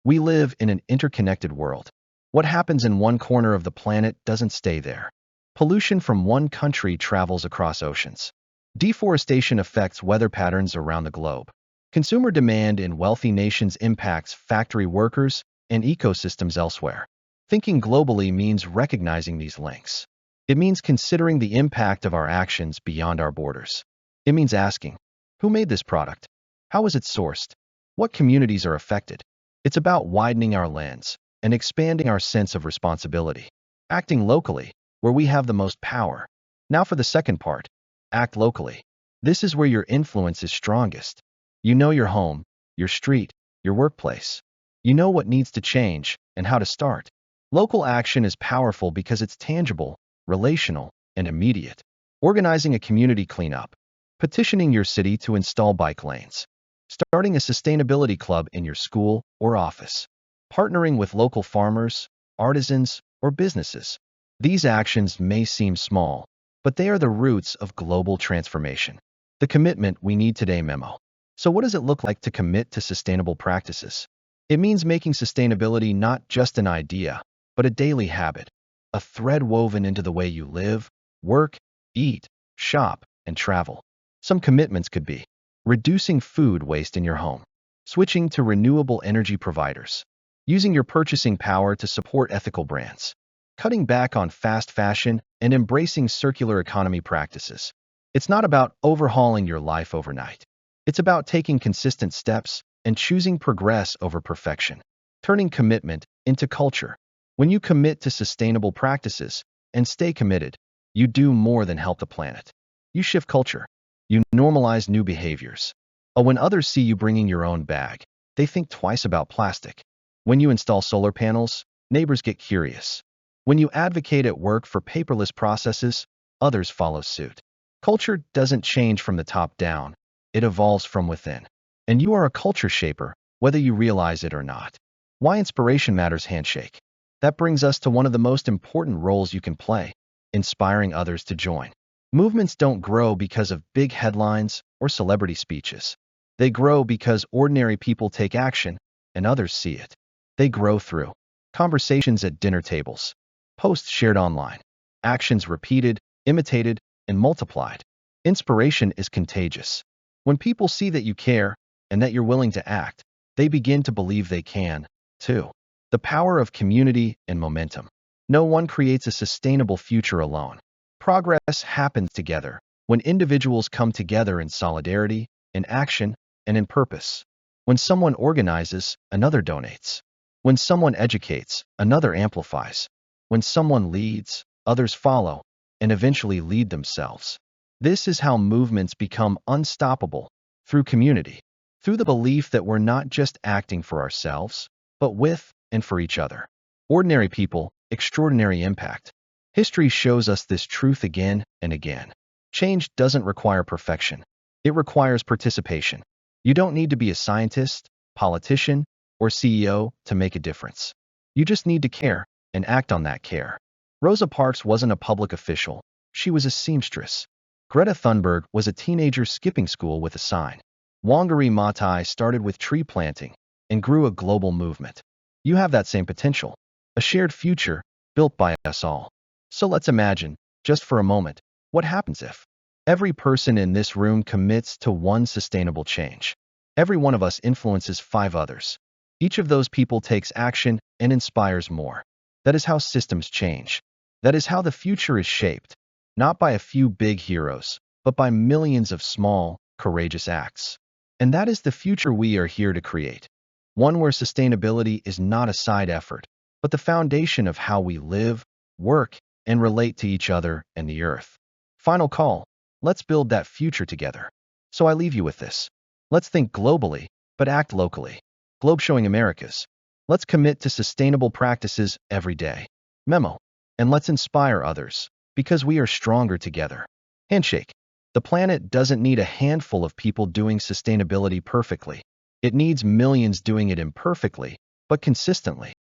We live in an interconnected world. What happens in one corner of the planet doesn't stay there. Pollution from one country travels across oceans. Deforestation affects weather patterns around the globe. Consumer demand in wealthy nations impacts factory workers and ecosystems elsewhere. Thinking globally means recognizing these links. It means considering the impact of our actions beyond our borders. It means asking, who made this product? How is it sourced? What communities are affected? It's about widening our lens and expanding our sense of responsibility. Acting locally, where we have the most power. Now for the second part, act locally. This is where your influence is strongest. You know your home, your street, your workplace. You know what needs to change and how to start. Local action is powerful because it's tangible, relational, and immediate. Organizing a community cleanup, petitioning your city to install bike lanes, starting a sustainability club in your school or office, partnering with local farmers, artisans, or businesses. These actions may seem small, but they are the roots of global transformation. The commitment we need today memo. So what does it look like to commit to sustainable practices? It means making sustainability not just an idea, but a daily habit, a thread woven into the way you live, work, eat, shop, and travel. Some commitments could be reducing food waste in your home, switching to renewable energy providers, using your purchasing power to support ethical brands, cutting back on fast fashion, and embracing circular economy practices. It's not about overhauling your life overnight. It's about taking consistent steps and choosing progress over perfection, turning commitment into culture. When you commit to sustainable practices and stay committed, you do more than help the planet. You shift culture. You normalize new behaviors. When others see you bringing your own bag, they think twice about plastic. When you install solar panels, neighbors get curious. When you advocate at work for paperless processes, others follow suit. Culture doesn't change from the top down. It evolves from within. And you are a culture shaper, whether you realize it or not. Why inspiration matters. Handshake. That brings us to one of the most important roles you can play, inspiring others to join. Movements don't grow because of big headlines or celebrity speeches. They grow because ordinary people take action and others see it. They grow through conversations at dinner tables, posts shared online, actions repeated, imitated, and multiplied. Inspiration is contagious. When people see that you care and that you're willing to act, they begin to believe they can, too. The power of community and momentum. No one creates a sustainable future alone. Progress happens together when individuals come together in solidarity, in action, and in purpose. When someone organizes, another donates. When someone educates, another amplifies. When someone leads, others follow, and eventually lead themselves. This is how movements become unstoppable, through community, through the belief that we're not just acting for ourselves, but with and for each other. Ordinary people, extraordinary impact. History shows us this truth again and again. Change doesn't require perfection. It requires participation. You don't need to be a scientist, politician, or CEO to make a difference. You just need to care and act on that care. Rosa Parks wasn't a public official. She was a seamstress. Greta Thunberg was a teenager skipping school with a sign. Wangari Maathai started with tree planting and grew a global movement. You have that same potential, a shared future built by us all. So let's imagine, just for a moment, what happens if every person in this room commits to one sustainable change. Every one of us influences 5 others. Each of those people takes action and inspires more. That is how systems change. That is how the future is shaped, not by a few big heroes, but by millions of small, courageous acts. And that is the future we are here to create. One where sustainability is not a side effort, but the foundation of how we live, work, and relate to each other and the earth. Final call. Let's build that future together. So I leave you with this. Let's think globally, but act locally. Globe showing Americas. Let's commit to sustainable practices every day. Memo. And let's inspire others, because we are stronger together. Handshake. The planet doesn't need a handful of people doing sustainability perfectly. It needs millions doing it imperfectly, but consistently.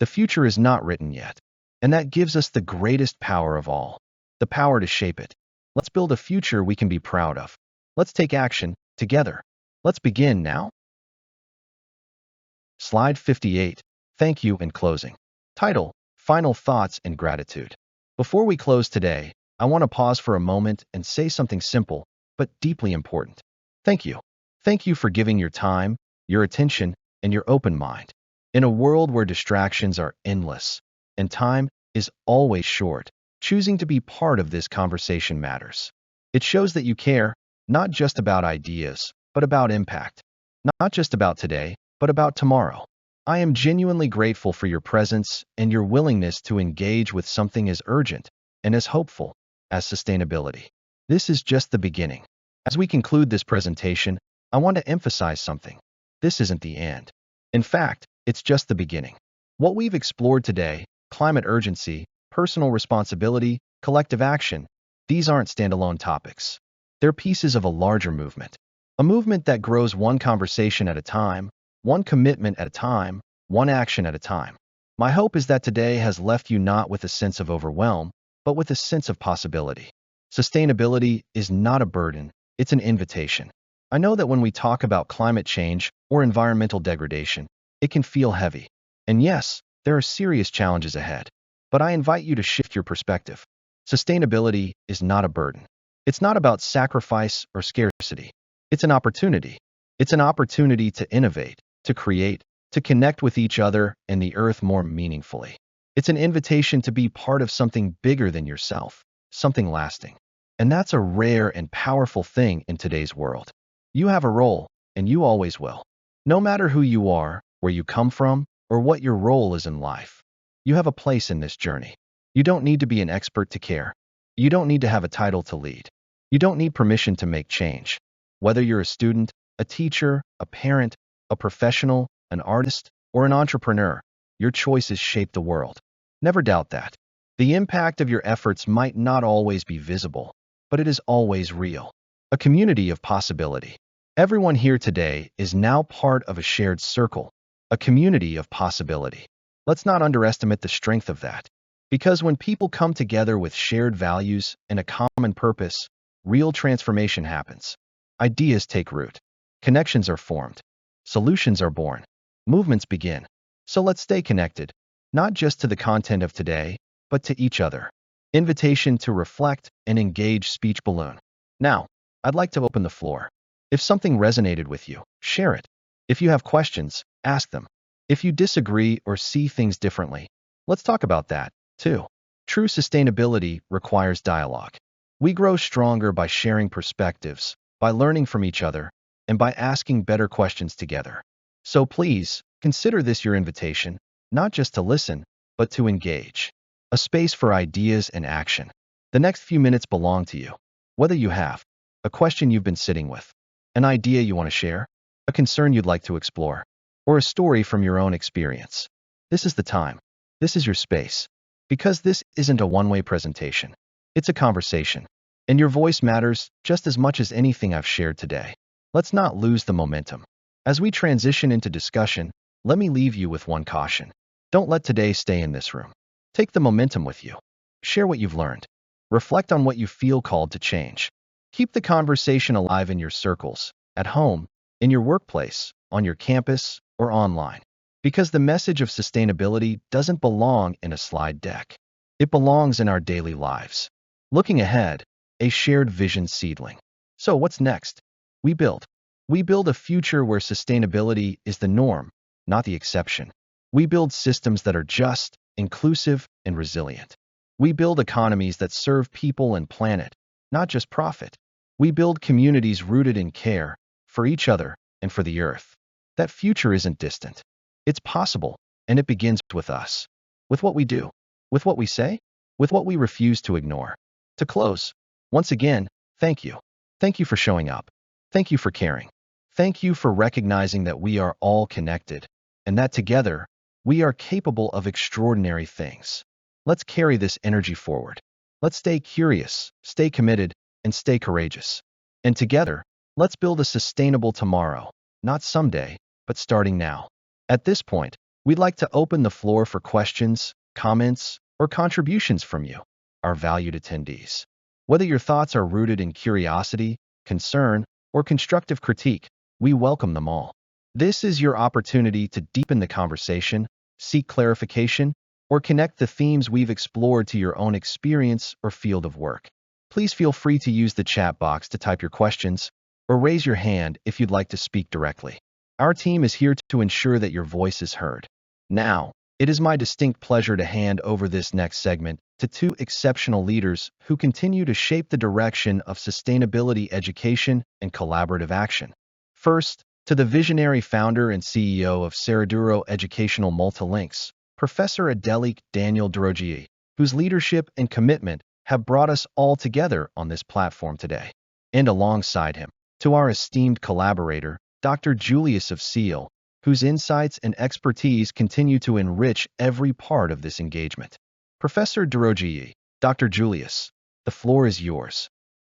The future is not written yet, and that gives us the greatest power of all, the power to shape it. Let's build a future we can be proud of. Let's take action, together. Let's begin now. Slide 58. Thank you and closing. Title: Final Thoughts and Gratitude. Before we close today, I want to pause for a moment and say something simple, but deeply important. Thank you. Thank you for giving your time, your attention, and your open mind. In a world where distractions are endless and time is always short, choosing to be part of this conversation matters. It shows that you care, not just about ideas, but about impact. Not just about today, but about tomorrow. I am genuinely grateful for your presence and your willingness to engage with something as urgent and as hopeful as sustainability. This is just the beginning. As we conclude this presentation, I want to emphasize something. This isn't the end. In fact, it's just the beginning. What we've explored today, climate urgency, personal responsibility, collective action, these aren't standalone topics. They're pieces of a larger movement. A movement that grows one conversation at a time, one commitment at a time, one action at a time. My hope is that today has left you not with a sense of overwhelm, but with a sense of possibility. Sustainability is not a burden, it's an invitation. I know that when we talk about climate change or environmental degradation, it can feel heavy. And yes, there are serious challenges ahead. But I invite you to shift your perspective. Sustainability is not a burden. It's not about sacrifice or scarcity. It's an opportunity. It's an opportunity to innovate, to create, to connect with each other and the earth more meaningfully. It's an invitation to be part of something bigger than yourself, something lasting. And that's a rare and powerful thing in today's world. You have a role, and you always will. No matter who you are, where you come from, or what your role is in life, you have a place in this journey. You don't need to be an expert to care. You don't need to have a title to lead. You don't need permission to make change. Whether you're a student, a teacher, a parent, a professional, an artist, or an entrepreneur, your choices shape the world. Never doubt that. The impact of your efforts might not always be visible, but it is always real. A community of possibility. Everyone here today is now part of a shared circle, a community of possibility. Let's not underestimate the strength of that. Because when people come together with shared values and a common purpose, real transformation happens. Ideas take root. Connections are formed. Solutions are born. Movements begin. So let's stay connected, not just to the content of today, but to each other. Invitation to reflect and engage speech balloon. Now, I'd like to open the floor. If something resonated with you, share it. If you have questions, ask them. If you disagree or see things differently, let's talk about that, too. True sustainability requires dialogue. We grow stronger by sharing perspectives, by learning from each other, and by asking better questions together. So please, consider this your invitation, not just to listen, but to engage. a space for ideas and action. The next few minutes belong to you. Whether you have a question you've been sitting with, an idea you want to share, a concern you'd like to explore, or a story from your own experience, this is the time. This is your space. Because this isn't a one-way presentation. It's a conversation. And your voice matters just as much as anything I've shared today. Let's not lose the momentum. As we transition into discussion, let me leave you with one caution. Don't let today stay in this room. Take the momentum with you. Share what you've learned. Reflect on what you feel called to change. Keep the conversation alive in your circles, at home, in your workplace, on your campus, or online. Because the message of sustainability doesn't belong in a slide deck. It belongs in our daily lives. Looking ahead, a shared vision seedling. So what's next? We build. We build a future where sustainability is the norm, not the exception. We build systems that are just, inclusive, and resilient. We build economies that serve people and planet, not just profit. We build communities rooted in care for each other and for the earth. That future isn't distant. It's possible, and it begins with us. With what we do, with what we say, with what we refuse to ignore. To close, once again, thank you. Thank you for showing up. Thank you for caring. Thank you for recognizing that we are all connected, and that together, we are capable of extraordinary things. Let's carry this energy forward. Let's stay curious, stay committed, and stay courageous. And together, let's build a sustainable tomorrow, not someday, but starting now. At this point, we'd like to open the floor for questions, comments, or contributions from you, our valued attendees. Whether your thoughts are rooted in curiosity, concern, or constructive critique, we welcome them all. This is your opportunity to deepen the conversation, seek clarification, or connect the themes we've explored to your own experience or field of work. Please feel free to use the chat box to type your questions, or raise your hand if you'd like to speak directly. Our team is here to ensure that your voice is heard. Now, it is my distinct pleasure to hand over this next segment to two exceptional leaders who continue to shape the direction of sustainability education and collaborative action. First, to the visionary founder and CEO of Saraduro Educational Multilinks, Professor Adelik Daniel Drogi, whose leadership and commitment have brought us all together on this platform today. And alongside him, to our esteemed collaborator, Dr. Julius of Seal, whose insights and expertise continue to enrich every part of this engagement. Professor Drogi, Dr. Julius, the floor is yours.